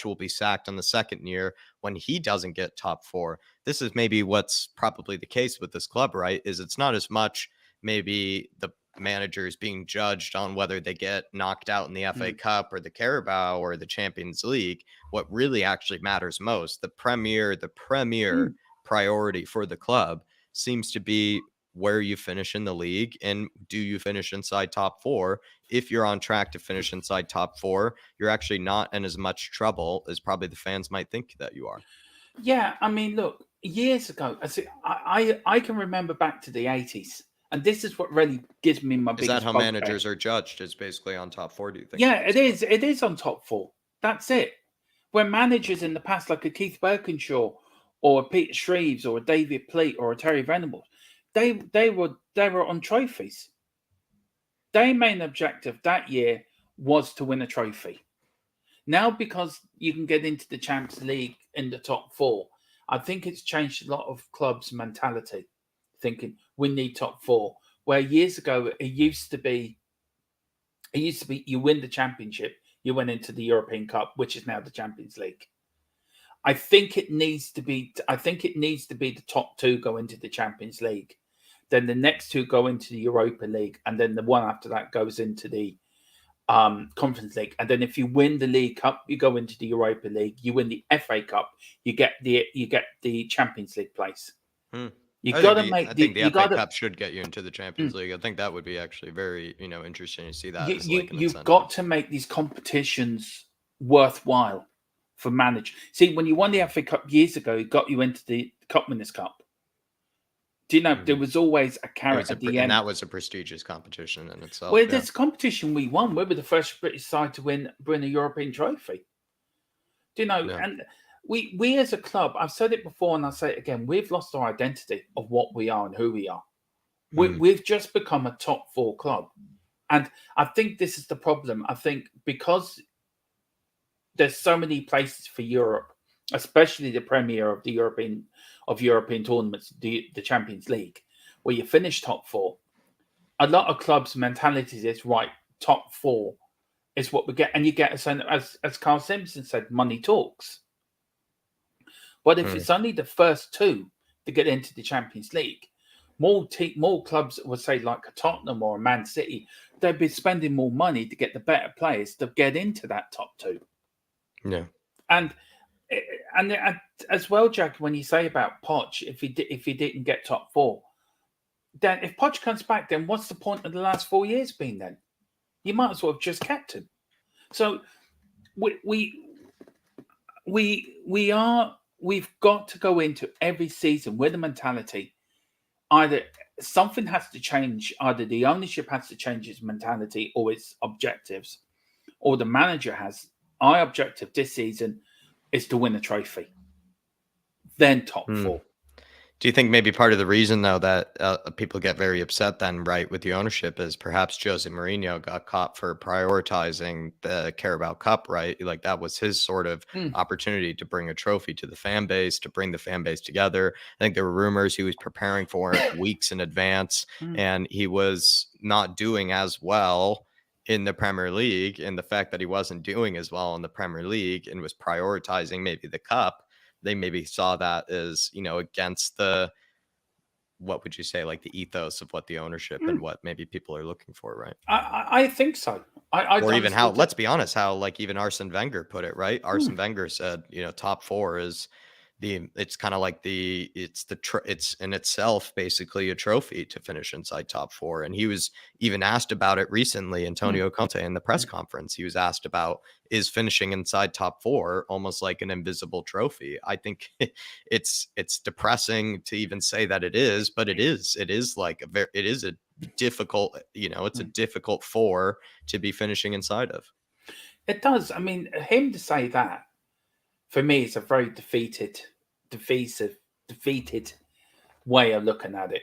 will be sacked on the second year when he doesn't get top 4. This is maybe what's probably the case with this club, right? Is it's not as much maybe the managers being judged on whether they get knocked out in the FA Cup or the Carabao or the Champions League. What really actually matters most, the premier priority for the club seems to be where you finish in the league, and do you finish inside top 4? If you're on track to finish inside top 4, you're actually not in as much trouble as probably the fans might think that you are.
Yeah, I mean, look, years ago, I can remember back to the 80s. And this is what really gives me my biggest.
Is that how managers are judged? Is basically on top 4? Do you think?
Yeah, it is. It is on top 4. That's it. Where managers in the past, like a Keith Birkinshaw or a Peter Shreves or a David Pleat or a Terry Venables, they were on trophies. Their main objective that year was to win a trophy. Now, because you can get into the Champions League in the top 4, I think it's changed a lot of clubs' mentality. Thinking we need top 4, where years ago it used to be you win the championship, you went into the European Cup, which is now the Champions League. I think it needs to be the top 2 go into the Champions League, then the next 2 go into the Europa League, and then the one after that goes into the Conference League. And then if you win the League Cup, you go into the Europa League. You win the FA Cup, you get the Champions League place. I
think the FA Cup should get you into the Champions League. I think that would be actually very, interesting to see that.
You've got to make these competitions worthwhile for managers. See, when you won the FA Cup years ago, it got you into the Cup Winners' Cup. Do you know there was always a
It
carrot
was
at the
and
end?
that was a prestigious competition in itself.
Well,
yeah.
this competition we won. We were the first British side to win a European trophy. Do you know?
Yeah.
And we as a club, I've said it before and I'll say it again, we've lost our identity of what we are and who we are. We've just become a top 4 club. And I think this is the problem. I think because there's so many places for Europe, especially the premier of the European tournaments, the Champions League, where you finish top 4. A lot of clubs' mentality is right. Top 4 is what we get, and you get as Carl Simpson said, money talks. But if it's only the first 2 to get into the Champions League, more clubs would say like a Tottenham or a Man City, they'd be spending more money to get the better players to get into that top 2.
Yeah.
And as well, Jack, when you say about Poch, if he didn't get top 4, then if Poch comes back, then what's the point of the last 4 years been then? You might as well have just kept him. So we've got to go into every season with a mentality. Either something has to change, either the ownership has to change its mentality or its objectives, or the manager has. Our objective this season is to win a trophy, then top 4.
Do you think maybe part of the reason, though, that people get very upset then, right, with the ownership is perhaps Jose Mourinho got caught for prioritizing the Carabao Cup, right? Like that was his sort of opportunity to bring a trophy to the fan base, to bring the fan base together. I think there were rumors he was preparing for it weeks in advance, and he was not doing as well in the Premier League. And the fact that he wasn't doing as well in the Premier League and was prioritizing maybe the Cup, they maybe saw that as, against the, what would you say, like the ethos of what the ownership and what maybe people are looking for, right?
I think so.
Or even how, let's be honest, how like even Arsene Wenger put it, right? Arsene Wenger said, top 4 is it's kind of like it's in itself basically a trophy to finish inside top 4. And he was even asked about it recently. Antonio Conte in the press conference, he was asked about, is finishing inside top 4 almost like an invisible trophy? I think it's depressing to even say that it is, but it is like it is a difficult, it's a difficult 4 to be finishing inside of.
It does. I mean, him to say that, for me, it's a very defeated way of looking at it.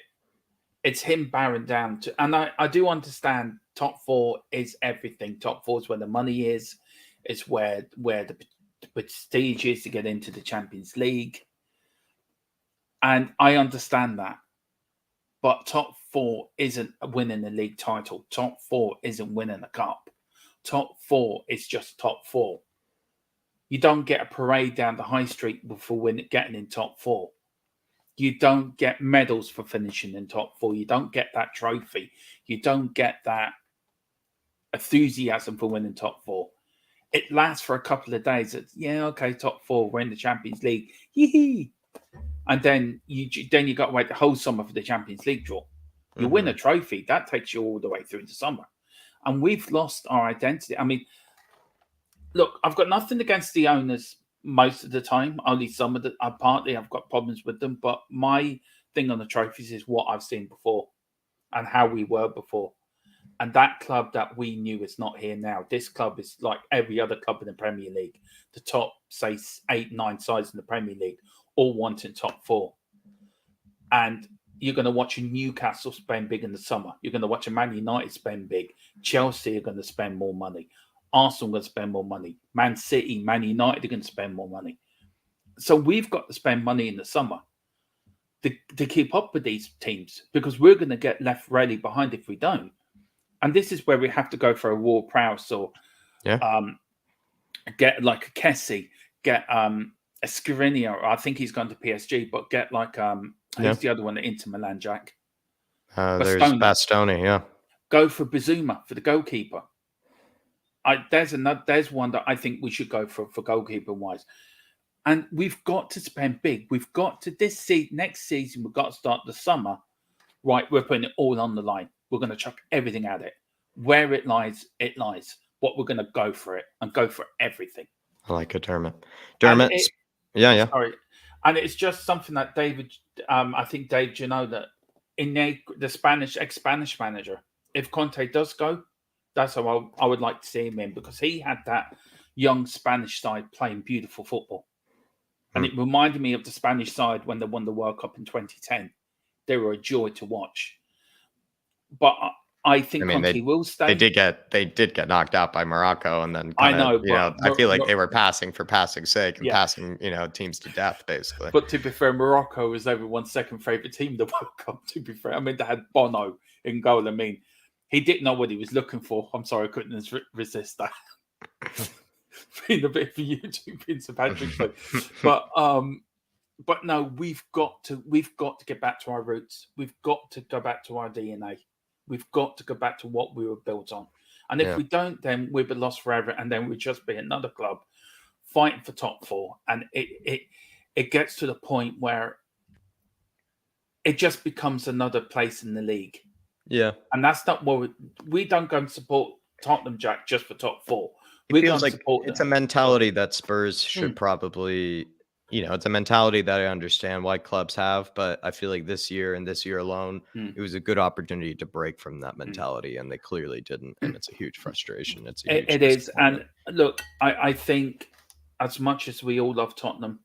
It's him bowing down to, and I do understand top 4 is everything. Top 4 is where the money is. It's where the prestige is to get into the Champions League. And I understand that. But top 4 isn't winning the league title. Top 4 isn't winning a cup. Top 4 is just top 4. You don't get a parade down the high street for getting in top 4. You don't get medals for finishing in top 4. You don't get that trophy. You don't get that enthusiasm for winning top 4. It lasts for a couple of days. It's, top 4, we're in the Champions League. Yee-hee. And then you got to wait the whole summer for the Champions League draw. You win a trophy, that takes you all the way through the summer. And we've lost our identity. I mean, look, I've got nothing against the owners most of the time. Only some of the partly I've got problems with them. But my thing on the trophies is what I've seen before and how we were before. And that club that we knew is not here now. This club is like every other club in the Premier League. The top, say, 8-9 sides in the Premier League all wanting top 4. And you're going to watch a Newcastle spend big in the summer. You're going to watch a Man United spend big. Chelsea are going to spend more money. Arsenal are going to spend more money. Man City, Man United are going to spend more money. So we've got to spend money in the summer to keep up with these teams, because we're going to get left really behind if we don't. And this is where we have to go for a Ward Prowse or get like a Kessie, get a Skriniar. I think he's gone to PSG, but get like who's the other one at Inter Milan, Jack?
There's Bastoni, yeah.
Go for Bizuma for the goalkeeper. There's one that I think we should go for goalkeeper wise. And we've got to spend big. We've got to next season. We've got to start the summer. Right, we're putting it all on the line. We're going to chuck everything at it. Where it lies, it lies. But we're going to go for it and go for everything.
I like it, Dermot.
Yeah.
Sorry.
And it's just something that David, I think Dave, you know that in the Spanish ex-Spanish manager, if Conte does go, that's how I would like to see him in, because he had that young Spanish side playing beautiful football. And it reminded me of the Spanish side when they won the World Cup in 2010. They were a joy to watch. But I think Conte will stay.
They did get knocked out by Morocco, and then
I know,
I feel like they were passing for passing's sake and passing, teams to death, basically.
But to be fair, Morocco was everyone's second favourite team in the World Cup, to be fair. I mean, they had Bono in goal. I mean, he didn't know what he was looking for. I'm sorry, I couldn't resist that. Being a bit of a YouTube in St. Patrick's Day. But no, we've got to get back to our roots. We've got to go back to our DNA. We've got to go back to what we were built on. And if we don't, then we'll be lost forever. And then we'll just be another club fighting for top four. And it gets to the point where it just becomes another place in the league.
Yeah.
And that's not what we don't go and support Tottenham, Jack, just for top four.
It feels like it's a mentality that Spurs should probably, it's a mentality that I understand why clubs have, but I feel like this year and this year alone, it was a good opportunity to break from that mentality, and they clearly didn't. And it's a huge frustration.
It is. And look, I think as much as we all love Tottenham,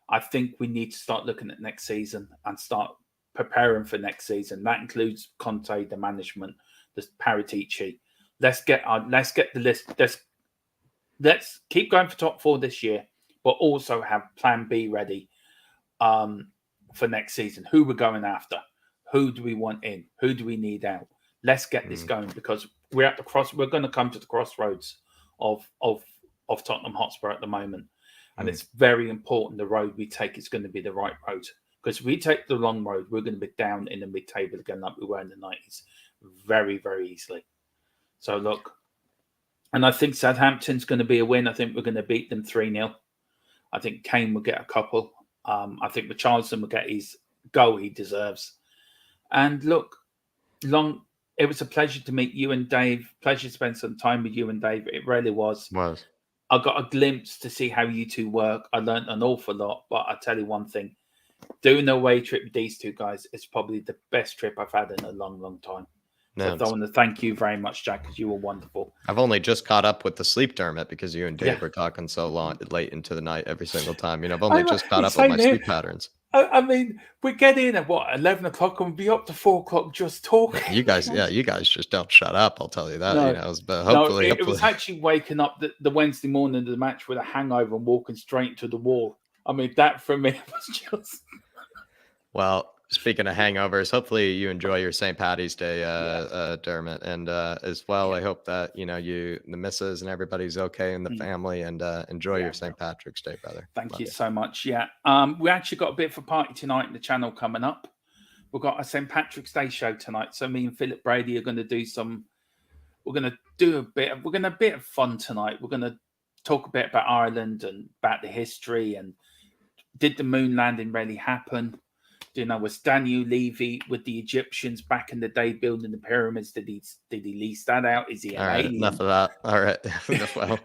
I think we need to start looking at next season and start preparing for next season. That includes Conte, the management, the Paratici. Let's get the list. Let's keep going for top four this year, but also have plan B ready for next season. Who we're going after? Who do we want in? Who do we need out? Let's get this going, because we're at the we're going to come to the crossroads of Tottenham Hotspur at the moment. And it's very important the road we take is going to be the right road. Because if we take the long road, we're going to be down in the mid-table again like we were in the 90s very, very easily. So look, and I think Southampton's going to be a win. I think we're going to beat them 3-0. I think Kane will get a couple. I think Richarlison will get his goal he deserves. And look, it was a pleasure to meet you and Dave. Pleasure to spend some time with you and Dave. It really was. I got a glimpse to see how you two work. I learned an awful lot, but I tell you one thing. Doing the away trip with these two guys is probably the best trip I've had in a long, long time. So I want to thank you very much, Jack, because you were wonderful.
I've only just caught up with the sleep, Dermot, because you and Dave were talking so late into the night every single time. I've only just caught up with my sleep patterns.
I mean, we get in at 11 o'clock and we'll be up to 4 o'clock just talking.
You guys just don't shut up. I'll tell you that.
No,
but hopefully,
it was actually waking up the Wednesday morning of the match with a hangover and walking straight to the wall. I mean, that for me was just.
Well, speaking of hangovers, hopefully you enjoy your St. Paddy's Day, Dermot, and as well, I hope that the missus and everybody's okay in the family, and enjoy your St. Patrick's Day, brother.
Thank you so much. Yeah, we actually got a bit of a party tonight in the channel coming up. We've got a St. Patrick's Day show tonight, so me and Philip Brady are going to do some. We're going to do a bit of fun tonight. We're going to talk a bit about Ireland and about the history and did the moon landing really happen? Was Daniel Levy with the Egyptians back in the day building the pyramids? Did he lease that out? Is he an alien?
Enough of that. All right. Well,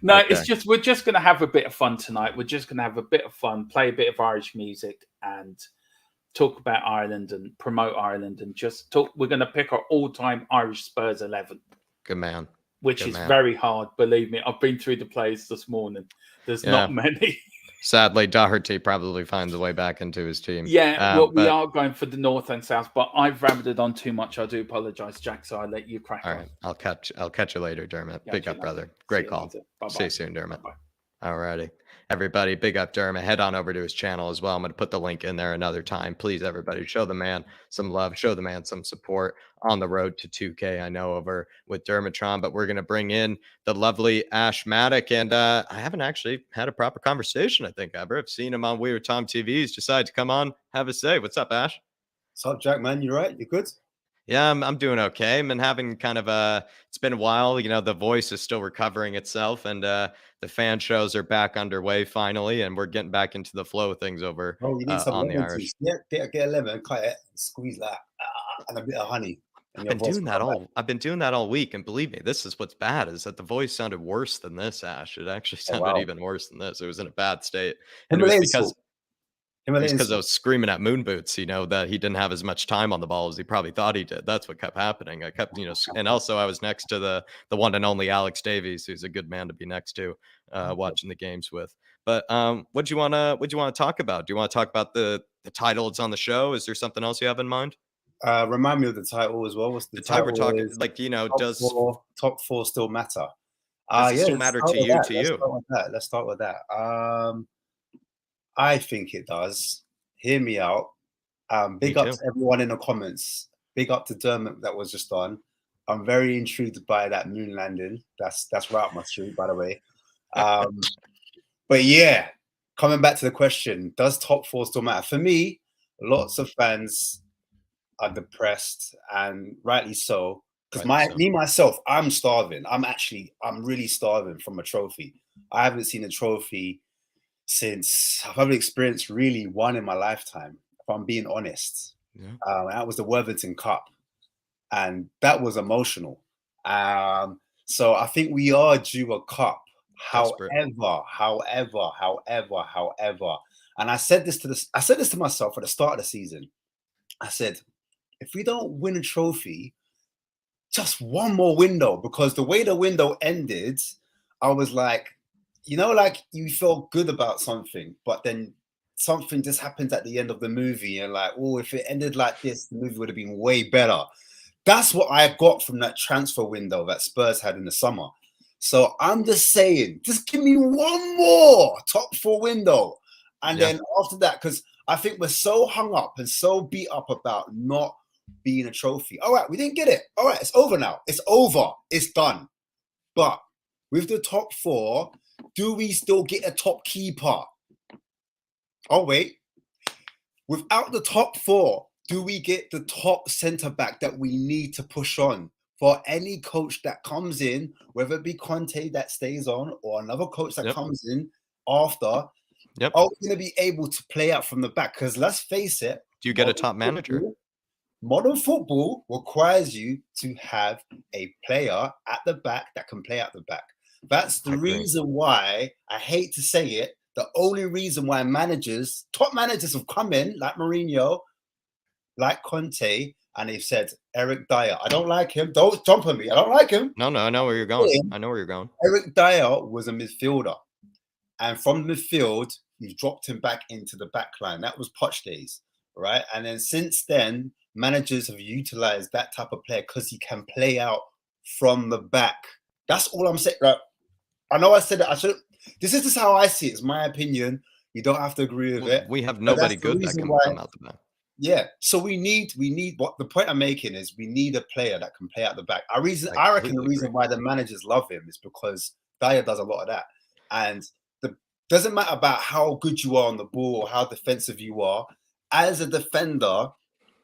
no, okay. It's just we're just going to have a bit of fun tonight. We're just going to have a bit of fun, play a bit of Irish music, and talk about Ireland and promote Ireland, and just talk. We're going to pick our all-time Irish Spurs 11.
Good man.
Which is very hard. Believe me, I've been through the players this morning. There's not many.
Sadly, Doherty probably finds a way back into his team.
Yeah, we are going for the north and south, but I've rabbited on too much. I do apologise, Jack. So I'll let you crack on.
All right, I'll catch you later, Dermot. Big up, brother. Great call. See you soon, Dermot.
Bye-bye.
All righty. Everybody, big up Dermot. Head on over to his channel as well. I'm going to put the link in there another time. Please, everybody, show the man some love. Show the man some support on the road to 2K, I know, over with Dermatron. But we're going to bring in the lovely Ash Maddock. And I haven't actually had a proper conversation, I think, ever. I've seen him on Weird Tom TV. He's decided to come on, have a say. What's up, Ash?
What's up, Jack, man? You right? You good?
Yeah, I'm doing okay. I've been having kind of it's been a while. The voice is still recovering itself, and the fan shows are back underway finally, and we're getting back into the flow of things over
you need some
on the Irish.
Get a lemon, cut it, squeeze that, and a bit of honey.
I've been doing that all week, and believe me, this is what's bad, is that the voice sounded worse than this, Ash. It actually sounded even worse than this. It was in a bad state. And it was because
Himalayan
because I
salt.
was screaming at Moon Boots, that he didn't have as much time on the ball as he probably thought he did. That's what kept happening. I kept, and also I was next to the one and only Alex Davies, who's a good man to be next to, watching the games with. But what'd you wanna talk about? Do you want to talk about the title that's on the show? Is there something else you have in mind?
Remind me of the title as well. What's the
The time we're
title?
talking,
Is
like,
top four still matter?
does it
Yeah,
still
let's
matter
start
to
with
you?
that.
To
Let's
you?
start with that. Let's start with that. I think it does. Hear me out. Big
Me
up
too.
to everyone in the comments. Big up to Dermot that was just on. I'm very intrigued by that moon landing. That's right up my street, by the way. But yeah, coming back to the question, does top four still matter? For me, lots of fans are depressed, and rightly so. Because myself, I'm starving. I'm really starving from a trophy. I haven't seen a trophy since I've probably experienced really one in my lifetime, if I'm being honest.
Yeah.
That was the Worthington Cup, and that was emotional. So I think we are due a cup.
Desperate.
However, and I said this to myself at the start of the season. I said, if we don't win a trophy, just one more window, because the way the window ended, I was like, like you felt good about something, but then something just happens at the end of the movie, and like, oh, if it ended like this, the movie would have been way better. That's what I got from that transfer window that Spurs had in the summer. So I'm just saying, just give me one more top four window. And then after that, because I think we're so hung up and so beat up about not being a trophy. All right, we didn't get it. All right, it's over now. It's over. It's done. But with the top four, do we still get a top keeper? Oh, wait. Without the top four, do we get the top centre back that we need to push on for any coach that comes in, whether it be Conte that stays on or another coach that comes in after?
Yep.
Are we going to be able to play out from the back? Because let's face it.
Do you get a top manager?
Modern football requires you to have a player at the back that can play out the back. That's the reason why, I hate to say it, the only reason why top managers have come in, like Mourinho, like Conte, and they've said, Eric Dyer, I don't like him. Don't jump on me. I don't like him.
No, I know where you're going.
Eric Dyer was a midfielder. And from the midfield, you dropped him back into the back line. That was Poch days, right? And then since then, managers have utilized that type of player because he can play out from the back. That's all I'm saying. Right? I know I said that. I should. This is just how I see it. It's my opinion. You don't have to agree with it.
We have nobody good that can come out the back.
Yeah. So we need what the point I'm making is we need a player that can play out the back. I reckon the reason why the managers love him is because Dyer does a lot of that. And doesn't matter about how good you are on the ball or how defensive you are. As a defender,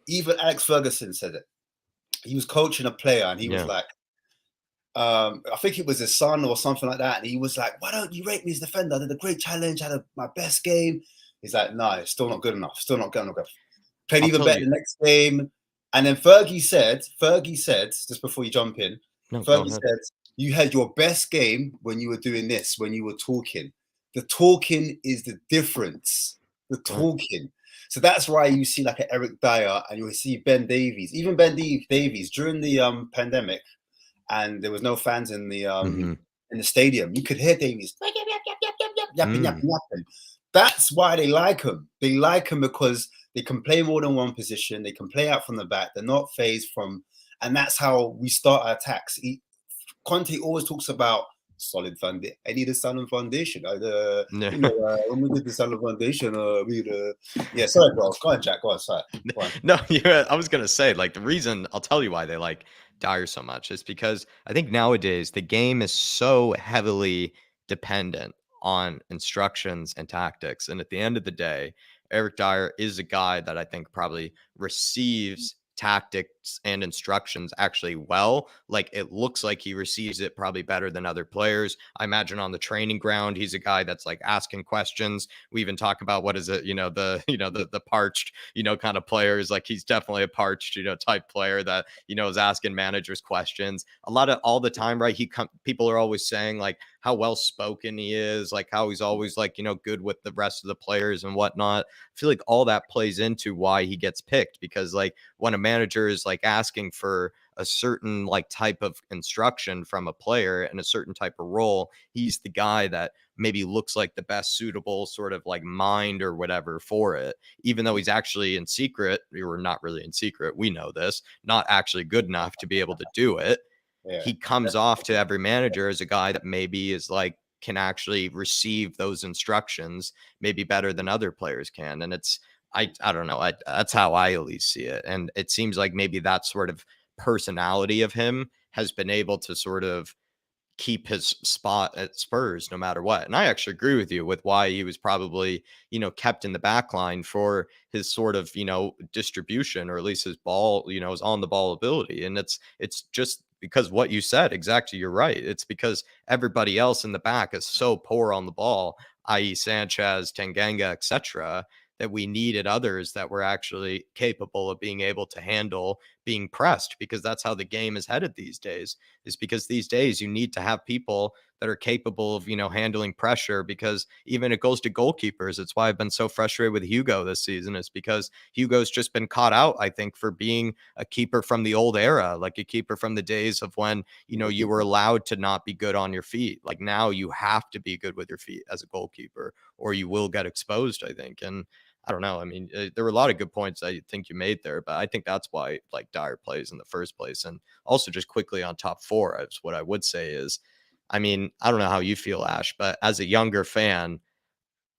even Alex Ferguson said it. He was coaching a player and he was like, I think it was his son or something like that. And he was like, why don't you rate me as defender? I did a great challenge, had my best game. He's like, no, it's still not good enough. Still not good enough. Played even better the next game. And then Fergie said, just before you jump in, Fergie said, you had your best game when you were doing this, when you were talking. The talking is the difference. The talking. So that's why you see like an Eric Dyer and you see Ben Davies. Even Ben Davies during the pandemic, and there was no fans in the stadium. You could hear Davies yapping. That's why they like him. They like him because they can play more than one position. They can play out from the back. They're not phased from, and that's how we start our attacks. Conte always talks about solid foundation. I need a solid foundation. When we did the solid foundation, sorry, bro. Go on, Jack. Go on, sorry. Go on.
No, I was gonna say, like, the reason I'll tell you why they like Dyer so much is because I think nowadays the game is so heavily dependent on instructions and tactics, and at the end of the day, Eric Dyer is a guy that I think probably receives tactics and instructions actually well. Like, it looks like he receives it probably better than other players. I imagine on the training ground, he's a guy that's like asking questions. We even talk about what is it, the parched, kind of players. Like, he's definitely a parched, type player that, is asking managers questions all the time, right? People are always saying like how well spoken he is, like how he's always like, good with the rest of the players and whatnot. I feel like all that plays into why he gets picked, because like when a manager is like asking for a certain like type of instruction from a player and a certain type of role, he's the guy that maybe looks like the best suitable sort of like mind or whatever for it, even though he's actually in secret, or not really in secret, we know this, not actually good enough to be able to do it.
Yeah.
He comes off to every manager as a guy that maybe is like can actually receive those instructions maybe better than other players can. And it's I don't know, that's how I at least see it. And it seems like maybe that sort of personality of him has been able to sort of keep his spot at Spurs no matter what. And I actually agree with you with why he was probably, kept in the back line for his sort of, distribution, or at least his ball, his on the ball ability. And it's just because what you said, exactly, you're right. It's because everybody else in the back is so poor on the ball, i.e. Sanchez, Tanganga, etc., that we needed others that were actually capable of being able to handle being pressed, because that's how the game is headed these days, is because these days you need to have people that are capable of, handling pressure, because even it goes to goalkeepers. It's why I've been so frustrated with Hugo this season, is because Hugo's just been caught out, I think, for being a keeper from the old era, like a keeper from the days of when, you were allowed to not be good on your feet. Like now you have to be good with your feet as a goalkeeper or you will get exposed, I think. And I don't know. I mean, there were a lot of good points I think you made there, but I think that's why like Dyer plays in the first place. And also just quickly on top four, what I would say is, I mean, I don't know how you feel, Ash, but as a younger fan,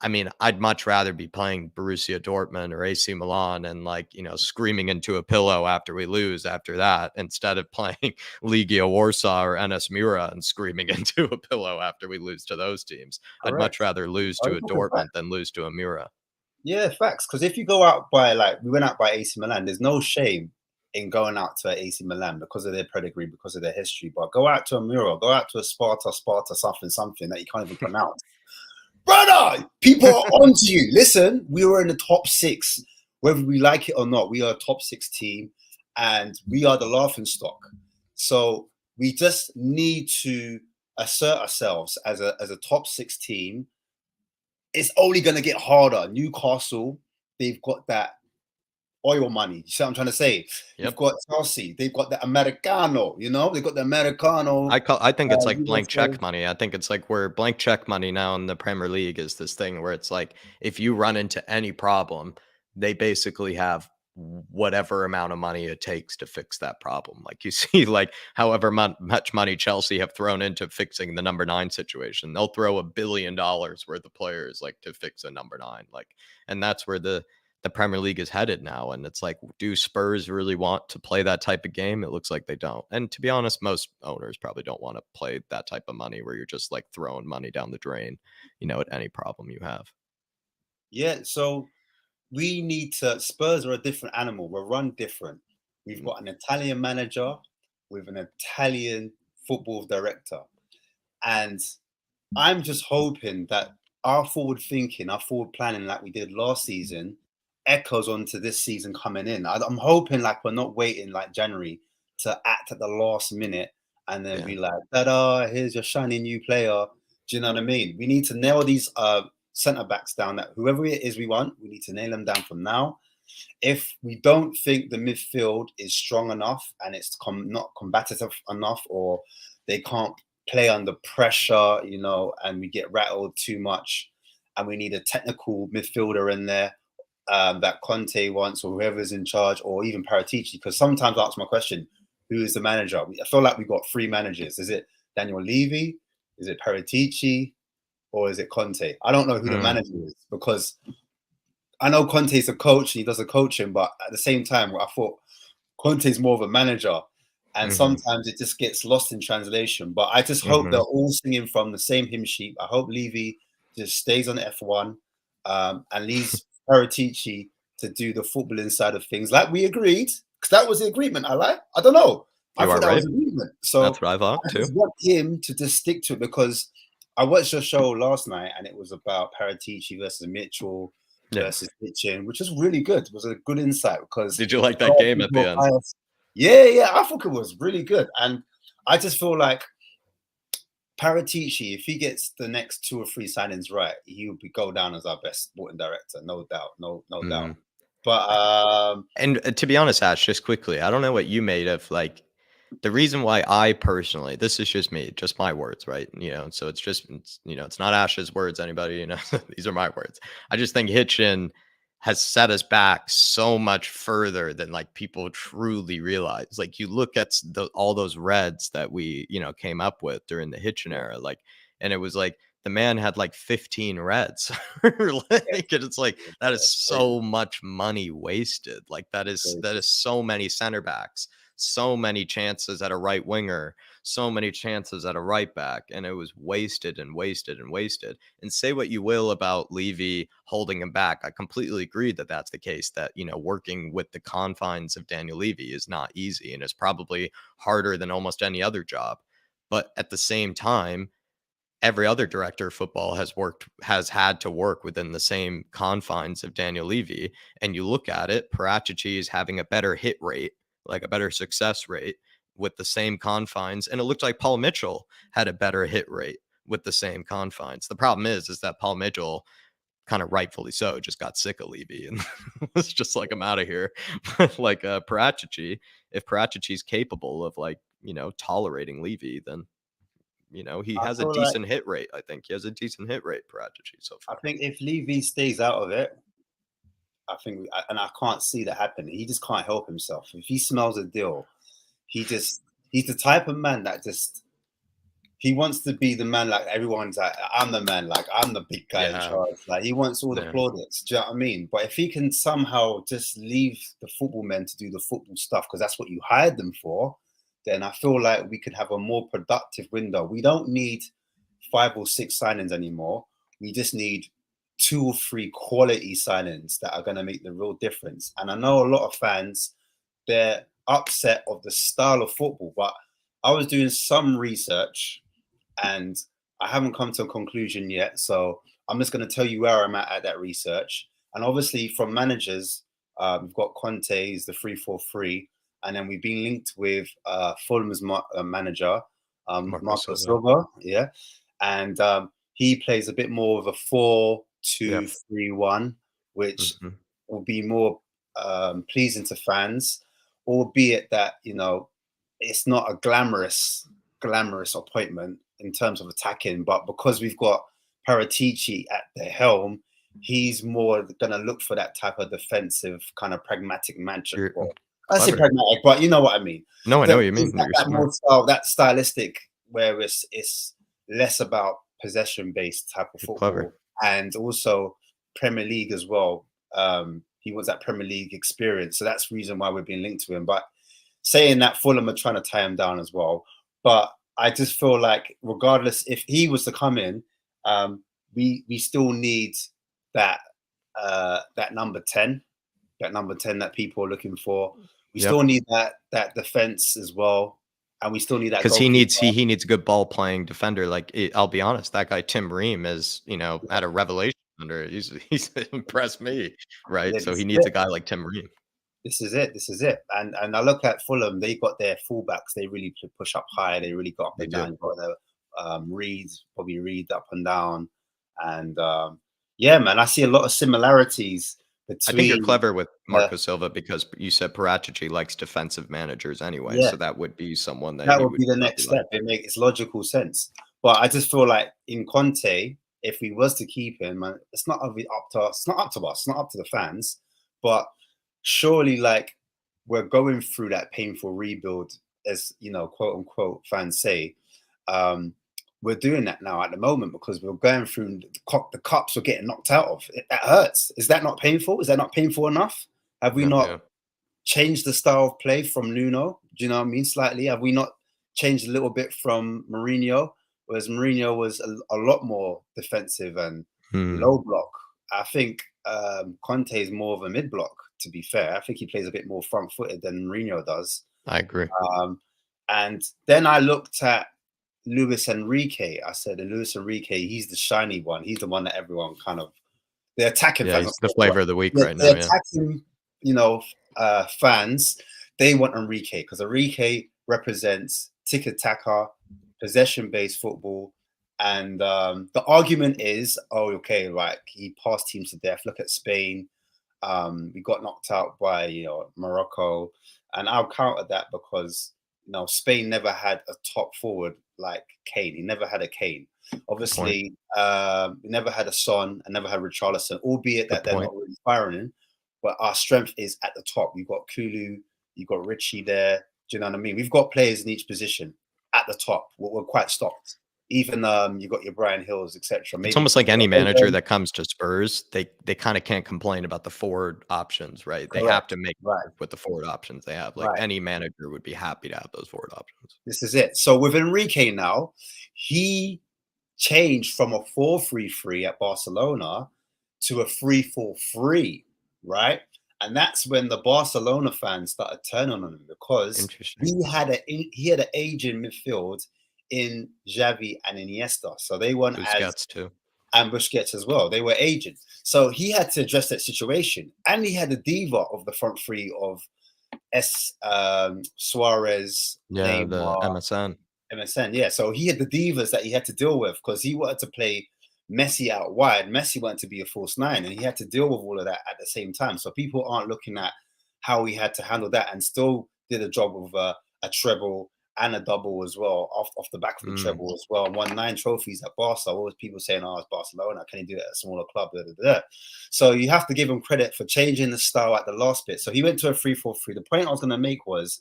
I mean, I'd much rather be playing Borussia Dortmund or AC Milan and like, screaming into a pillow after we lose after that, instead of playing Legia Warsaw or NS Mura and screaming into a pillow after we lose to those teams. I'd much rather lose to a Dortmund than lose to a Mura.
Yeah, facts. Because if you go out by we went out by AC Milan, there's no shame in going out to AC Milan because of their pedigree, because of their history. But go out to a Mura, go out to a Sparta, something that you can't even pronounce. Brother, people are onto you. Listen, we were in the top 6, whether we like it or not. We are a top 6 team, and we are the laughing stock. So we just need to assert ourselves as a top 6 team. It's only going to get harder. Newcastle, they've got that oil money. You see what I'm trying to say?
Yep.
You've got Chelsea. They've got the Americano. They've got the Americano.
I think it's like blank check money. I think it's like we're blank check money now in the Premier League is this thing where it's like if you run into any problem, they basically have whatever amount of money it takes to fix that problem. Like you see, like however much money Chelsea have thrown into fixing the number 9 situation, they'll throw $1 billion worth of players like to fix a number 9. Like, and that's where the Premier League is headed now. And it's like, do Spurs really want to play that type of game? It looks like they don't. And to be honest, most owners probably don't want to play that type of money where you're just like throwing money down the drain, at any problem you have.
Yeah. So we need to, Spurs are a different animal. We're run different. We've got an Italian manager with an Italian football director. And I'm just hoping that our forward thinking, our forward planning like we did last season echoes onto this season coming in. I'm hoping like we're not waiting like January to act at the last minute and then be like, ta-da, here's your shiny new player. Do you know what I mean? We need to nail these centre backs down, that whoever it is we want, we need to nail them down from now. If we don't think the midfield is strong enough and it's not combative enough, or they can't play under pressure, and we get rattled too much, and we need a technical midfielder in there that Conte wants, or whoever's in charge, or even Paratici, because sometimes I ask my question, who is the manager? I feel like we've got 3 managers. Is it Daniel Levy? Is it Paratici? Or is it Conte? I don't know who the manager is, because I know Conte's a coach and he does the coaching, but at the same time, I thought Conte's more of a manager, and sometimes it just gets lost in translation. But I just hope they're all singing from the same hymn sheet. I hope Levy just stays on F1 and leaves Paratici to do the footballing side of things, like we agreed. Because that was the agreement. I lie. I don't know. I
You
thought
are
that
right.
was the agreement. So
That's what I thought
I
too.
just want him to just stick to it, because I watched your show last night and it was about Paratici versus Mitchell versus Hitchin, which was really good. It was a good insight because
Did you like that game at the end?
Yeah, I thought it was really good. And I just feel like Paratici, if he gets the next 2 or 3 signings right, he will go down as our best sporting director, no doubt, no doubt. But
and to be honest, Ash, just quickly, I don't know what you made of like the reason why I personally, this is just me, just my words, right? So it's just, it's not Ash's words, anybody, these are my words. I just think Hitchin has set us back so much further than like people truly realize. Like you look at all those reds that we, came up with during the Hitchin era, like, and it was like, the man had like 15 reds. Like, it's like that is so much money wasted. Like that is so many center backs, so many chances at a right winger, so many chances at a right back, and it was wasted and wasted and wasted. And say what you will about Levy holding him back, I completely agree that that's the case, that working with the confines of Daniel Levy is not easy and is probably harder than almost any other job. But at the same time, every other director of football has had to work within the same confines of Daniel Levy. And you look at it, Paratici is having a better hit rate, like a better success rate with the same confines. And it looked like Paul Mitchell had a better hit rate with the same confines. The problem is that Paul Mitchell, kind of rightfully so, just got sick of Levy and was just like, I'm out of here. Like Paratici, if Paratici's capable of tolerating Levy, then he has a decent hit rate. I think he has a decent hit rate, Paratici, so far.
I think if Levy stays out of it, and I can't see that happening. He just can't help himself. If he smells a deal, he's the type of man that he wants to be the man. Like everyone's like, I'm the man. Like I'm the big guy in charge. Like he wants all the plaudits. Do you know what I mean? But if he can somehow just leave the football men to do the football stuff, because that's what you hired them for, then I feel like we could have a more productive window. We don't need 5 or 6 signings anymore. We just need 2 or 3 quality signings that are going to make the real difference. And I know a lot of fans, they're upset of the style of football, but I was doing some research and I haven't come to a conclusion yet. So I'm just going to tell you where I'm at that research. And obviously from managers, we've got Conte's, the 3-4-3. And then we've been linked with Fulham's manager, Marco Silva. Yeah. And he plays a bit more of a 4-2-3-1, which will be more pleasing to fans, albeit that, it's not a glamorous appointment in terms of attacking. But because we've got Paratici at the helm, he's more going to look for that type of defensive kind of pragmatic manager. I say pragmatic, but you know what I mean.
No, I know what you mean.
That stylistic, where it's less about possession-based type of football, and also Premier League as well. He wants that Premier League experience, so that's the reason why we're being linked to him. But saying that, Fulham are trying to tie him down as well. But I just feel like, regardless, if he was to come in, we still need that number 10, that people are looking for. We still need that defense as well, and we still need that,
because he needs a good ball playing defender. Like I'll be honest, that guy Tim Ream is at a revelation under. He's impressed me, right?
Yeah,
so he needs a guy like Tim Ream.
This is it. And I look at Fulham; they got their fullbacks. They really push up high. They really got up and down. Got their Reed up and down, and yeah, man, I see a lot of similarities.
I think you're clever with Marco Silva, because you said Paratici likes defensive managers anyway, so that would be someone that
would be the next step. It's logical sense. But I just feel like in Conte, if we was to keep him, it's not up to us. It's not up to us. It's not up to the fans. But surely, like, we're going through that painful rebuild, as quote unquote fans say. We're doing that now at the moment because we're going through the cups we're getting knocked out of. That hurts. Is that not painful? Is that not painful enough? Have we not changed the style of play from Nuno? Do you know what I mean? Slightly. Have we not changed a little bit from Mourinho? Whereas Mourinho was a lot more defensive and low block. I think Conte is more of a mid block. To be fair, I think he plays a bit more front footed than Mourinho does.
I agree.
And then I looked at Luis Enrique. I said, Luis Enrique, he's the shiny one. He's the one that everyone kind of they're attacking.
Yeah,
fans.
he's the flavor of the week right now.
They're attacking, fans. They want Enrique because Enrique represents tiki-taka, possession-based football. And the argument is, he passed teams to death. Look at Spain. We got knocked out by Morocco, and I'll counter that because Spain never had a top forward like Kane. He never had a Kane. Obviously, we never had a Son and never had Richarlison, albeit that they're not really firing. But our strength is at the top. You've got Kulu, you've got Richie there. Do you know what I mean? We've got players in each position at the top. We're quite stocked. Even you got your Brian Hills, etc.
It's almost like any manager that comes to Spurs, they kind of can't complain about the forward options, right? They have to make with the forward options they have. Like any manager would be happy to have those forward options.
This is it. So with Enrique now, he changed from a 4-3-3 at Barcelona to a 3-4-3, right? And that's when the Barcelona fans started turning on him because he had an aging midfield in Xavi and Iniesta. So they weren't and Busquets as well. They were aging. So he had to address that situation. And he had the diva of the front three of Suarez, Neymar,
the
MSN. Yeah. So he had the divas that he had to deal with because he wanted to play Messi out wide. Messi wanted to be a false nine, and he had to deal with all of that at the same time. So people aren't looking at how he had to handle that and still did a job of a treble and a double as well off the back of the treble as well. And won 9 trophies at Barca. Always people saying, "Oh, it's Barcelona. Can he do it at a smaller club?" Blah, blah, blah. So you have to give him credit for changing the style at the last bit. So he went to a 3-4-3. The point I was going to make was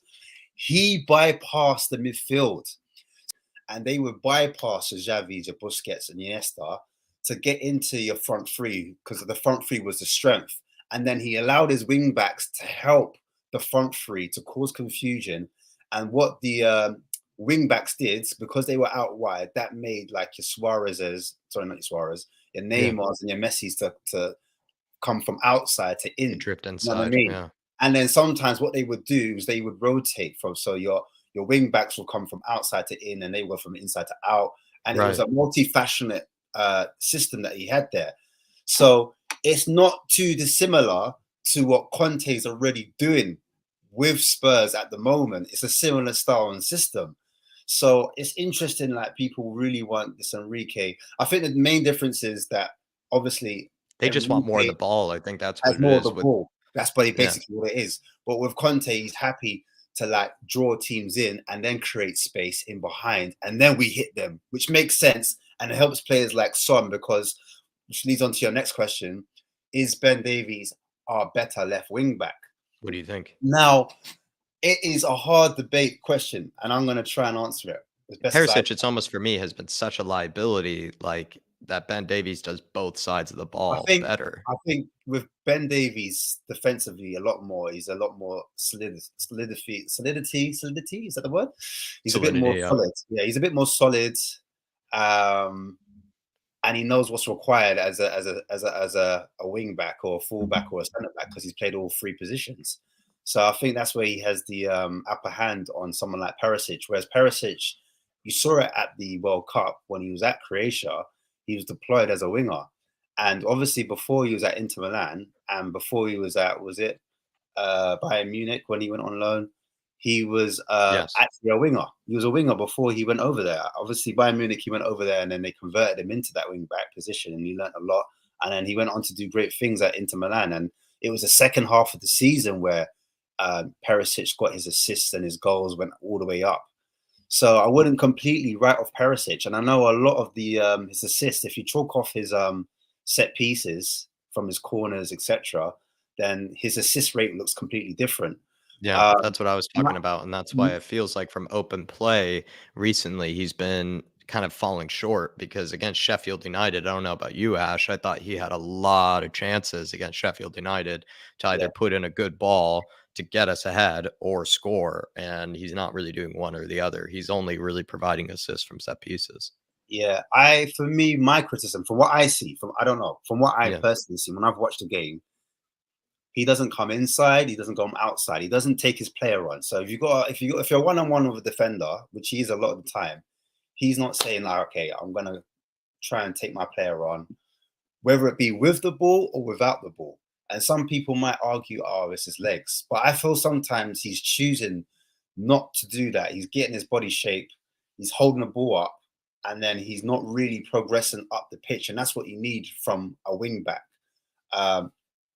he bypassed the midfield, and they would bypass Xavi, Busquets, and Iniesta to get into your front three because the front three was the strength. And then he allowed his wing backs to help the front three to cause confusion. And what the wing backs did, because they were out wide, that made like your Suarez's, sorry, not your Suarez, your Neymars and your Messis to come from outside to in.
Drift inside.
You know what I mean? Yeah. And then sometimes what they would do is they would rotate from, so your wing backs will come from outside to in, and they were from inside to out. And it was a multifaceted system that he had there. So it's not too dissimilar to what Conte's already doing with Spurs at the moment. It's a similar style and system. So it's interesting, like people really want this Enrique. I think the main difference is that obviously
they just want more of the ball. I think that's what it
more
is.
Of the ball. That's basically what it is. But with Conte, he's happy to like draw teams in and then create space in behind, and then we hit them, which makes sense. And it helps players like Son, because which leads on to your next question: is Ben Davies our better left wing back?
What do you think?
Now, it is a hard debate question, and I'm going to try and answer it as best
Perisic, it's almost for me has been such a liability, like that Ben Davies does both sides of the ball better.
I think with Ben Davies defensively a lot more. He's a lot more solidity. Is that the word? He's a bit more solid. Yeah, he's a bit more solid. And he knows what's required as a wing back or a full back or a centre back, because he's played all 3 positions. So I think that's where he has the upper hand on someone like Perisic. Whereas Perisic, you saw it at the World Cup when he was at Croatia, he was deployed as a winger. And obviously before he was at Inter Milan and before he was at, Bayern Munich when he went on loan, he was actually a winger. He was a winger before he went over there. Obviously, Bayern Munich, he went over there and then they converted him into that wing-back position, and he learned a lot. And then he went on to do great things at Inter Milan. And it was the second half of the season where Perisic got his assists and his goals went all the way up. So I wouldn't completely write off Perisic. And I know a lot of the his assists, if you chalk off his set pieces from his corners, etc., then his assist rate looks completely different.
Yeah, that's what I was talking about. And that's why it feels like from open play recently, he's been kind of falling short, because against Sheffield United, I don't know about you, Ash, I thought he had a lot of chances against Sheffield United to either put in a good ball to get us ahead or score. And he's not really doing one or the other. He's only really providing assists from set pieces.
Yeah, for me, my criticism from what I see, from what I personally see when I've watched the game, he doesn't come inside, he doesn't go outside, he doesn't take his player on. So if you're one-on-one with a defender, which he is a lot of the time, he's not saying like, okay, I'm gonna try and take my player on, whether it be with the ball or without the ball. And some people might argue, oh, it's his legs, but I feel sometimes he's choosing not to do that. He's getting his body shape, he's holding the ball up, and then he's not really progressing up the pitch. And that's what you need from a wing back.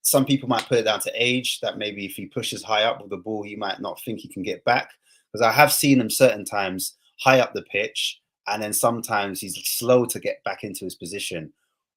Some people might put it down to age, that maybe if he pushes high up with the ball, he might not think he can get back. Because I have seen him certain times high up the pitch, and then sometimes he's slow to get back into his position.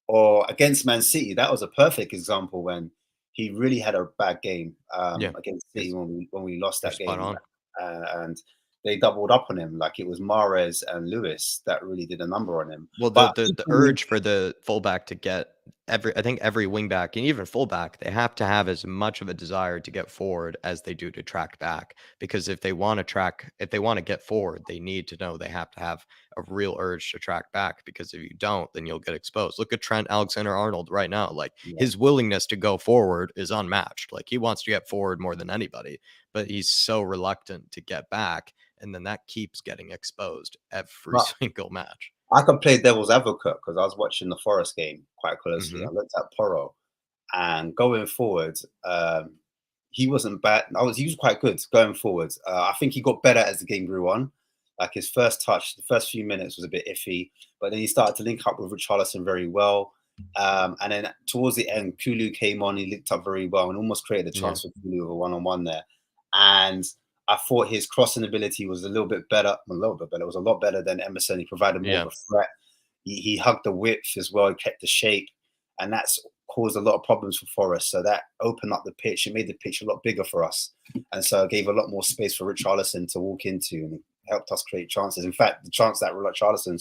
Or against Man City, that was a perfect example when he really had a bad game against City when we lost that game. And they doubled up on him, like it was Mahrez and Lewis that really did a number on him.
Well, the urge for the fullback to get I think every wingback and even fullback, they have to have as much of a desire to get forward as they do to track back. Because if they want to get forward, they need to know they have to have a real urge to track back. Because if you don't, then you'll get exposed. Look at Trent Alexander-Arnold right now. Like his willingness to go forward is unmatched. Like he wants to get forward more than anybody, but he's so reluctant to get back. And then that keeps getting exposed every single match.
I could play devil's advocate because I was watching the Forest game quite closely. I looked at Porro, and going forward, he wasn't bad. He was quite good going forward. I think he got better as the game grew on. Like his first touch, the first few minutes was a bit iffy, but then he started to link up with Richarlison very well. And then towards the end, Kulu came on. He linked up very well and almost created a chance for Kulu with a one-on-one there. And I thought his crossing ability was a little bit better. It was a lot better than Emerson. He provided more of a threat. He hugged the width as well. He kept the shape. And that's caused a lot of problems for Forest. So that opened up the pitch. It made the pitch a lot bigger for us. And so it gave a lot more space for Richarlison to walk into and helped us create chances. In fact, the chance that Richarlison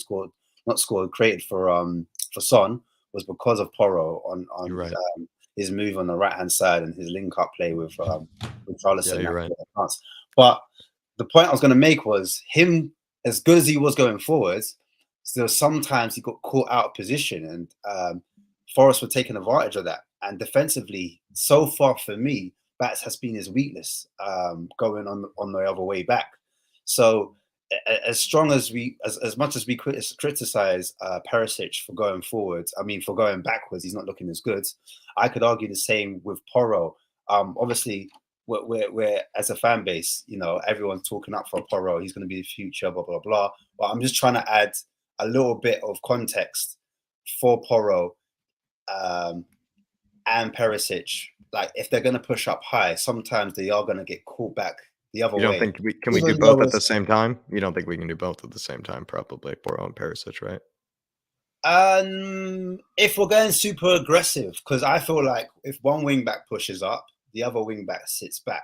created for Son was because of Porro on his move on the right-hand side and his link-up play with Richarlison.
Yeah, you're right.
But the point I was going to make was him, as good as he was going forward, still sometimes he got caught out of position, and Forest were taking advantage of that. And defensively, so far for me, Bats has been his weakness going on the other way back. So as much as we criticize Perisic for going forward, for going backwards, he's not looking as good. I could argue the same with Porro. Obviously, we're as a fan base, everyone's talking up for Porro. He's going to be the future, blah, blah, blah. But I'm just trying to add a little bit of context for Porro and Perisic. Like, if they're going to push up high, sometimes they are going to get called back the other way.
You don't think can we do both at the same time? You don't think we can do both at the same time, probably, Porro and Perisic, right?
If we're going super aggressive, because I feel like if one wing back pushes up, the other wing back sits back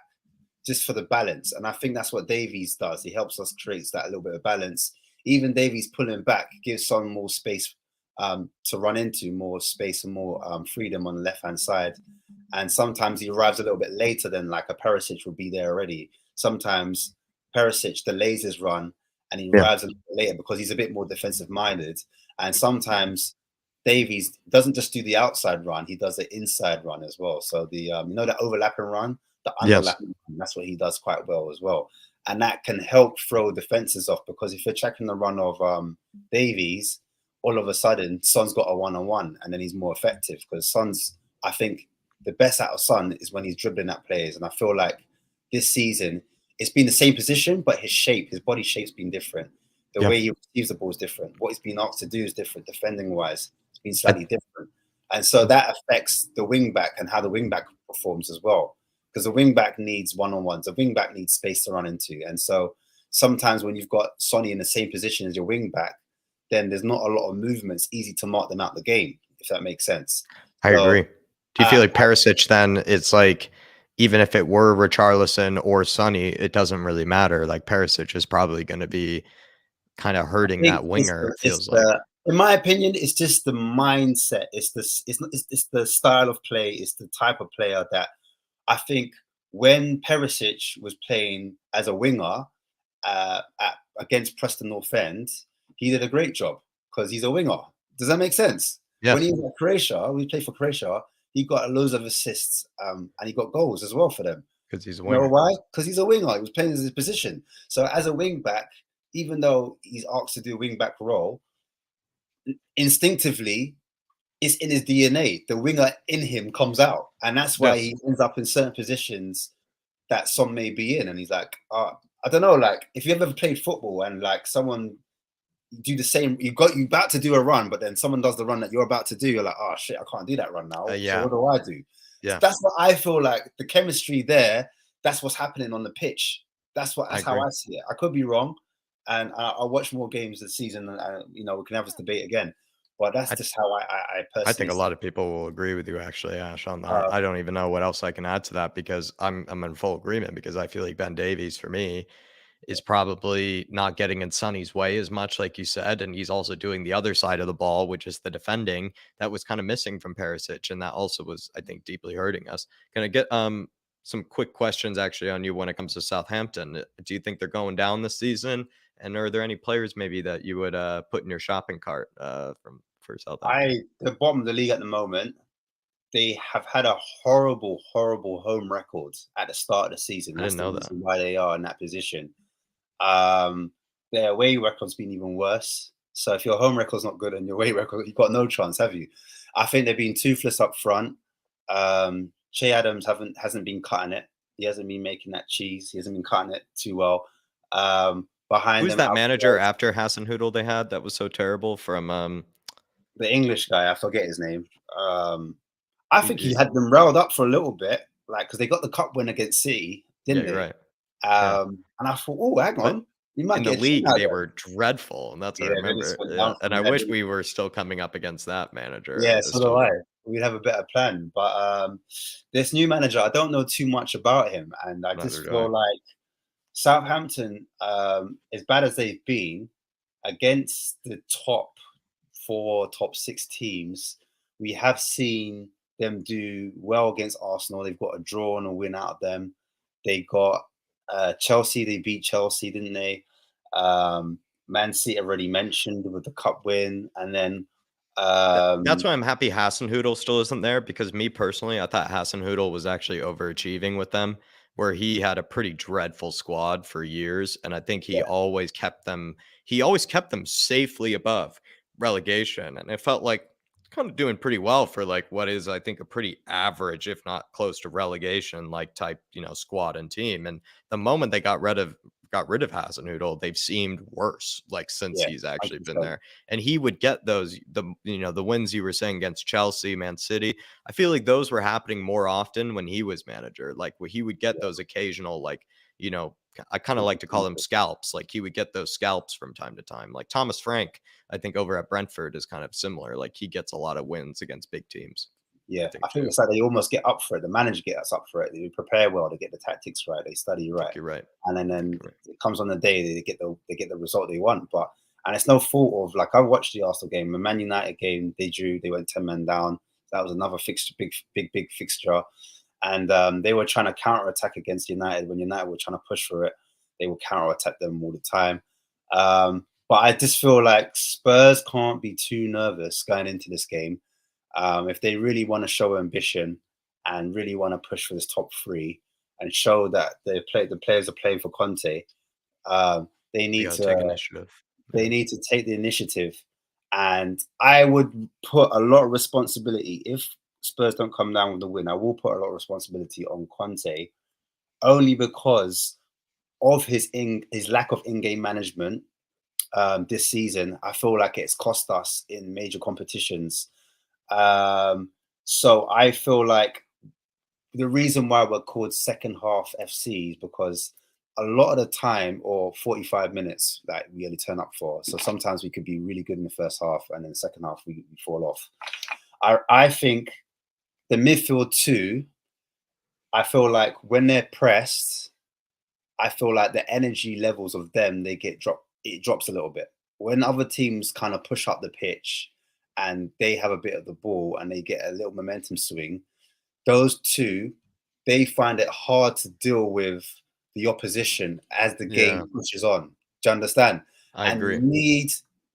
just for the balance. And I think that's what Davies does. He helps us create that little bit of balance. Even Davies pulling back gives Son more space to run into, more space and more freedom on the left-hand side. And sometimes he arrives a little bit later than like a Perisic would be there already. Sometimes Perisic delays his run and he arrives a little bit later because he's a bit more defensive-minded. And sometimes Davies doesn't just do the outside run, he does the inside run as well. So the the overlapping run, the underlapping run, that's what he does quite well as well. And that can help throw defenses off, because if you're checking the run of Davies, all of a sudden Son's got a one-on-one and then he's more effective, because Son's, I think the best out of Son is when he's dribbling at players. And I feel like this season it's been the same position, but his body shape's been different. The way he receives the ball is different. What he's been asked to do is different, defending-wise. It's been slightly different. And so that affects the wing-back and how the wing-back performs as well. Because the wing-back needs one-on-ones. The wing-back needs space to run into. And so sometimes when you've got Sonny in the same position as your wing-back, then there's not a lot of movements. Easy to mark them out the game, if that makes sense.
I agree. Do you feel like Perisic then, it's like, even if it were Richarlison or Sonny, it doesn't really matter. Like Perisic is probably going to be kind of hurting that winger, it feels like.
In my opinion, it's just the mindset. It's the style of play. It's the type of player that I think when Perisic was playing as a winger against Preston North End, he did a great job. because he's a winger. Does that make sense?
Yeah.
When he was at Croatia, we played for Croatia, he got loads of assists and he got goals as well for them.
Because he's a
You know
winger.
why? Because he's a winger. He was playing his position. So as a wing back, even though he's asked to do a wing back role, instinctively, it's in his DNA. The winger in him comes out. And that's why he ends up in certain positions that some may be in. And he's like, I don't know, like if you ever played football and like someone do the same, you're about to do a run, but then someone does the run that you're about to do, you're like, oh shit, I can't do that run now.
Yeah.
So what do I do?
Yeah.
So that's what I feel like the chemistry there, that's what's happening on the pitch. That's how I see it. I could be wrong. And I'll watch more games this season and we can have this debate again. But that's just how I personally
I think a lot of people will agree with you, actually, Ash, on that. I don't even know what else I can add to that because I'm in full agreement because I feel like Ben Davies, for me, is probably not getting in Sonny's way as much, like you said. And he's also doing the other side of the ball, which is the defending that was kind of missing from Perisic. And that also was, I think, deeply hurting us. Can I get some quick questions actually on you when it comes to Southampton? Do you think they're going down this season? And are there any players maybe that you would put in your shopping cart for Southampton?
The bottom of the league at the moment, they have had a horrible, horrible home record at the start of the season.
I didn't know that.
That's why they are in that position. Their away record's been even worse. So if your home record's not good and your away record, you've got no chance, have you? I think they've been toothless up front. Che Adams hasn't been cutting it. He hasn't been making that cheese. He hasn't been cutting it too well. Behind
who's that manager after Hasenhüttl they had that was so terrible from
the English guy? I forget his name. I think he had them riled up for a little bit, like because they got the cup win against City, didn't they?
Right.
And I thought, oh, hang on.
In the league, they were dreadful, and that's what I remember. And I wish we were still coming up against that manager.
Yeah, so do I. We'd have a better plan. But this new manager, I don't know too much about him. And I just feel like Southampton, as bad as they've been, against the top 4, top 6 teams, we have seen them do well against Arsenal. They've got a draw and a win out of them. They got Chelsea. They beat Chelsea, didn't they? Man City already mentioned with the cup win. And then
that's why I'm happy Hasenhüttl still isn't there, because me personally, I thought Hasenhüttl was actually overachieving with them, where he had a pretty dreadful squad for years. And I think he always kept them safely above relegation. And it felt like kind of doing pretty well for like what is, I think, a pretty average, if not close to relegation, like type, squad and team. And the moment they got rid of Hasenhüttl, they've seemed worse, like since he's actually been there. And he would get those, the wins you were saying against Chelsea, Man City. I feel like those were happening more often when he was manager. Like where he would get those occasional, like, I kind of like to call them scalps. Like he would get those scalps from time to time. Like Thomas Frank, I think over at Brentford is kind of similar. Like he gets a lot of wins against big teams.
Yeah, I think it's like they almost get up for it. The manager gets up for it. They prepare well. They get the tactics right. They study right.
You're right.
And then it comes on the day they get the result they want. And it's no fault of, like, I watched the Arsenal game, the Man United game. They drew. They went 10 men down. That was another fixture, big fixture. And they were trying to counter-attack against United. When United were trying to push for it, they would counter-attack them all the time. But I just feel like Spurs can't be too nervous going into this game. If they really want to show ambition and really want to push for this top 3 and show that the players are playing for Conte, they need to take initiative. They need to take the initiative. And I would put a lot of responsibility, if Spurs don't come down with the win, I will put a lot of responsibility on Conte, only because of his lack of in-game management this season. I feel like it's cost us in major competitions. So I feel like the reason why we're called second half FC is because a lot of the time, or 45 minutes, that we only turn up for. So sometimes we could be really good in the first half, and then the second half we fall off. I think the midfield too, I feel like when they're pressed, I feel like the energy levels of them, it drops a little bit. When other teams kind of push up the pitch and they have a bit of the ball and they get a little momentum swing, those two, they find it hard to deal with the opposition as the game pushes on. Do you understand?
I agree.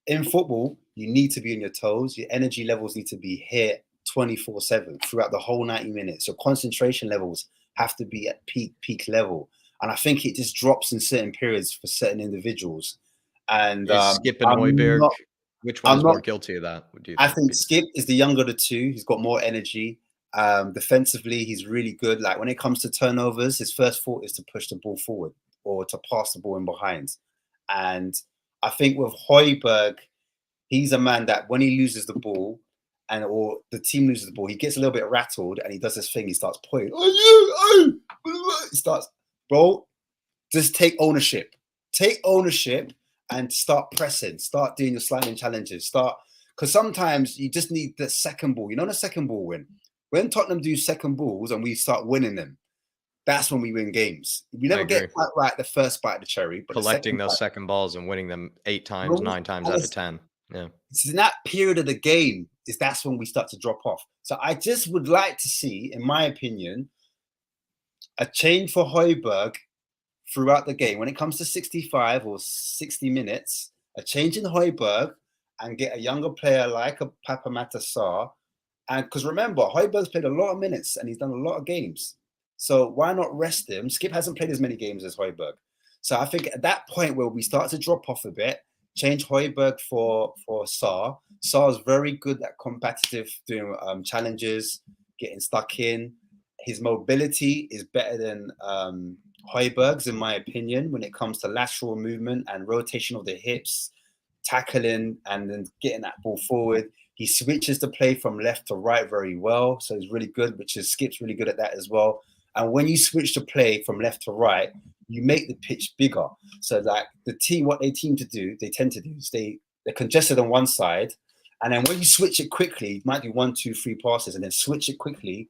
In football, you need to be on your toes. Your energy levels need to be hit 24/7 throughout the whole 90 minutes. Your concentration levels have to be at peak level. And I think it just drops in certain periods for certain individuals. And
Skip and Højbjerg, which one is more guilty of that? What do you think?
I think Skip is the younger of the two. He's got more energy. Defensively, he's really good. Like when it comes to turnovers, his first thought is to push the ball forward or to pass the ball in behind. And I think with Højbjerg, he's a man that when he loses the ball or the team loses the ball, he gets a little bit rattled and he does this thing. He starts pointing. He starts, bro, just take ownership. Take ownership and start pressing. Start doing your slamming challenges. Because sometimes you just need the second ball. You know the second ball win? When Tottenham do second balls and we start winning them, that's when we win games. We never get quite right the first bite of the cherry. But
collecting those second balls and winning them 8 times, 9 times out of 10. Yeah.
It's in that period of the game that's when we start to drop off. So I just would like to see, in my opinion, a change for Højbjerg throughout the game. When it comes to 65 or 60 minutes, a change in Højbjerg and get a younger player like a Papa Matasar. And because remember, Højbjerg's played a lot of minutes and he's done a lot of games. So why not rest him? Skip hasn't played as many games as Højbjerg. So I think at that point where we start to drop off a bit, change Højbjerg for Sarr. Sarr's very good at competitive, doing challenges, getting stuck in. His mobility is better than Højbjerg's, in my opinion, when it comes to lateral movement and rotation of the hips, tackling, and then getting that ball forward. He switches the play from left to right very well. So he's really good, which is Skip's really good at that as well. And when you switch the play from left to right, you make the pitch bigger. So like the team, what they tend to do is they're congested on one side. And then when you switch it quickly, you might do 1, 2, 3 passes and then switch it quickly.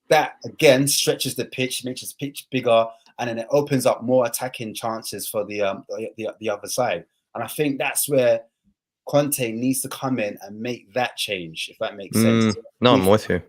That again stretches the pitch, makes the pitch bigger, and then it opens up more attacking chances for the other side. And I think that's where Conte needs to come in and make that change, if that makes sense.
No, I'm with you.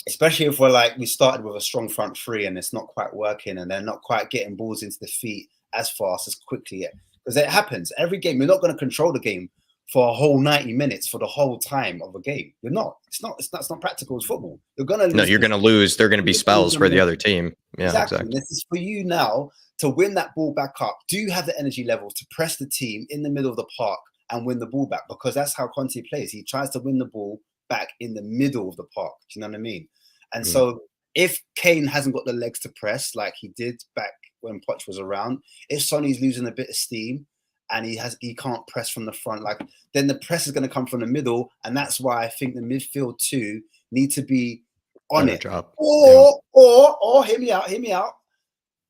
Especially if we started with a strong front three and it's not quite working and they're not quite getting balls into the feet as fast, as quickly. Because it happens every game. You're not going to control the game for a whole 90 minutes for the whole time of a game. You're not. It's not practical as football. You're going to lose.
No, you're going to lose. There are going to be spells for the other team. Yeah, exactly.
This is for you now to win that ball back up. Do you have the energy level to press the team in the middle of the park and win the ball back? Because that's how Conte plays. He tries to win the ball back in the middle of the park. Do you know what I mean? And so if Kane hasn't got the legs to press like he did back when Poch was around, if Sonny's losing a bit of steam and he can't press from the front, then the press is going to come from the middle. And that's why I think the midfield two need to be on it. Or hear me out.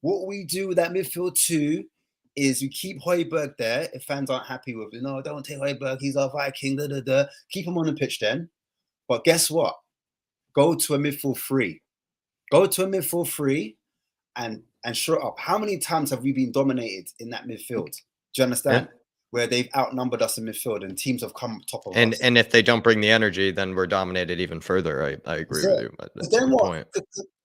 What we do with that midfield two is we keep Højbjerg there. If fans aren't happy with, don't take Højbjerg, he's our Viking, keep him on the pitch then. But guess what? Go to a midfield three. And shut up. How many times have we been dominated in that midfield? Do you understand? Yeah. Where they've outnumbered us in midfield and teams have come top of us.
And if they don't bring the energy, then we're dominated even further. I agree with you. But that's a good point.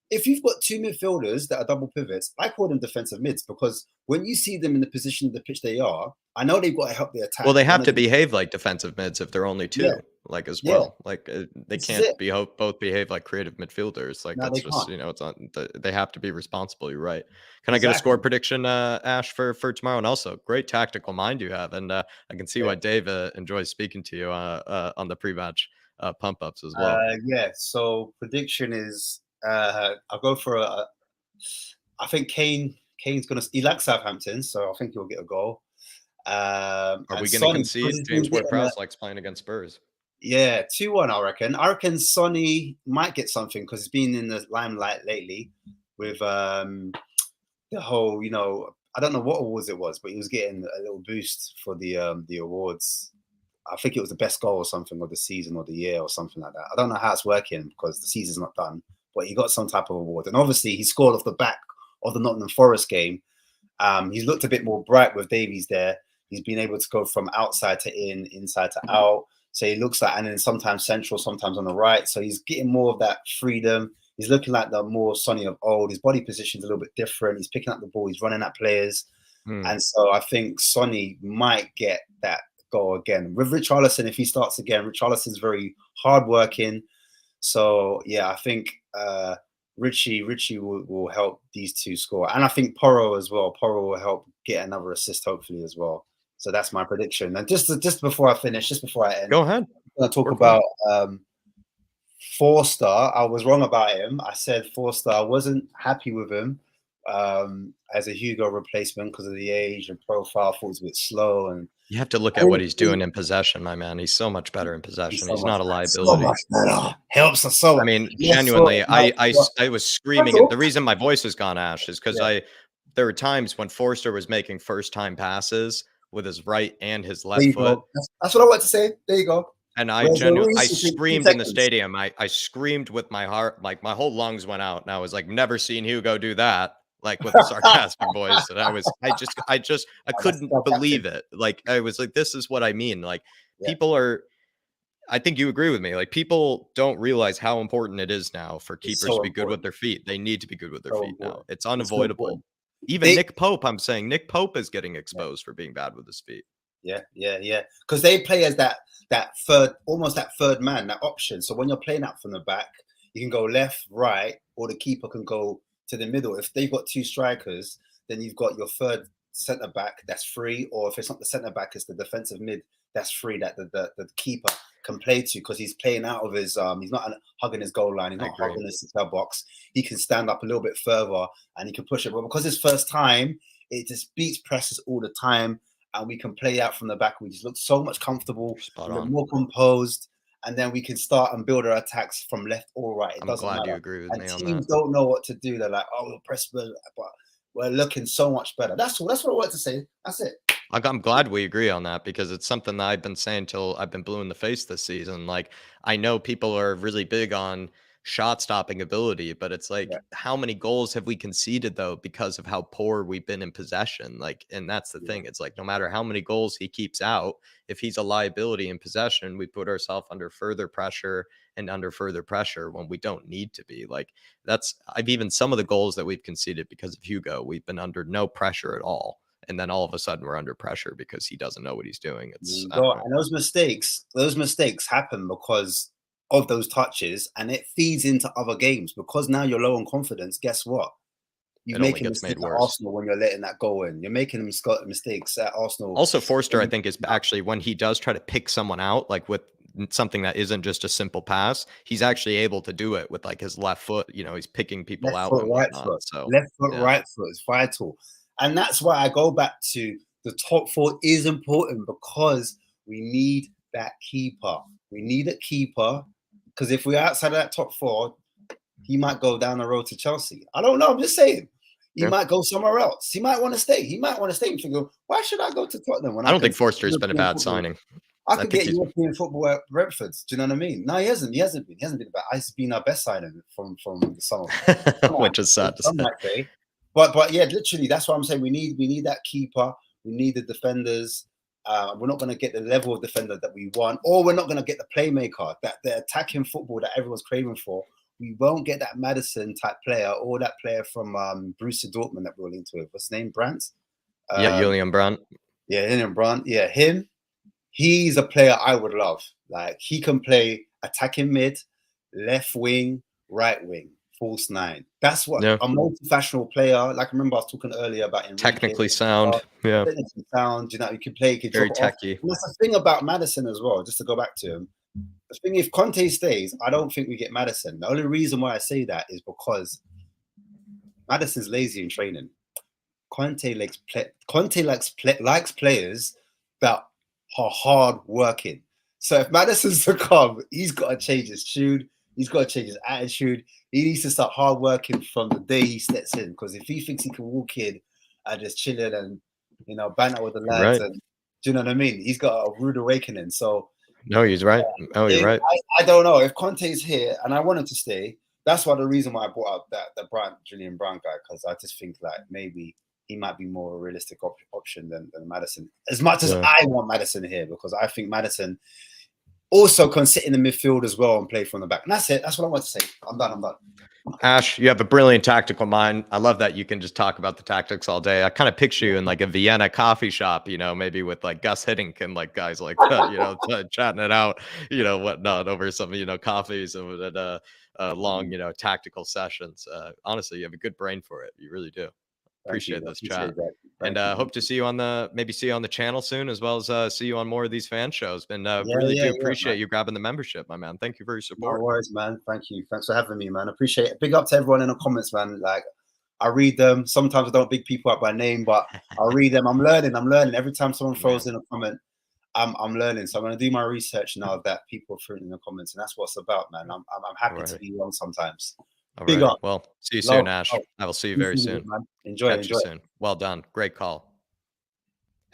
If you've got two midfielders that are double pivots, I call them defensive mids because when you see them in the position of the pitch they are, I know they've got to help the attack.
Well, they have to behave like defensive mids if they're only two, as well. They can't both behave like creative midfielders. That's just, it's on. They have to be responsible. You're right. Can I get a score prediction, Ash, for tomorrow? And also, great tactical mind you have, and I can see why Dave enjoys speaking to you on the pre-match pump ups as well.
So prediction is. I'll go for I think Kane's he likes Southampton, so I think he'll get a goal.
Are we going to concede? James Ward-Prowse likes playing against Spurs.
Yeah, 2-1, I reckon. I reckon Sonny might get something because he's been in the limelight lately with the whole, I don't know what awards it was, but he was getting a little boost for the awards. I think it was the best goal or something of the season or the year or something like that. I don't know how it's working because the season's not done. But he got some type of award. And obviously, he scored off the back of the Nottingham Forest game. He's looked a bit more bright with Davies there. He's been able to go from outside to in, inside to out. So he looks like, and then sometimes central, sometimes on the right. So he's getting more of that freedom. He's looking like the more Sonny of old. His body position's a little bit different. He's picking up the ball. He's running at players. And so I think Sonny might get that go again. With Richarlison, if he starts again, Richarlison's very hardworking. So yeah, I think Richie will help these two score, and I think Porro as well. Porro will help get another assist hopefully as well. So that's my prediction. And just before I finish, just before I end,
go ahead.
I'm going to talk about Forster. I was wrong about him. I said Forster. I wasn't happy with him as a Hugo replacement because of the age and profile. I thought it was a bit slow, and
you have to look at what he's doing in possession, my man. He's so much better in possession. He's not a liability.
So much better. Helps us so much.
I mean, genuinely, I was screaming. And the reason my voice has gone ash is because there were times when Forster was making first-time passes with his right and his left foot.
That's what I wanted to say. There you go.
And I screamed in the stadium. I screamed with my heart, like my whole lungs went out. And I was like, never seen Hugo do that, like with a sarcastic voice. And I couldn't believe it. Like, I was like, this is what I mean. Like, people are, I think you agree with me. Like, people don't realize how important it is now for keepers to be good with their feet. They need to be good with their feet now. It's unavoidable. Even Nick Pope, I'm saying Nick Pope is getting exposed for being bad with his feet.
Yeah. Because they play as that third, almost that third man, that option. So when you're playing out from the back, you can go left, right, or the keeper can go to the middle. If they've got two strikers, then you've got your third centre back that's free, or if it's not the centre back, it's the defensive mid that's free that the keeper can play to, because he's playing out of his he's not hugging his goal line, he's not hugging his six-yard box. He can stand up a little bit further and he can push it. But because it's first time, it just beats presses all the time, and we can play out from the back. We just look so much comfortable, more composed, and then we can start and build our attacks from left or right.
I'm glad you agree with me on that.
Teams don't know what to do. They're like, oh, we'll press, but we're looking so much better. That's what I wanted to say. That's it.
I'm glad we agree on that, because it's something that I've been saying till I've been blue in the face this season. Like, I know people are really big on shot stopping ability, but it's like, how many goals have we conceded though because of how poor we've been in possession? Like, and that's the thing. It's like, no matter how many goals he keeps out, if he's a liability in possession, we put ourselves under further pressure when we don't need to be. Like, I've even some of the goals that we've conceded because of Hugo, we've been under no pressure at all. And then all of a sudden we're under pressure because he doesn't know what he's doing.
And those mistakes happen because of those touches, and it feeds into other games, because now you're low on confidence. Guess what? You're making mistakes at Arsenal when you're letting that go in. You're making mistakes at Arsenal.
Also, Forster, I think, is actually, when he does try to pick someone out, like with something that isn't just a simple pass, he's actually able to do it with like his left foot. You know, he's picking people out.
Right foot. So left foot, right foot is vital. And that's why I go back to the top four is important, because we need that keeper. We need a keeper, because if we're outside of that top four, he might go down the road to Chelsea. I don't know. I'm just saying. He might go somewhere else. He might want to stay. He might want to stay and think, why should I go to Tottenham? When
I don't think Forster's been a bad signing.
I could get European football at Brentford. Do you know what I mean? No, he hasn't. He hasn't been bad. He's been our best signing from the summer.
Which is sad to say.
But yeah, literally, that's what I'm saying. We need that keeper. We need the defenders. We're not going to get the level of defender that we want, or we're not going to get the playmaker, that the attacking football that everyone's craving for. We won't get that Maddison type player, or that player from Borussia Dortmund that we're linked with. What's his name? Brandt?
Julian Brandt.
Yeah, Julian Brandt. Yeah, him. He's a player I would love. Like, he can play attacking mid, left wing, right wing, false nine. That's what a multifunctional player. Like, I remember I was talking earlier about Enrique.
Technically sound.
Technically sound. You know, you can play. You can
very techy.
And that's the thing about Maddison as well. Just to go back to him. The thing, if Conte stays, I don't think we get Maddison. The only reason why I say that is because Maddison's lazy in training. Conte likes players that are hard working. So if Maddison's to come, he's got to change his tune. He's got to change his attitude. He needs to start hard working from the day he steps in. Because if he thinks he can walk in and just chill in and, you know, banter with the lads, and do you know what I mean? He's got a rude awakening. So
no, he's right. You're right.
I don't know if Conte's here, and I want him to stay. That's why the reason why I brought up the Julian Brandt guy, because I just think like maybe he might be more a realistic option than Maddison. As much as I want Maddison here, because I think Maddison, also can sit in the midfield as well and play from the back. And that's it. That's what I want to say. I'm done.
Ash, you have a brilliant tactical mind. I love that you can just talk about the tactics all day. I kind of picture you in like a Vienna coffee shop, you know, maybe with like Gus Hiddink and like guys like that, you know, chatting it out, you know, whatnot over some, you know, coffees and long, you know, tactical sessions. Honestly, you have a good brain for it. You really do. Appreciate this chat. And hope to see you on the channel soon, as well as see you on more of these fan shows. And really do appreciate you grabbing the membership, my man. Thank you for your support.
No worries, man. Thank you. Thanks for having me, man. Appreciate it. Big up to everyone in the comments, man. Like, I read them. Sometimes I don't big people up by name, but I read them. I'm learning. Every time someone throws in a comment, I'm learning. So I'm gonna do my research now that people are in the comments, and that's what it's about, man. I'm happy to be wrong sometimes. Big up.
Well, see you soon, Ash. I will see you very soon.
Man. Enjoy you soon.
Well done. Great call.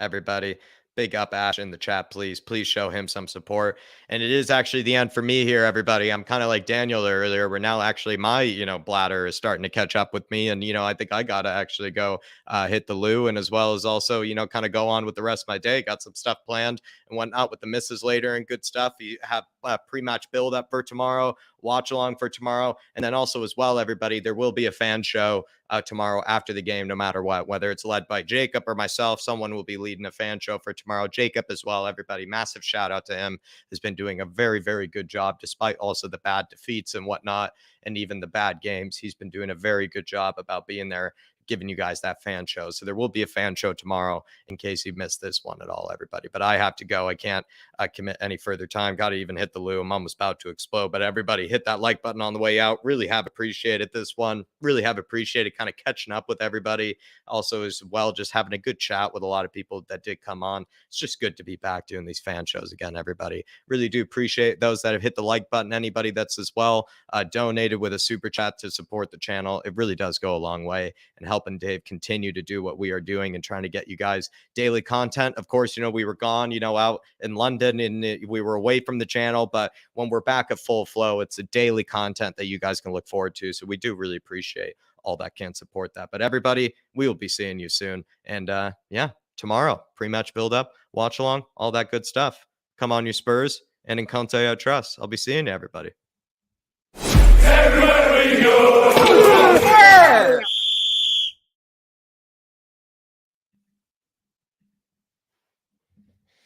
Everybody, big up Ash in the chat, please show him some support. And it is actually the end for me here, everybody. I'm kind of like Daniel earlier, where now actually my, you know, bladder is starting to catch up with me. And, you know, I think I got to actually go hit the loo, and as well as also, you know, kind of go on with the rest of my day. Got some stuff planned and whatnot with the misses later and good stuff. You have a pre-match build up for tomorrow, watch along for tomorrow. And then also as well, everybody, there will be a fan show tomorrow after the game, no matter what, whether it's led by Jacob or myself. Someone will be leading a fan show for tomorrow. Jacob as well, everybody, massive shout out to him. Has been doing a very, very good job, despite also the bad defeats and whatnot, and even the bad games. He's been doing a very good job about being there, giving you guys that fan show. So there will be a fan show tomorrow in case you missed this one at all, everybody. But I have to go. I can't commit any further time. Got to even hit the loo. I'm almost about to explode. But everybody, hit that like button on the way out. Really have appreciated this one. Really have appreciated kind of catching up with everybody. Also as well, just having a good chat with a lot of people that did come on. It's just good to be back doing these fan shows again, everybody. Really do appreciate those that have hit the like button. Anybody that's as well donated with a super chat to support the channel. It really does go a long way and helping Dave continue to do what we are doing and trying to get you guys daily content. Of course, you know, we were gone, you know, out in London and we were away from the channel, but when we're back at full flow, it's a daily content that you guys can look forward to. So we do really appreciate all that can support that. But everybody, we will be seeing you soon. And yeah, tomorrow, pre-match build up, watch along, all that good stuff. Come on, you Spurs, and in Conte I trust. I'll be seeing you, everybody.
Everywhere we go.